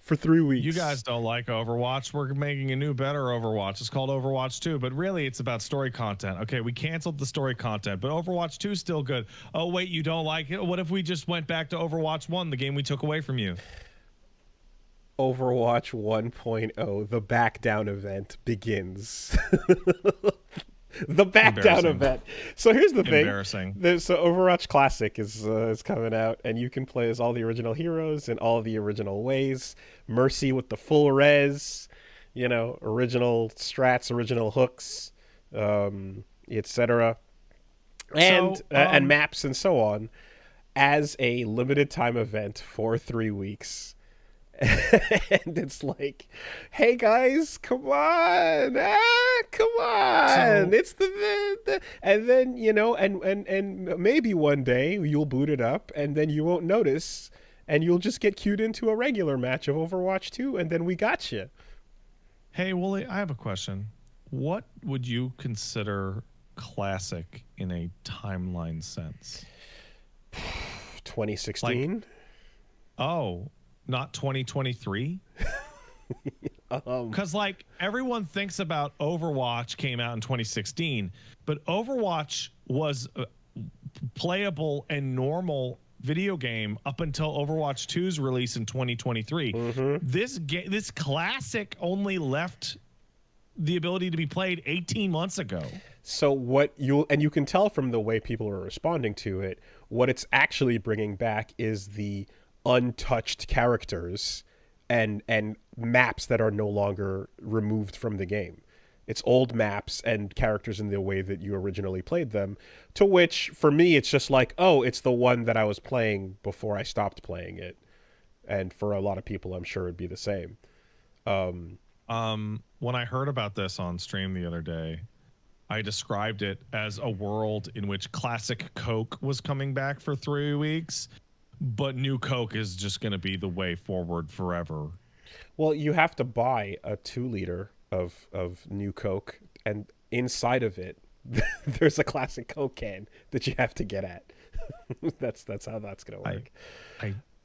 for 3 weeks. You guys don't like Overwatch. We're making a new, better Overwatch. It's called Overwatch 2, but really it's about story content. Okay, we canceled the story content, but Overwatch 2 is still good. Oh, wait, you don't like it? What if we just went back to Overwatch 1, the game we took away from you? Overwatch 1.0, the back down event begins. The back down event. So here's the thing. Embarrassing. So Overwatch Classic is coming out, and you can play as all the original heroes in all the original ways. Mercy with the full res, original strats, original hooks, etc. And maps and so on, as a limited time event for 3 weeks. And it's like, hey guys, come on, come on. It's the and then and maybe one day you'll boot it up and then you won't notice and you'll just get queued into a regular match of Overwatch 2 and then we got you. Hey Wooly, I have a question. What would you consider classic in a timeline sense? 2016. Not 2023? Because everyone thinks about Overwatch came out in 2016, but Overwatch was a playable and normal video game up until Overwatch 2's release in 2023. This classic only left the ability to be played 18 months ago. So you can tell from the way people are responding to it, what it's actually bringing back is the untouched characters and maps that are no longer removed from the game. It's old maps and characters in the way that you originally played them, to which for me it's just like, oh, it's the one that I was playing before I stopped playing it. And for a lot of people I'm sure it'd be the same. When I heard about this on stream the other day, I described it as a world in which classic Coke was coming back for 3 weeks. But new Coke is just going to be the way forward forever. Well, you have to buy a 2-liter of new Coke, and inside of it, there's a classic Coke can that you have to get at. That's how that's going to work.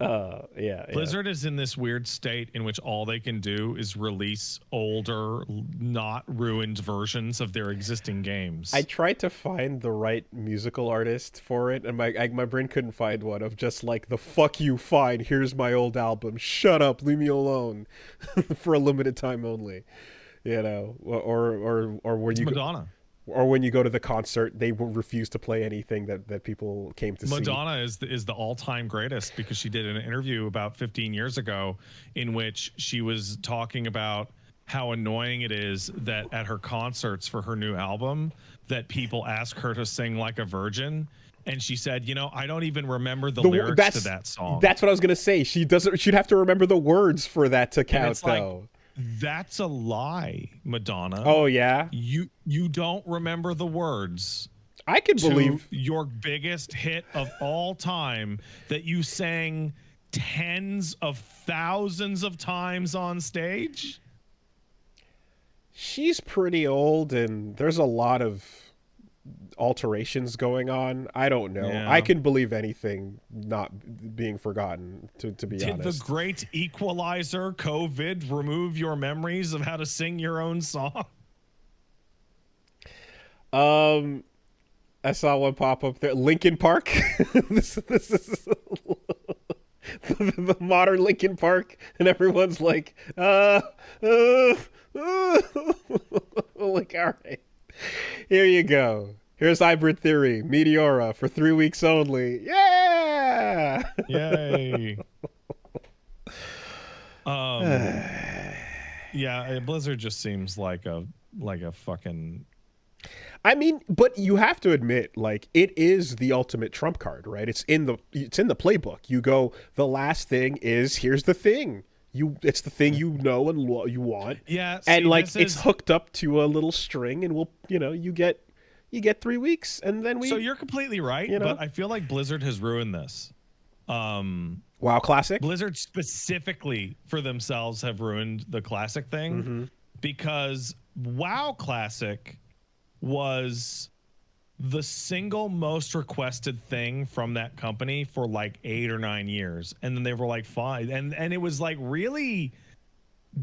Blizzard is in this weird state in which all they can do is release older, not ruined versions of their existing games. I tried to find the right musical artist for it, and my brain couldn't find one of just like the "fuck you, fine, here's my old album, shut up, leave me alone," for a limited time only, or when you Madonna. Or when you go to the concert, they will refuse to play anything that people came to see. Madonna is the all-time greatest because she did an interview about 15 years ago in which she was talking about how annoying it is that at her concerts for her new album that people ask her to sing like a virgin. And she said, I don't even remember the lyrics to that song. That's what I was going to say. She'd have to remember the words for that to count, though. That's a lie, Madonna. Oh yeah, you don't remember the words. I can believe your biggest hit of all time that you sang tens of thousands of times on stage. She's pretty old, and there's a lot of alterations going on. I don't know. Yeah. I can believe anything not being forgotten, to be honest. Did the great equalizer, COVID, remove your memories of how to sing your own song? I saw one pop up there. Linkin Park. this is the modern Linkin Park, and everyone's like, like, all right, here you go. Here's Hybrid Theory, Meteora for 3 weeks only. Yeah! Yay! Yeah, Blizzard just seems like a fucking. I mean, but you have to admit, like, it is the ultimate trump card, right? It's in the playbook. You go, the last thing is, here's the thing. It's the thing you know and you want. Yeah, and like it's hooked up to a little string, and you get You get 3 weeks, and then So you're completely right, but I feel like Blizzard has ruined this. WoW Classic. Blizzard specifically for themselves have ruined the Classic thing because WoW Classic was the single most requested thing from that company for like 8 or 9 years, and then they were like, fine, and it was like really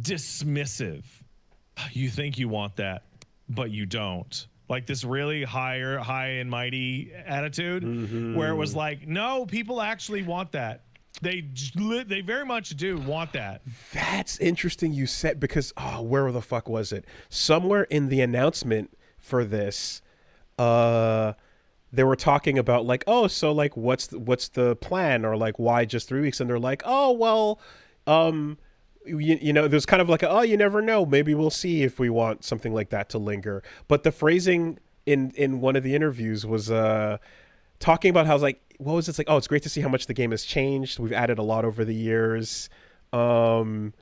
dismissive. You think you want that, but you don't. Like this really high and mighty attitude where it was like, no, people actually want that. They very much do want that. That's interesting you said, because where the fuck was it? Somewhere in the announcement for this, they were talking about like, oh, so like what's the plan, or like why just 3 weeks? And they're like, oh well, you know, there's kind of like oh, you never know, maybe we'll see if we want something like that to linger. But the phrasing in one of the interviews was talking about how like, what was it? It's like, oh, it's great to see how much the game has changed. We've added a lot over the years. Yeah,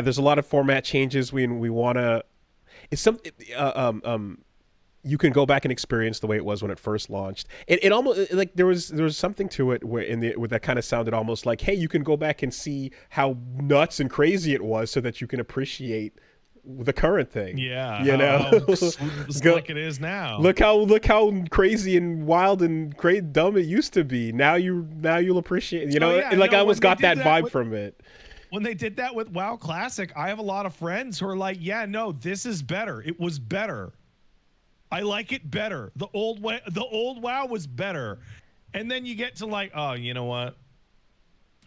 there's a lot of format changes. We want to. It's some. You can go back and experience the way it was when it first launched. It almost like there was something to it where that kind of sounded almost like, hey, you can go back and see how nuts and crazy it was, so that you can appreciate the current thing. Yeah, you know, like it is now. Look how crazy and wild and great dumb it used to be. Now you'll appreciate. You know, I almost got that vibe from it. When they did that with WoW Classic, I have a lot of friends who are like, yeah, no, this is better. It was better. I like it better. The old WoW was better. And then you get to like, oh, you know what?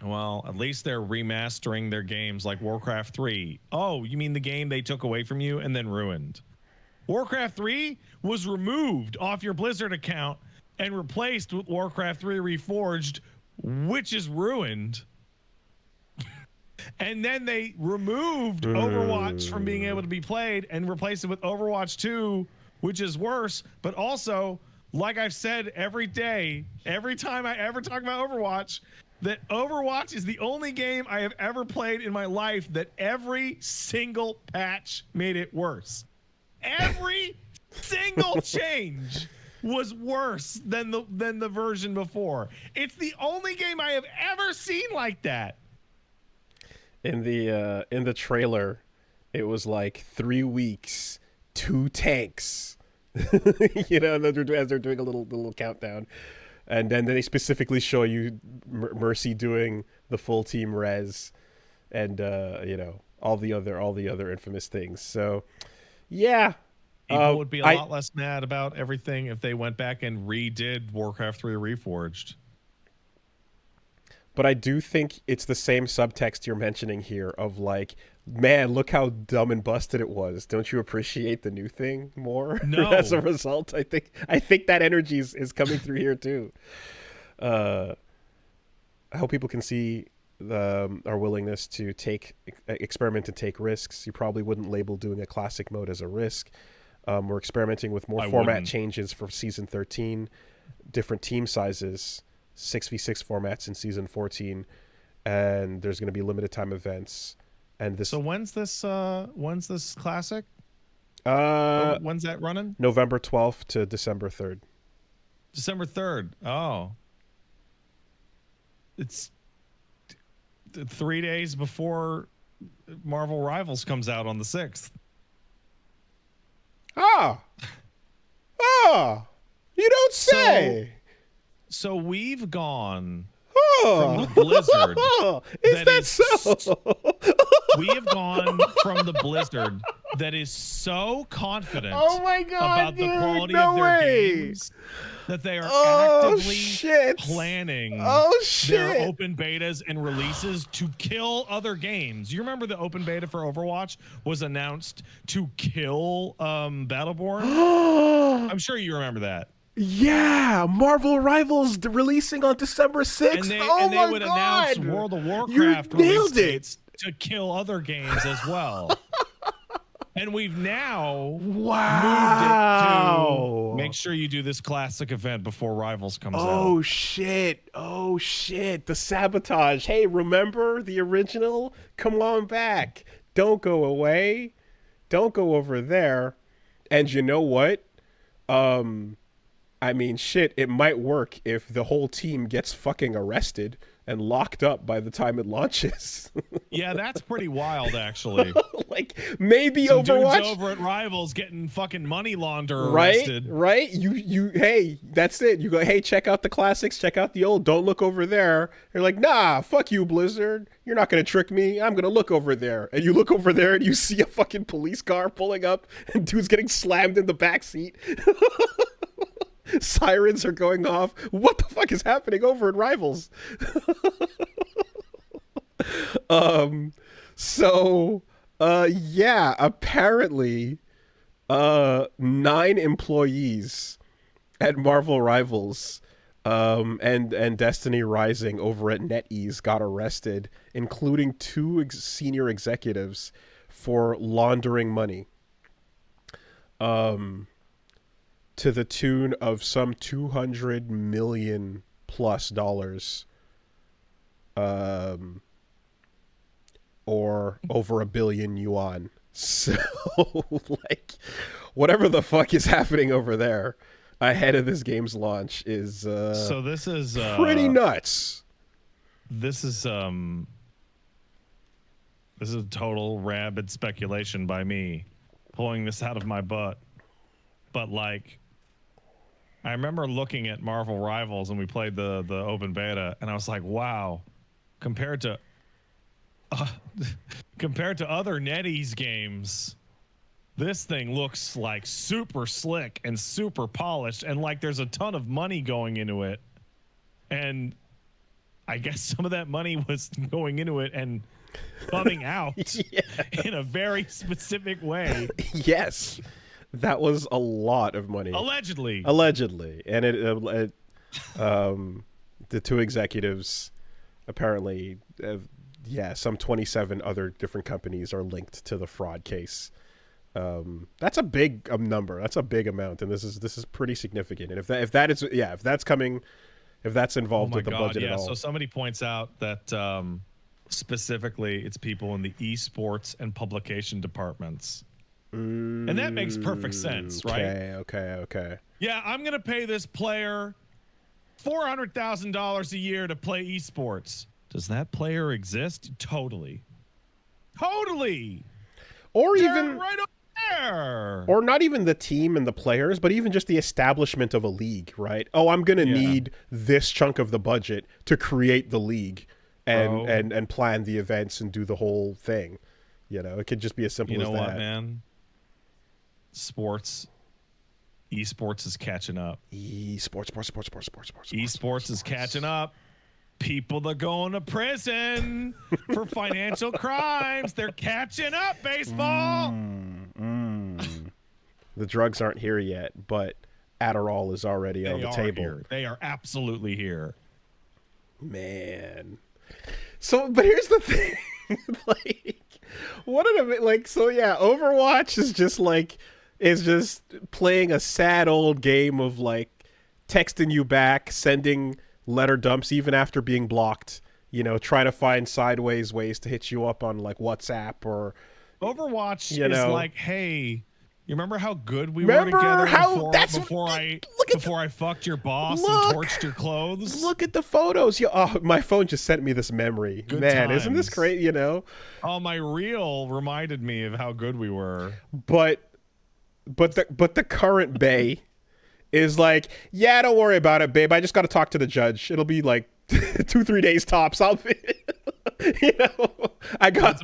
Well, at least they're remastering their games like Warcraft 3. Oh, you mean the game they took away from you and then ruined? Warcraft 3 was removed off your Blizzard account and replaced with Warcraft 3 Reforged, which is ruined. And then they removed Overwatch from being able to be played and replaced it with Overwatch 2, which is worse. But also, like I've said every day, every time I ever talk about Overwatch, that Overwatch is the only game I have ever played in my life that every single patch made it worse. Every single change was worse than the version before. It's the only game I have ever seen like that. In the trailer, it was like 3 weeks, 2 tanks. You know, and as they're doing a little countdown, and then they specifically show you Mercy doing the full team Rizz, and you know, all the other infamous things. So, yeah, people would be a lot less mad about everything if they went back and redid Warcraft 3 Reforged. But I do think it's the same subtext you're mentioning here of like, man, look how dumb and busted it was. Don't you appreciate the new thing more? No. As a result, I think that energy is coming through here too. I hope people can see our willingness to experiment and take risks. You probably wouldn't label doing a classic mode as a risk. We're experimenting with more format changes for Season 13, different team sizes, 6v6 formats in Season 14, and there's going to be limited time events. And this. So when's this classic? When's that running? November 12th to December 3rd. December 3rd. Oh. It's 3 days before Marvel Rivals comes out on the 6th. You don't say. So we've gone from the Blizzard. Is that so? We have gone from the Blizzard that is so confident about the quality of their games that they are actively planning their open betas and releases to kill other games. You remember the open beta for Overwatch was announced to kill Battleborn? I'm sure you remember that. Yeah, Marvel Rivals releasing on December 6th. And they would announce World of Warcraft release dates to kill other games as well. And we've now moved it to make sure you do this classic event before Rivals comes out. Oh shit. The sabotage. Hey, remember the original? Come on back. Don't go away. Don't go over there. And you know what? I mean, shit, it might work if the whole team gets fucking arrested and locked up by the time it launches. Yeah, that's pretty wild, actually. Like, maybe Some Overwatch dudes over at Rivals getting fucking money launderer right arrested. right hey, that's it. You go, hey, check out the classics, check out the old, don't look over there. You're like, nah, fuck you, Blizzard, you're not gonna trick me, I'm gonna look over there. And you look over there and you see a fucking police car pulling up and dude's getting slammed in the back seat. Sirens are going off. What the fuck is happening over at Rivals? Yeah, apparently 9 employees at Marvel Rivals and Destiny Rising over at NetEase got arrested, including 2 senior executives for laundering money. To the tune of some $200 million plus, or over 1 billion yuan. So, like, whatever the fuck is happening over there ahead of this game's launch is so this is pretty nuts. This is total rabid speculation by me, pulling this out of my butt. But like, I remember looking at Marvel Rivals and we played the open beta, and I was like, wow, compared to other NetEase games, this thing looks like super slick and super polished, and like there's a ton of money going into it. And I guess some of that money was going into it and coming out in a very specific way. Yes. That was a lot of money. Allegedly. And the 2 executives apparently, some 27 other different companies are linked to the fraud case. That's a big number. That's a big amount, and this is pretty significant. And if that's involved with the budget at all. So somebody points out that specifically it's people in the esports and publication departments. And that makes perfect sense, right? Okay. Yeah, I'm going to pay this player $400,000 a year to play esports. Does that player exist? Totally. Or They're even right over there. Or not even the team and the players, but even just the establishment of a league, right? Oh, I'm going to need this chunk of the budget to create the league and plan the events and do the whole thing. You know, it could just be as simple as that. You know what, man? Esports is catching up. Esports. Esports is catching up. People that are going to prison for financial crimes, they're catching up, baseball. The drugs aren't here yet, but Adderall is already on the table. Here. They are absolutely here. Man. So, but here's the thing. Like, Overwatch is just playing a sad old game of like texting you back, sending letter dumps even after being blocked, you know, trying to find sideways ways to hit you up on like WhatsApp or Overwatch is like, hey, you remember how good we were together before I fucked your boss and torched your clothes? Look at the photos. My phone just sent me this memory. Good Man, times. Isn't this great, you know? Oh, my reel reminded me of how good we were. But the current Bay is like, yeah, don't worry about it, babe. I just got to talk to the judge. It'll be like 2-3 days tops. I'll be, you know, I got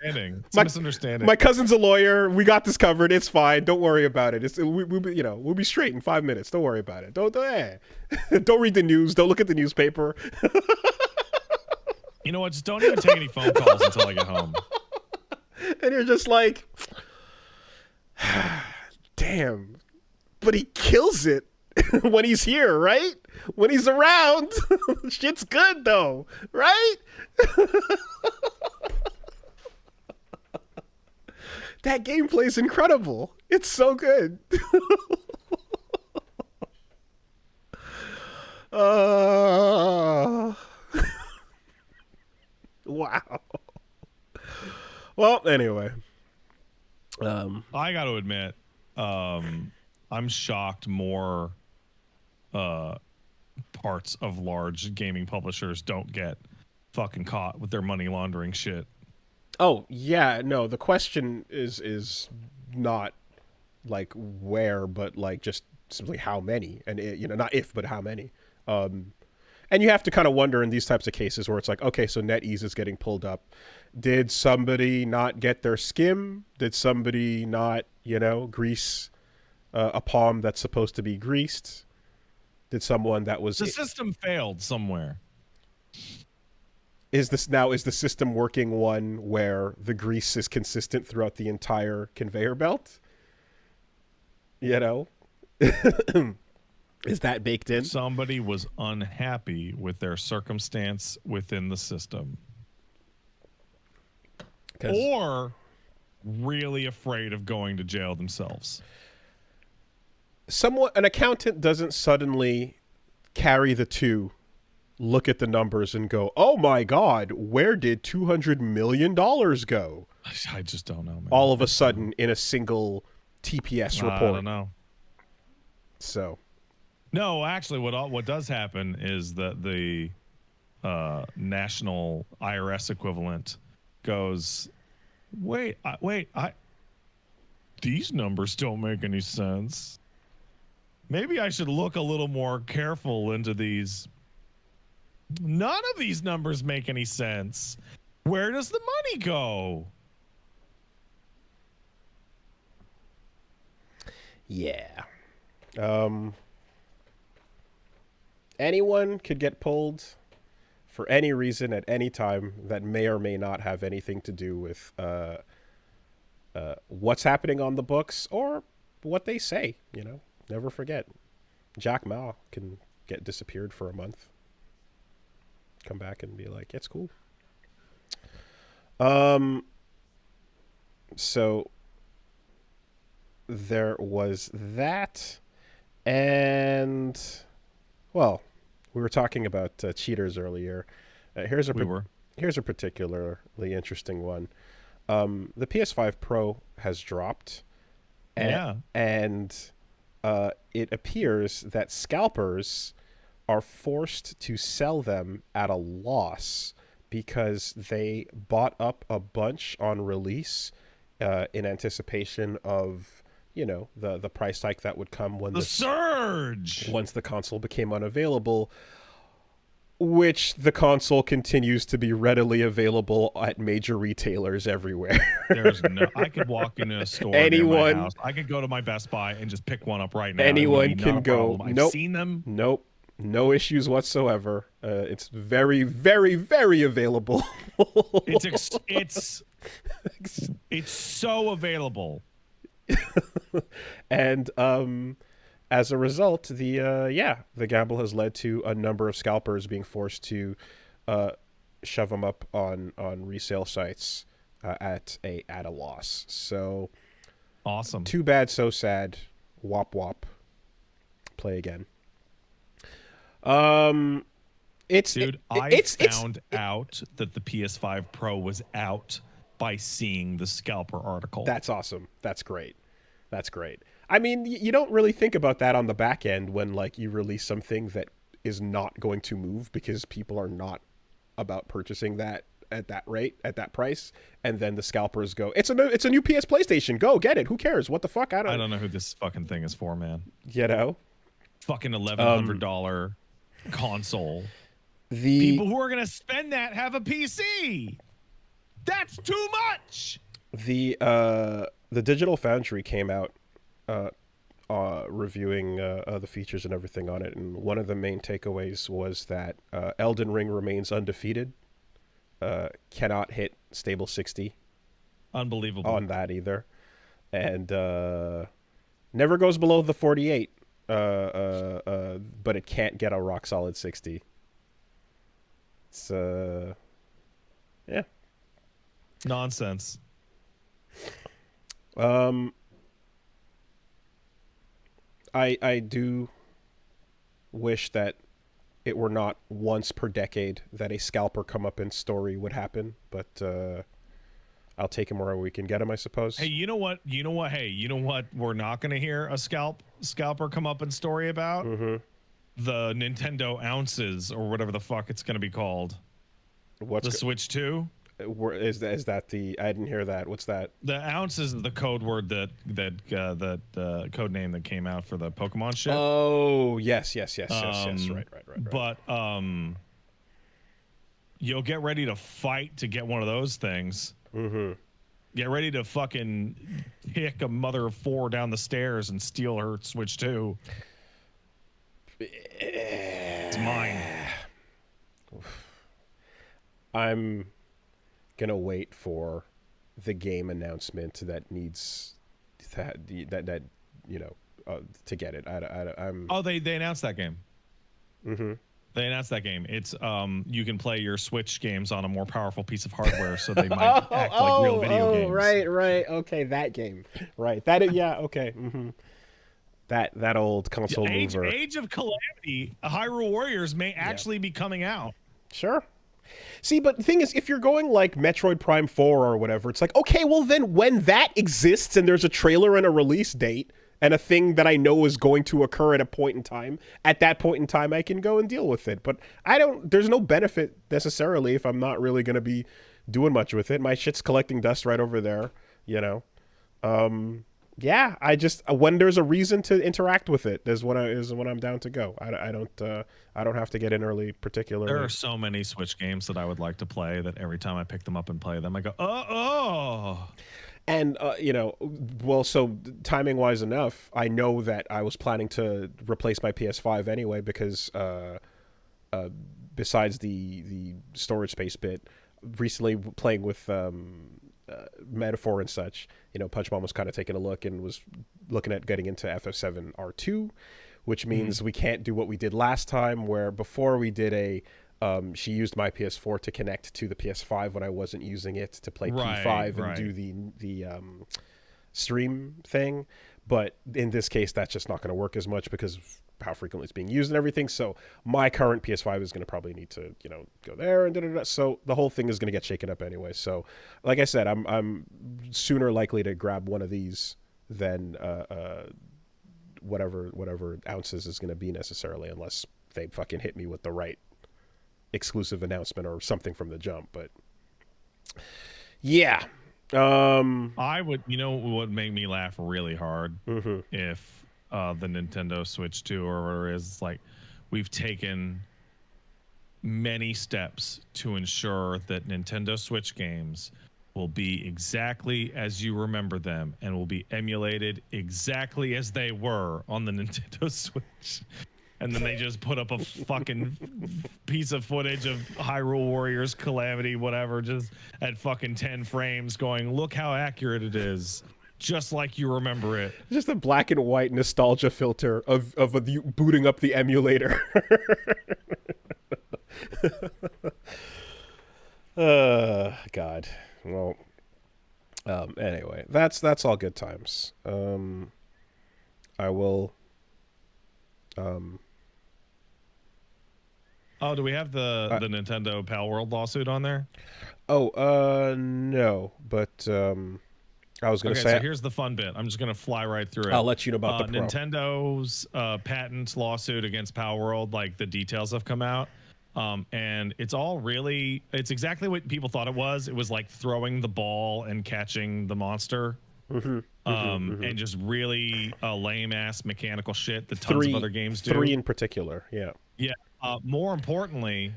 it's a misunderstanding. My cousin's a lawyer. We got this covered. It's fine. Don't worry about it. We'll be straight in 5 minutes. Don't worry about it. Don't read the news. Don't look at the newspaper. You know what? Just don't even take any phone calls until I get home. And you're just like, damn. But he kills it when he's here, right? When he's around, shit's good though, right? That gameplay is incredible. It's so good. Wow. Well, anyway. I got to admit, I'm shocked more parts of large gaming publishers don't get fucking caught with their money laundering shit. Oh yeah, no. The question is not like where, but like just simply how many, and not if, but how many. And you have to kind of wonder in these types of cases where it's like, okay, so NetEase is getting pulled up. Did somebody not get their skim? Did somebody not, grease a palm that's supposed to be greased? Did someone that was the system failed somewhere? Is the system working one where the grease is consistent throughout the entire conveyor belt? Is that baked in? Somebody was unhappy with their circumstance within the system. Or really afraid of going to jail themselves. An accountant doesn't suddenly carry the two, look at the numbers and go, oh my God, where did $200 million go? I just don't know, man. All of a sudden in a single TPS report. I don't know. So. No, actually, what does happen is that the national IRS equivalent goes, wait, these numbers don't make any sense. Maybe I should look a little more careful into these. None of these numbers make any sense. Where does the money go? Yeah. Anyone could get pulled for any reason at any time that may or may not have anything to do with what's happening on the books or what they say, Never forget. Jack Ma can get disappeared for a month. Come back and be like, it's cool. So there was that. And, well, we were talking about cheaters earlier. Here's a particularly interesting one. The PS5 Pro has dropped. And it appears that scalpers are forced to sell them at a loss because they bought up a bunch on release in anticipation of, the price hike that would come when the surge once the console became unavailable, which the console continues to be readily available at major retailers everywhere. I could walk into a store near my house. I could go to my Best Buy and just pick one up right now. Anyone can go. I've seen them. Nope. No issues whatsoever. It's very, very, very available. It's so available. And as a result, the gamble has led to a number of scalpers being forced to shove them up on resale sites at a loss. So awesome. Too bad, so sad. Wop wop. Play again. I found out that the PS5 Pro was out by seeing the Scalper article. That's awesome. That's great. I mean, you don't really think about that on the back end when like you release something that is not going to move because people are not about purchasing that at that rate, at that price, and then the scalpers go, it's a new PS PlayStation, go get it. Who cares? What the fuck? I don't know who this fucking thing is for, man. Fucking $1,100 console. The people who are gonna spend that have a PC. That's too much. The Digital Foundry came out reviewing the features and everything on it, and one of the main takeaways was that Elden Ring remains undefeated. Cannot hit stable 60. Unbelievable. On that either. And never goes below the 48. But it can't get a rock solid 60. It's yeah. Nonsense. I do wish that it were not once per decade that a scalper come up in story would happen, but I'll take him wherever we can get him, I suppose. Hey, you know what? Hey, you know what? We're not going to hear a scalper come up in story about the Nintendo ounces or whatever the fuck it's going to be called. What's the Switch 2? Is that the? I didn't hear that. What's that? The ounces is the code word that code name that came out for the Pokemon shit. Oh yes. Right. But you'll get ready to fight to get one of those things. Get ready to fucking kick a mother of four down the stairs and steal her Switch 2. It's mine. I'm gonna wait for the game announcement that needs that you know to get it. I'm. Oh, they announced that game. They announced that game. It's you can play your Switch games on a more powerful piece of hardware, so they might act like real video games. Right. Okay, that game. Right. That. Yeah. Okay. That old console mover. Age of Calamity, Hyrule Warriors may actually be coming out. Sure. See, but the thing is, if you're going like Metroid Prime 4 or whatever, it's like, okay, well then when that exists and there's a trailer and a release date and a thing that I know is going to occur at a point in time, at that point in time I can go and deal with it. But there's no benefit necessarily if I'm not really going to be doing much with it. My shit's collecting dust right over there, you know. Yeah, I just when there's a reason to interact with it is when I'm down to go. I don't have to get in early particularly. There are so many Switch games that I would like to play that every time I pick them up and play them, I go, oh. And you know, well, so timing wise enough, I know that I was planning to replace my PS5 anyway because besides the storage space bit, recently playing with Metaphor and such, you know, Punchbomb was kind of taking a look and was looking at getting into FF7 R2, which means we can't do what we did last time, where before we did she used my PS4 to connect to the PS5 when I wasn't using it to play P5 and do the stream thing. But in this case, that's just not going to work as much because of how frequently it's being used and everything. So my current PS5 is going to probably need to, you know, go there and da-da-da. So the whole thing is going to get shaken up anyway. So like I said, I'm sooner likely to grab one of these than whatever ounces is going to be necessarily, unless they fucking hit me with the right exclusive announcement or something from the jump. But yeah, I would, you know, what would make me laugh really hard if the Nintendo Switch 2 or whatever it is, like, we've taken many steps to ensure that Nintendo Switch games will be exactly as you remember them and will be emulated exactly as they were on the Nintendo Switch. And then they just put up a fucking piece of footage of Hyrule Warriors Calamity, whatever, just at fucking 10 frames going, look how accurate it is. Just like you remember it. Just a black and white nostalgia filter of you booting up the emulator. God. Well, anyway, that's all good times. I will. Oh, do we have the Nintendo Pal World lawsuit on there? Oh, no, but I was going to say. So here's the fun bit. I'm just going to fly right through it. I'll let you know about the Pro. Nintend's patent lawsuit against Pal World. Like, the details have come out, and it's exactly what people thought it was. It was like throwing the ball and catching the monster. And just really lame ass mechanical shit that tons of other games do. 3 in particular, yeah. Yeah. More importantly,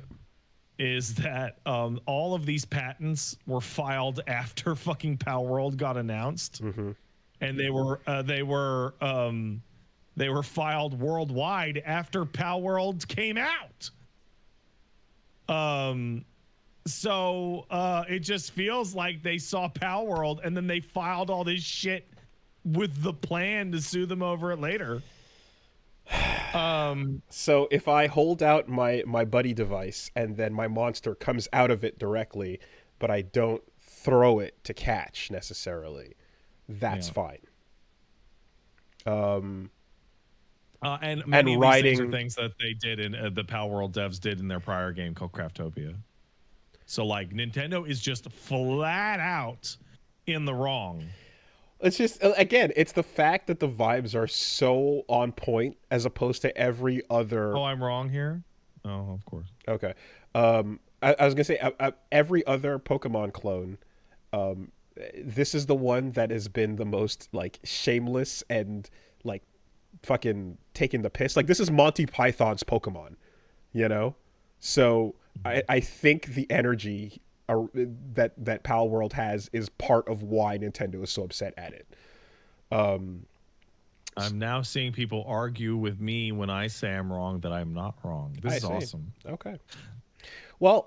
is that all of these patents were filed after fucking Pal World got announced, and they were filed worldwide after Pal World came out. So it just feels like they saw Pal World and then they filed all this shit with the plan to sue them over it later. So if I hold out my buddy device and then my monster comes out of it directly, but I don't throw it to catch necessarily, that's fine. And many of riding these things are things that they did in the Pal World devs did in their prior game called Craftopia. So like Nintendo is just flat out in the wrong. It's just, again, it's the fact that the vibes are so on point as opposed to every other. Oh, I'm wrong here? Oh, of course. Okay. I was going to say, every other Pokemon clone, this is the one that has been the most, like, shameless and, like, fucking taking the piss. Like, this is Monty Python's Pokemon, you know? So I think the energy that Pal World has is part of why Nintendo is so upset at it. I'm now seeing people argue with me when I say I'm wrong that I'm not wrong. This is awesome. Okay. Well,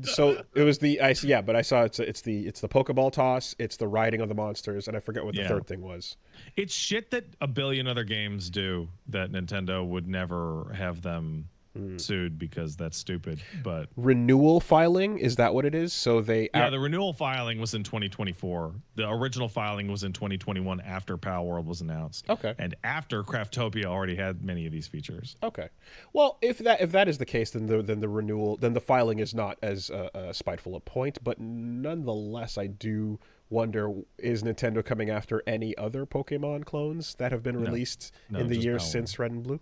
so it was but I saw it's the Pokeball toss, it's the riding of the monsters, and I forget what the third thing was. It's shit that a billion other games do that Nintendo would never have them sued because that's stupid. But renewal filing, is that what it is? So the renewal filing was in 2024. The original filing was in 2021 after Pal World was announced. Okay. And after Craftopia already had many of these features. Okay. Well, if that is the case, then the filing is not as spiteful a point. But nonetheless, I do wonder: is Nintendo coming after any other Pokemon clones that have been released in the years since Red and Blue?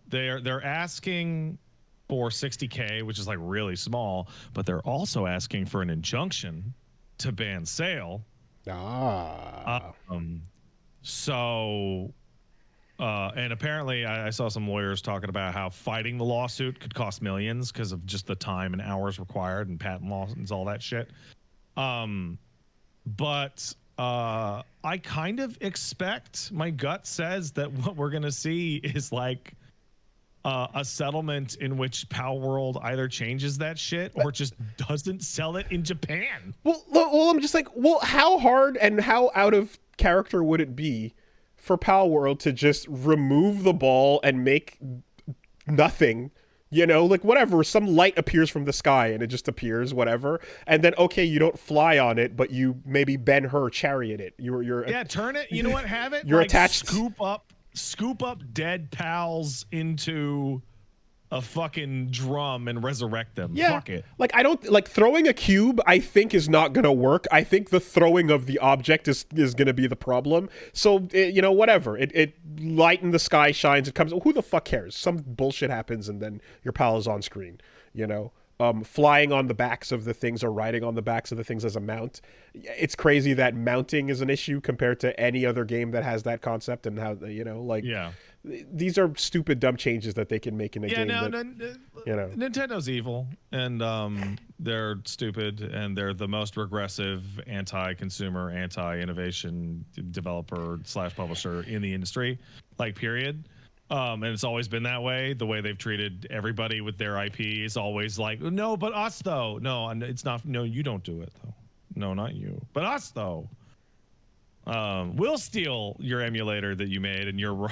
They're asking for $60K, which is like really small, but they're also asking for an injunction to ban sale. And apparently I saw some lawyers talking about how fighting the lawsuit could cost millions because of just the time and hours required and patent laws and all that shit. But I kind of expect, my gut says that what we're going to see is like a settlement in which Pal World either changes that shit or just doesn't sell it in Japan. Well, I'm just like, how hard and how out of character would it be for Pal World to just remove the ball and make nothing? You know, like whatever, some light appears from the sky and it just appears, whatever. And then, okay, you don't fly on it, but you maybe Ben-Hur chariot it. Turn it. You know what? Have it. You're attached. Scoop up dead pals into a fucking drum and resurrect them. Yeah. Fuck it. Like, I don't like throwing a cube, I think is not going to work. I think the throwing of the object is going to be the problem. So, whatever. It light in the sky shines. It comes. Who the fuck cares? Some bullshit happens and then your pal is on screen, flying on the backs of the things or riding on the backs of the things as a mount. It's crazy that mounting is an issue compared to any other game that has that concept and how, these are stupid, dumb changes that they can make in a game. Nintendo's evil and they're stupid and they're the most regressive anti-consumer, anti-innovation developer / publisher in the industry, period. And it's always been that way. The way they've treated everybody with their IP is always like, no, but us though. No, it's not. No, you don't do it though. No, not you, but us though. We'll steal your emulator that you made and your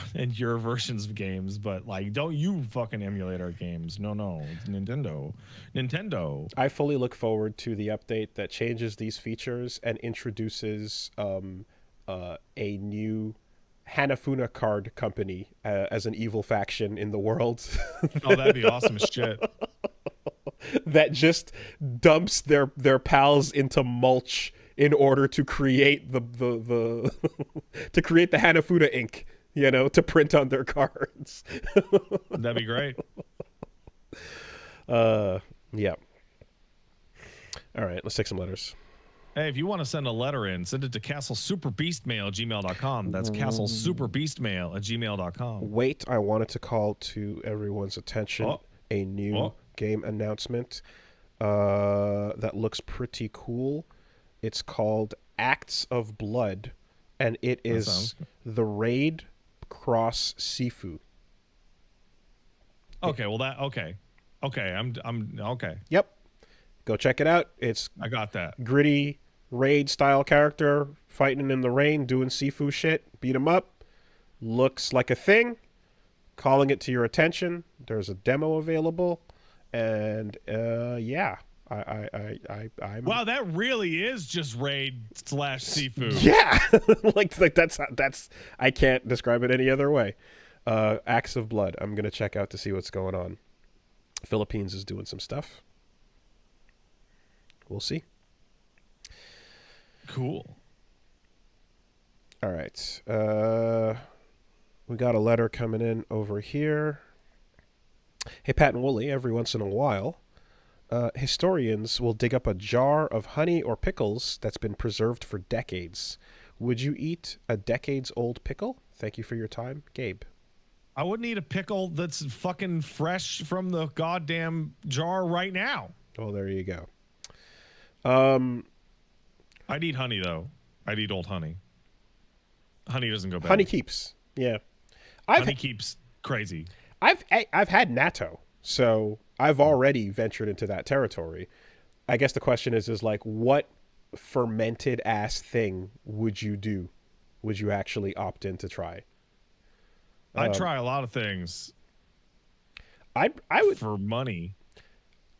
versions of games, but don't you fucking emulate our games. No, it's Nintendo. I fully look forward to the update that changes these features and introduces a new Hanafuna card company as an evil faction in the world. Oh, that'd be awesome as shit. That just dumps their pals into mulch in order to create the to create the Hanafuna ink, to print on their cards. That'd be great. Yeah. All right, let's take some letters. Hey, if you want to send a letter in, send it to castlesuperbeastmail@gmail.com. That's castlesuperbeastmail@gmail.com. Wait, I wanted to call to everyone's attention a new game announcement that looks pretty cool. It's called Acts of Blood, and it is the Raid ×Sifu. Okay, well okay, I'm okay. Yep, go check it out. I got that gritty Raid style character fighting in the rain, doing Sifu shit. Beat him up. Looks like a thing. Calling it to your attention. There's a demo available, and I'm wow, that really is just Raid /Sifu. Yeah, like that's I can't describe it any other way. Acts of Blood. I'm gonna check out to see what's going on. Philippines is doing some stuff. We'll see. Cool. All right. We got a letter coming in over here. Hey, Pat and Wooly, every once in a while, historians will dig up a jar of honey or pickles that's been preserved for decades. Would you eat a decades-old pickle? Thank you for your time, Gabe. I wouldn't eat a pickle that's fucking fresh from the goddamn jar right now. Oh, there you go. I'd eat honey, though. I'd eat old honey. Honey doesn't go bad. Honey keeps. Yeah. Honey keeps crazy. I've had natto, so I've already ventured into that territory. I guess the question is like, what fermented ass thing would you do? Would you actually opt in to try? I'd try a lot of things. I would for money.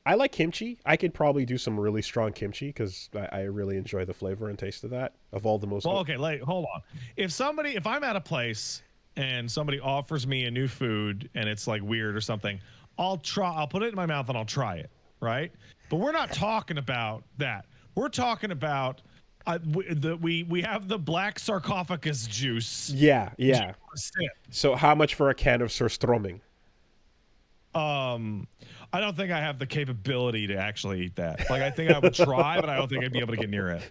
I like kimchi. I could probably do some really strong kimchi because I really enjoy the flavor and taste of that. Of all the most. Well, okay, hold on. If I'm at a place and somebody offers me a new food and it's like weird or something, I'll put it in my mouth and I'll try it, right? But we're not talking about that. We're talking about we have the black sarcophagus juice. Yeah. So how much for a can of surströmming? I don't think I have the capability to actually eat that. Like, I think I would try, but I don't think I'd be able to get near it.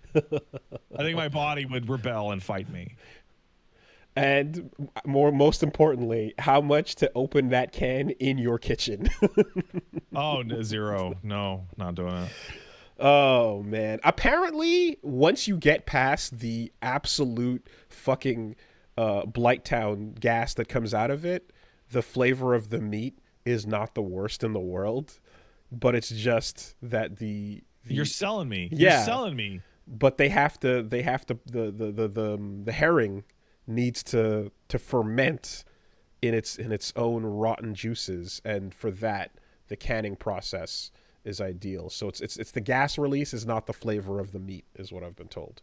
I think my body would rebel and fight me. And most importantly, how much to open that can in your kitchen? Oh, 0. No, not doing it. Oh, man. Apparently, once you get past the absolute fucking Blighttown gas that comes out of it, the flavor of the meat is not the worst in the world, but it's just that the you're selling me. Yeah, you're selling me. But the herring needs to ferment in its own rotten juices, and for that the canning process is ideal. So it's the gas release is not the flavor of the meat, is what I've been told.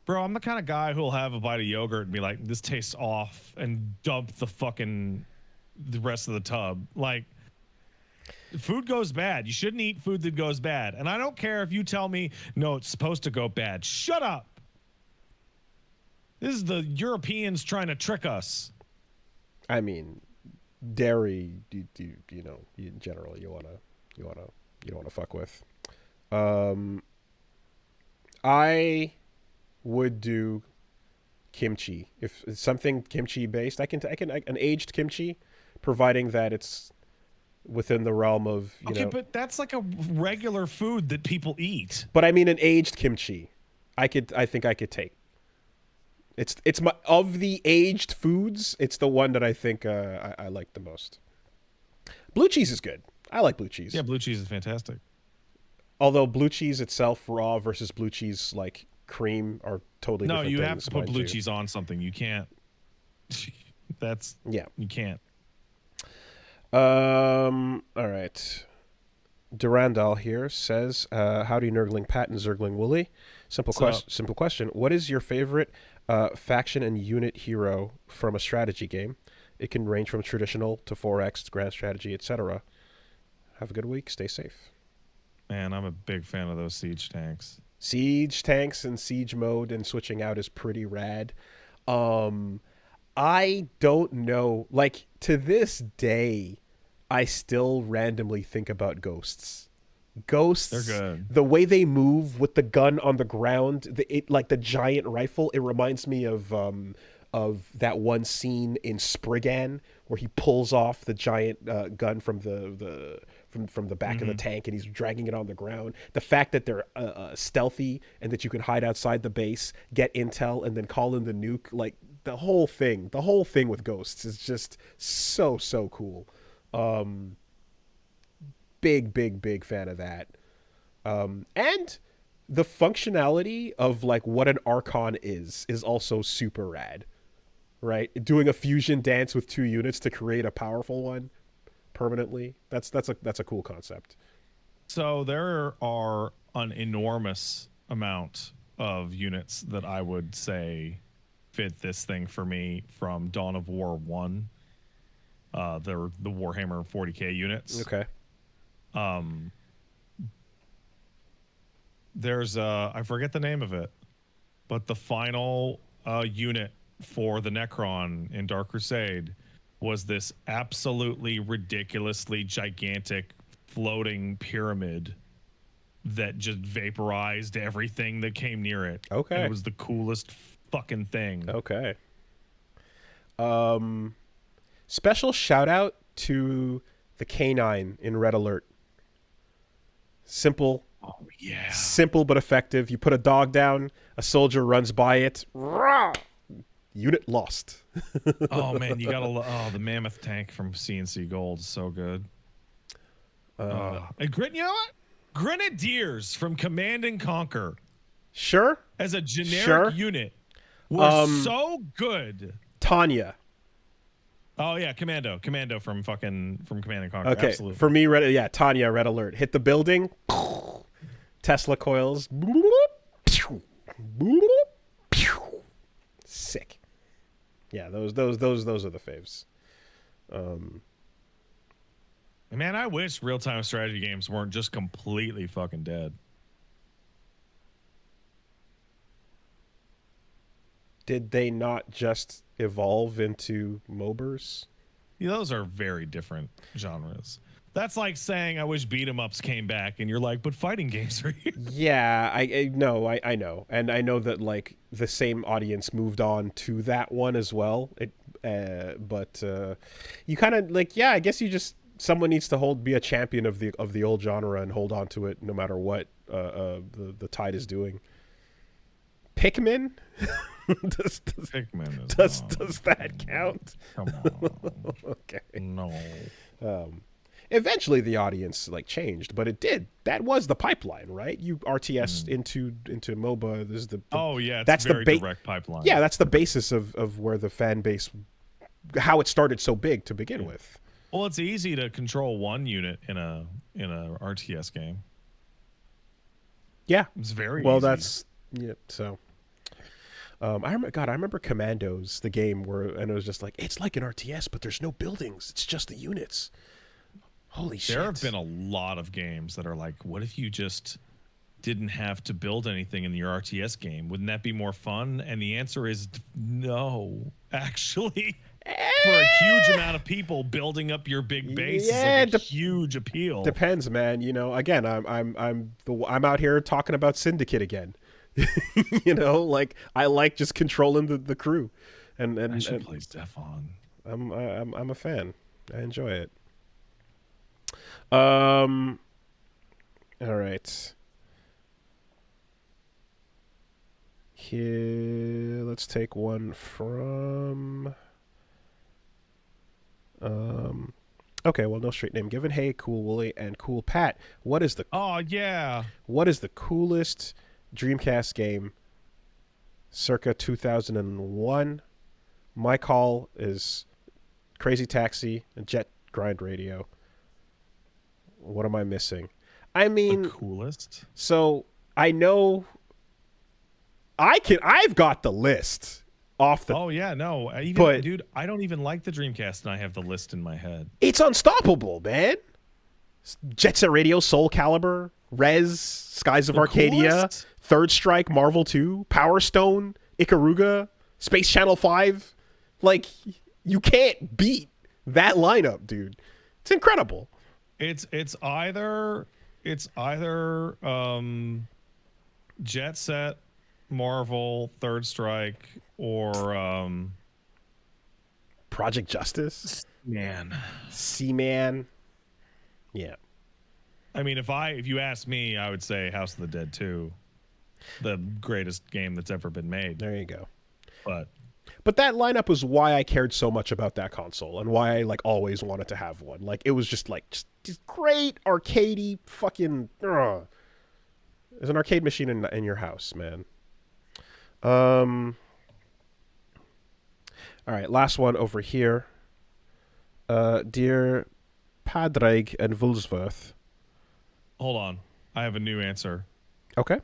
Bro, I'm the kind of guy who'll have a bite of yogurt and be like, this tastes off, and dump the rest of the tub. Like, food goes bad. You shouldn't eat food that goes bad. And I don't care if you tell me, no, it's supposed to go bad. Shut up. This is the Europeans trying to trick us. I mean, dairy, you know, in general, you don't want to fuck with. I would do kimchi. If it's something kimchi based, I can an aged kimchi, providing that it's within the realm of you know. But that's like a regular food that people eat. But I mean, an aged kimchi, I think I could take. It's my of the aged foods, it's the one that I think I like the most. Blue cheese is good. I like blue cheese. Yeah, blue cheese is fantastic. Although blue cheese itself, raw versus blue cheese like cream, are totally different things. No, you have to put blue cheese on something. You can't. You can't. All right. Durandal here says, howdy Nurgling Pat and Zergling Wooly. Simple question. What is your favorite faction and unit hero from a strategy game? It can range from traditional to 4X, grand strategy, etc. Have a good week. Stay safe. Man, I'm a big fan of those siege tanks. Siege tanks and siege mode and switching out is pretty rad. I don't know. Like, to this day, I still randomly think about ghosts. Ghosts, they're good. The way they move with the gun on the ground, like the giant rifle, it reminds me of that one scene in Spriggan where he pulls off the giant gun from the back of the tank and he's dragging it on the ground. The fact that they're stealthy and that you can hide outside the base, get intel, and then call in the nuke, like the whole thing with ghosts is just so cool. Big fan of that. And the functionality of like what an Archon is also super rad, right? Doing a fusion dance with 2 units to create a powerful one permanently. That's a cool concept. So there are an enormous amount of units that I would say fit this thing for me from Dawn of War 1. They're the Warhammer 40K units. Okay. there's I forget the name of it, but the final unit for the Necron in Dark Crusade was this absolutely ridiculously gigantic floating pyramid that just vaporized everything that came near it. Okay. And it was the coolest fucking thing. Okay. Special shout out to the canine in Red Alert. Simple. Oh yeah. Simple but effective. You put a dog down, a soldier runs by it. Rah! Unit lost. Oh man, you gotta. Oh, the mammoth tank from CNC Gold is so good. And you know what? Grenadiers from Command and Conquer Sure. as a generic Sure. unit were so good. Tanya. Oh yeah, Commando from Command and Conquer. Okay. Absolutely. For me, Tanya, Red Alert. Hit the building. Tesla coils. Sick. Yeah, those are the faves. Man, I wish real-time strategy games weren't just completely fucking dead. Did they not just evolve into MOBAs? Those are very different genres. That's like saying I wish beat 'em ups came back, and you're like, but fighting games are here. Yeah, I know, and I know that like the same audience moved on to that one as well. But you kind of like, yeah, I guess you just someone needs to be a champion of the old genre and hold on to it no matter what the tide is doing. Pikmin. does that count? Come on. Okay. No. Eventually the audience like changed, but it did. That was the pipeline, right? You RTS into MOBA. This is that's very direct pipeline. Yeah, that's the basis of where the fan base, how it started so big to begin with. Well, it's easy to control one unit in a RTS game. Yeah, it's very well. Easy. That's yeah. So, I remember Commandos, the game and it was just like it's like an RTS, but there's no buildings. It's just the units. Holy shit. There have been a lot of games that are like, what if you just didn't have to build anything in your RTS game? Wouldn't that be more fun? And the answer is no. Actually, for a huge amount of people, building up your big base is like a huge appeal. Depends, man. You know, again, I'm out here talking about Syndicate again. You know, like I like just controlling the crew. And I should play Stefan. I'm a fan. I enjoy it. All right. Here, let's take one from. Okay, well, no straight name given. Hey, Cool Wooly and Cool Pat. What is the coolest Dreamcast game circa 2001? My call is Crazy Taxi and Jet Grind Radio. What am I missing? I mean, the coolest. So I know I've got the list off the. Oh yeah, no. Dude, I don't even like the Dreamcast, and I have the list in my head. It's unstoppable, man. Jet Set Radio, Soul Calibur, Rizz, Skies of Arcadia, coolest? Third Strike, Marvel 2, Power Stone, Ikaruga, Space Channel 5. Like, you can't beat that lineup, dude. It's incredible. It's either Jet Set, Marvel, Third Strike, or Project Justice. Seaman. Yeah. I mean, if you ask me, I would say House of the Dead 2, the greatest game that's ever been made. There you go. But that lineup was why I cared so much about that console and why I like always wanted to have one. Like it was just great arcadey fucking. There's an arcade machine in your house, man. All right, last one over here. Dear Padraig and Vulsworth. Hold on, I have a new answer. Okay.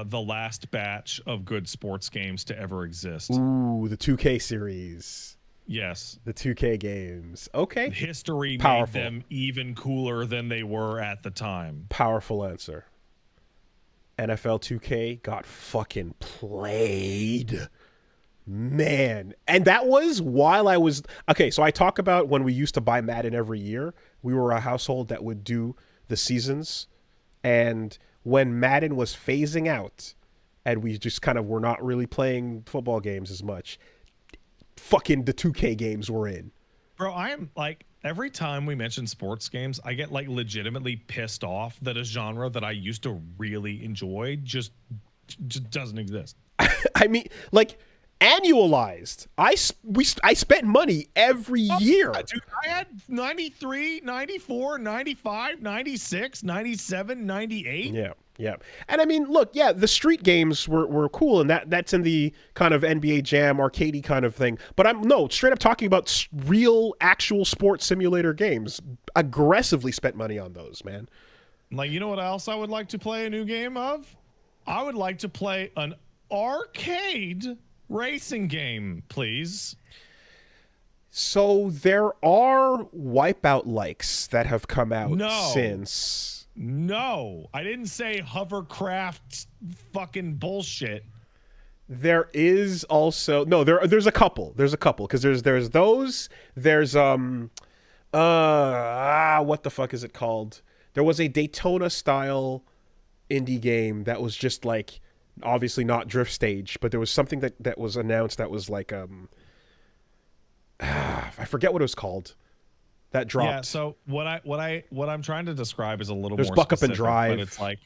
The last batch of good sports games to ever exist. Ooh, the 2K series. Yes. The 2K games. Okay. History Powerful. made them even cooler than they were at the time. Powerful answer. NFL 2K got fucking played. Man. And that was while I was... Okay, so I talk about when we used to buy Madden every year. We were a household that would do the seasons. And when Madden was phasing out and we just kind of were not really playing football games as much, fucking the 2K games were in. Bro, I am like, every time we mention sports games, I get like legitimately pissed off that a genre that I used to really enjoy just doesn't exist. I mean, like, annualized, I spent money every year. Dude, I had 93, 94, 95, 96, 97, 98. Yeah. And I mean, look, yeah, the street games were cool, and that's in the kind of NBA Jam arcadey kind of thing. But I'm straight up talking about real, actual sports simulator games. Aggressively spent money on those, man. Like, you know what else I would like to play a new game of? I would like to play an arcade racing game, please. So there are Wipeout likes that have come out since. No, I didn't say hovercraft fucking bullshit. There is also there's a couple because there's those, there's what the fuck is it called? There was a Daytona style indie game that was just like, obviously not drift stage, but there was something that was announced that was like I forget what it was called. That dropped. Yeah, so what I'm trying to describe is a little there's more Buck specific, Up and Drive. But it's like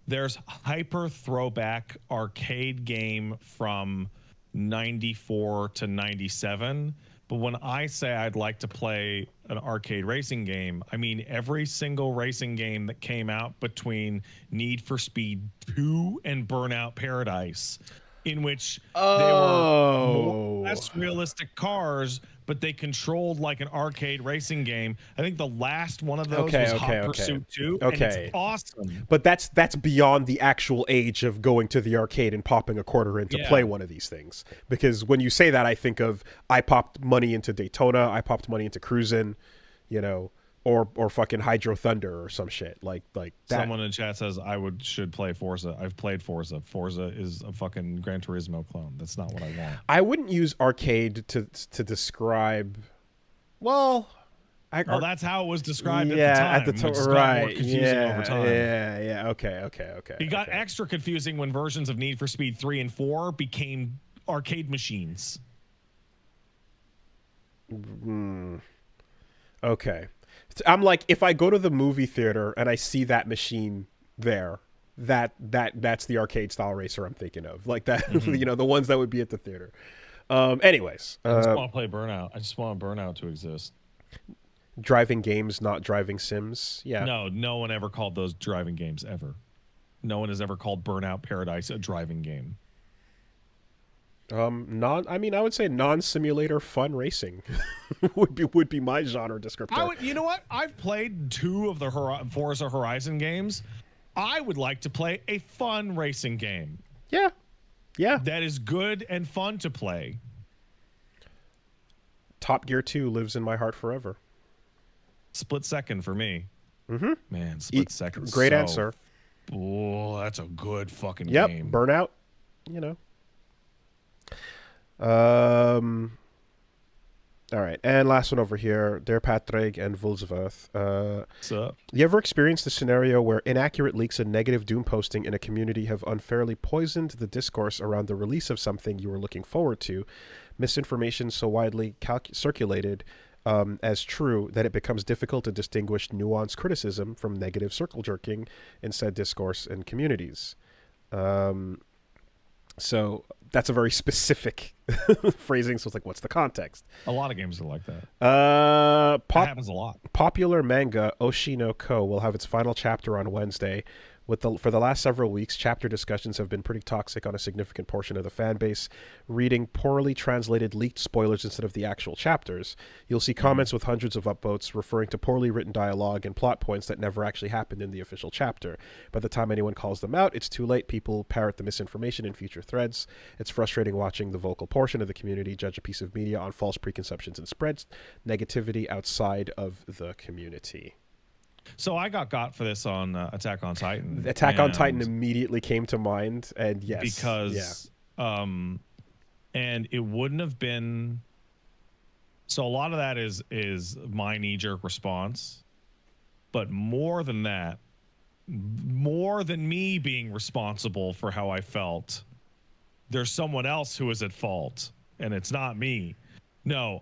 there's hyper throwback arcade game from 94 to 97. But when I say I'd like to play an arcade racing game, I mean every single racing game that came out between Need for Speed 2 and Burnout Paradise, in which they were more or less realistic cars, but they controlled like an arcade racing game. I think the last one of those was Hot Pursuit 2, and it's awesome. But that's beyond the actual age of going to the arcade and popping a quarter in to play one of these things. Because when you say that, I think of, I popped money into Daytona, I popped money into Cruisin', or fucking Hydro Thunder or some shit like that. Someone in chat says should play Forza. I've played Forza. Forza is a fucking Gran Turismo clone. That's not what I want. I wouldn't use arcade to describe. Well, that's how it was described at the time. Right. More confusing over time. Yeah. Okay. It got extra confusing when versions of Need for Speed 3 and 4 became arcade machines. Okay. I'm like, if I go to the movie theater and I see that machine there, that's the arcade style racer I'm thinking of. Like that, the ones that would be at the theater. Anyways. I just want to play Burnout. I just want Burnout to exist. Driving games, not driving sims. Yeah. No one ever called those driving games ever. No one has ever called Burnout Paradise a driving game. I would say non-simulator fun racing would be my genre descriptor. You know what? I've played 2 of the Forza Horizon games. I would like to play a fun racing game. Yeah. That is good and fun to play. Top Gear 2 lives in my heart forever. Split Second for me. Mm-hmm. Man, Split Second. Great answer. Oh, that's a good fucking game. Yep. Burnout. All right, and last one over here, Der Patrick and Vulsworth. What's up? You ever experienced a scenario where inaccurate leaks and negative doom posting in a community have unfairly poisoned the discourse around the release of something you were looking forward to? Misinformation so widely circulated as true that it becomes difficult to distinguish nuanced criticism from negative circle jerking in said discourse and communities. So that's a very specific phrasing. So it's like, what's the context? A lot of games are like that. That happens a lot. Popular manga Oshi no Ko will have its final chapter on Wednesday. For the last several weeks, chapter discussions have been pretty toxic on a significant portion of the fan base, reading poorly translated leaked spoilers instead of the actual chapters. You'll see comments with hundreds of upvotes referring to poorly written dialogue and plot points that never actually happened in the official chapter. By the time anyone calls them out, it's too late. People parrot the misinformation in future threads. It's frustrating watching the vocal portion of the community judge a piece of media on false preconceptions and spreads negativity outside of the community. So I got for this on Attack on Titan. Attack on Titan immediately came to mind, and yes, because and it wouldn't have been. So a lot of that is my knee-jerk response, but more than that, more than me being responsible for how I felt, there's someone else who is at fault, and it's not me. No,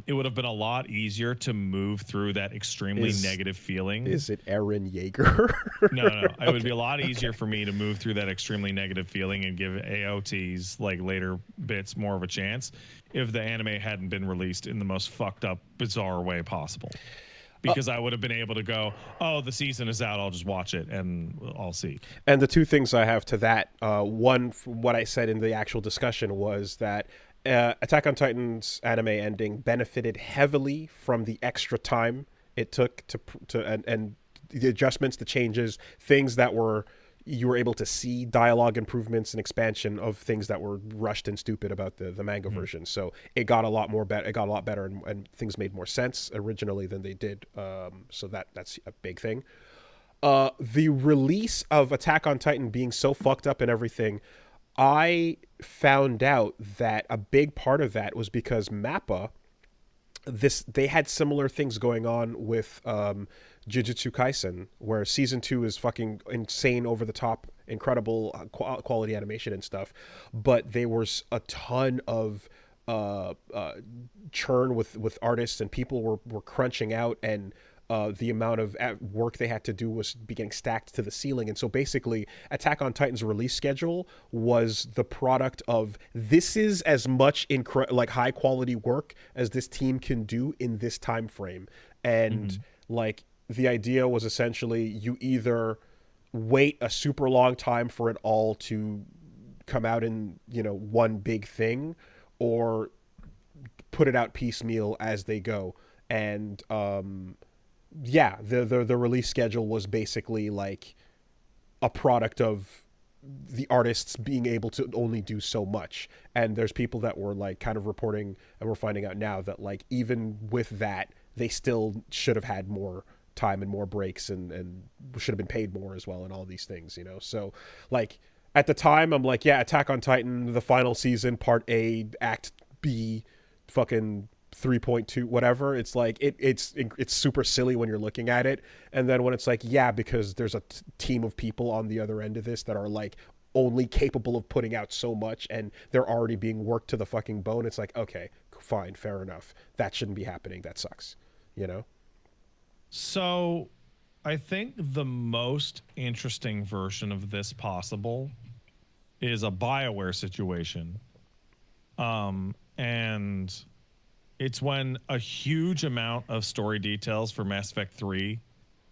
it would have been a lot easier to move through that extremely negative feeling. Is it Eren Yeager? No. It would be a lot easier for me to move through that extremely negative feeling and give AOT's like later bits more of a chance if the anime hadn't been released in the most fucked up, bizarre way possible. Because I would have been able to go, oh, the season is out, I'll just watch it and I'll see. And the two things I have to that, one, what I said in the actual discussion was that Attack on Titan's anime ending benefited heavily from the extra time it took to and the adjustments, the changes, things that you were able to see dialogue improvements and expansion of things that were rushed and stupid about the manga version. So it got a lot more better. It got a lot better, and things made more sense originally than they did. So that's a big thing. The release of Attack on Titan being so fucked up and everything, I found out that a big part of that was because MAPPA, they had similar things going on with Jujutsu Kaisen, where season 2 is fucking insane, over the top, incredible quality animation and stuff, but there was a ton of churn with artists, and people were crunching out, and the amount of work they had to do was getting stacked to the ceiling. And so basically Attack on Titan's release schedule was the product of, this is as much like high quality work as this team can do in this time frame. And like the idea was essentially, you either wait a super long time for it all to come out in, one big thing, or put it out piecemeal as they go. And the release schedule was basically like a product of the artists being able to only do so much. And there's people that were like kind of reporting, and we're finding out now that like even with that, they still should have had more time and more breaks, and should have been paid more as well, and all these things, So like at the time, I'm like, yeah, Attack on Titan, the final season, part A, Act B, fucking 3.2 whatever, it's like it's super silly when you're looking at it. And then when it's like, yeah, because there's a team of people on the other end of this that are like only capable of putting out so much, and they're already being worked to the fucking bone, it's like, okay, fine, fair enough, that shouldn't be happening, that sucks. So I think the most interesting version of this possible is a BioWare situation, and it's when a huge amount of story details for Mass Effect 3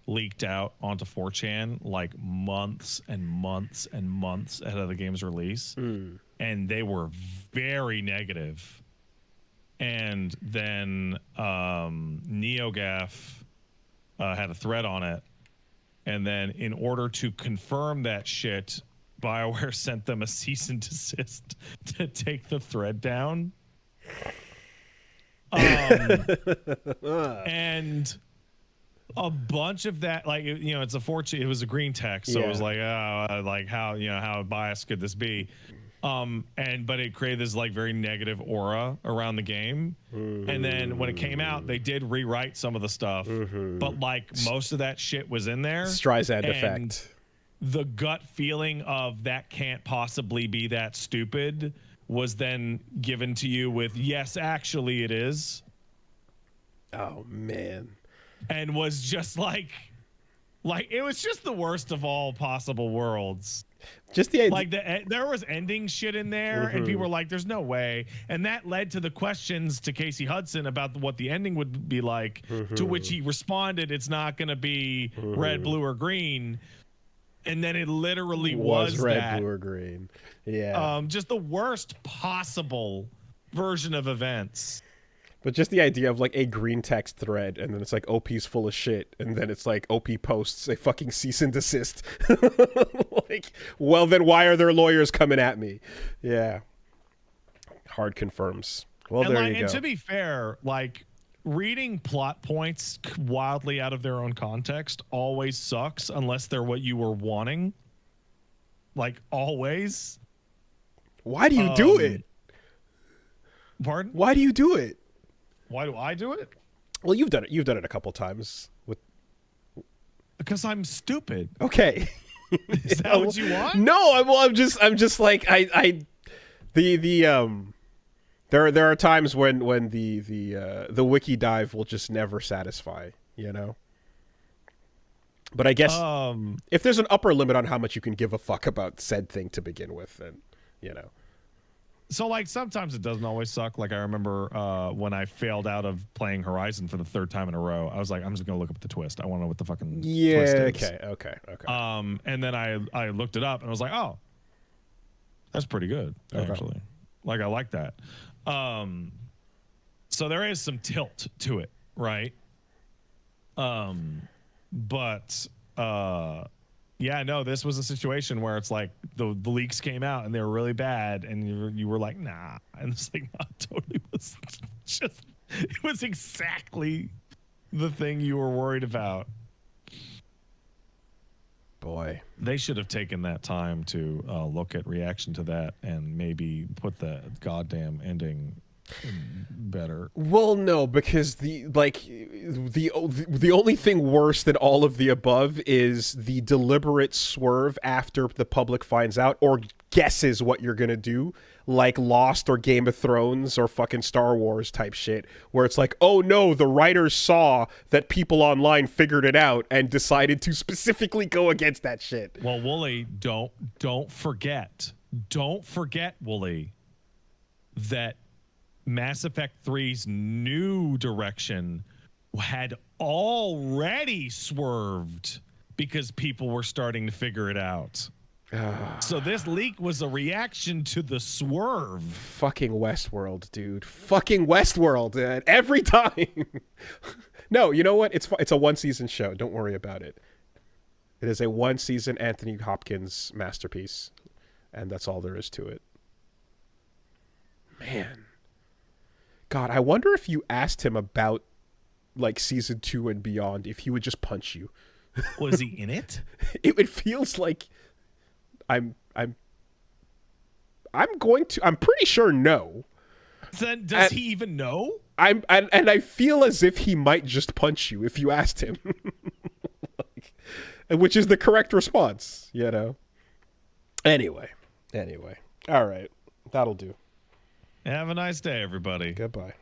leaked out onto 4chan like months and months and months ahead of the game's release. And they were very negative. And then NeoGAF had a thread on it. And then in order to confirm that shit, BioWare sent them a cease and desist to take the thread down. And a bunch of that, like, it's it was a green text, so it was like, like how biased could this be? But it created this like very negative aura around the game. And then when it came out, they did rewrite some of the stuff, but like most of that shit was in there. Streisand effect. The gut feeling of that can't possibly be that stupid was then given to you with, yes, actually it is. Oh man. And was just like it was just the worst of all possible worlds. Just the idea, like there was ending shit in there, and people were like, there's no way. And that led to the questions to Casey Hudson about what the ending would be like, to which he responded, it's not going to be red, blue, or green. And then it literally was red, that. blue, or green. Yeah. Just the worst possible version of events. But just the idea of like a green text thread, and then it's like OP's full of shit, and then it's like OP posts a fucking cease and desist. Like, well, then why are their lawyers coming at me? Yeah. Hard confirms. Well, and there you go. And to be fair, like, reading plot points wildly out of their own context always sucks unless they're what you were wanting. Like, always. Why do you do it? Pardon? Why do you do it? Why do I do it? Well, you've done it. You've done it a couple times with. Because I'm stupid. Okay. Is that what you want? No, I'm just like there are times when the wiki dive will just never satisfy, you know. But I guess if there's an upper limit on how much you can give a fuck about said thing to begin with, then, you know. So, like, sometimes it doesn't always suck. Like, I remember when I failed out of playing Horizon for the 3rd time in a row, I was like, I'm just going to look up the twist. I want to know what the fucking twist is. Okay. And then I looked it up, and I was like, oh, that's pretty good, actually. Like, I like that. So there is some tilt to it, right? But yeah, no, this was a situation where it's like the leaks came out and they were really bad, and you were like, nah, and it's like, no, it totally was just, it was exactly the thing you were worried about. Boy, they should have taken that time to look at reaction to that and maybe put the goddamn ending better. Well, no, because the only thing worse than all of the above is the deliberate swerve after the public finds out or guesses what you're gonna do, like Lost or Game of Thrones or fucking Star Wars type shit, where it's like, oh no, the writers saw that people online figured it out and decided to specifically go against that shit. Well, Wooly, don't forget, Wooly, that Mass Effect 3's new direction had already swerved because people were starting to figure it out. So this leak was a reaction to the swerve. Fucking Westworld, dude. Fucking Westworld. Every time. No, you know what? It's a one-season show. Don't worry about it. It is a one-season Anthony Hopkins masterpiece. And that's all there is to it. Man. God, I wonder if you asked him about, like, season 2 and beyond, if he would just punch you. Was he in it? It feels like I'm pretty sure no. Then does he even know? And I feel as if he might just punch you if you asked him. Which is the correct response, you know. Anyway. All right. That'll do. Have a nice day, everybody. Goodbye.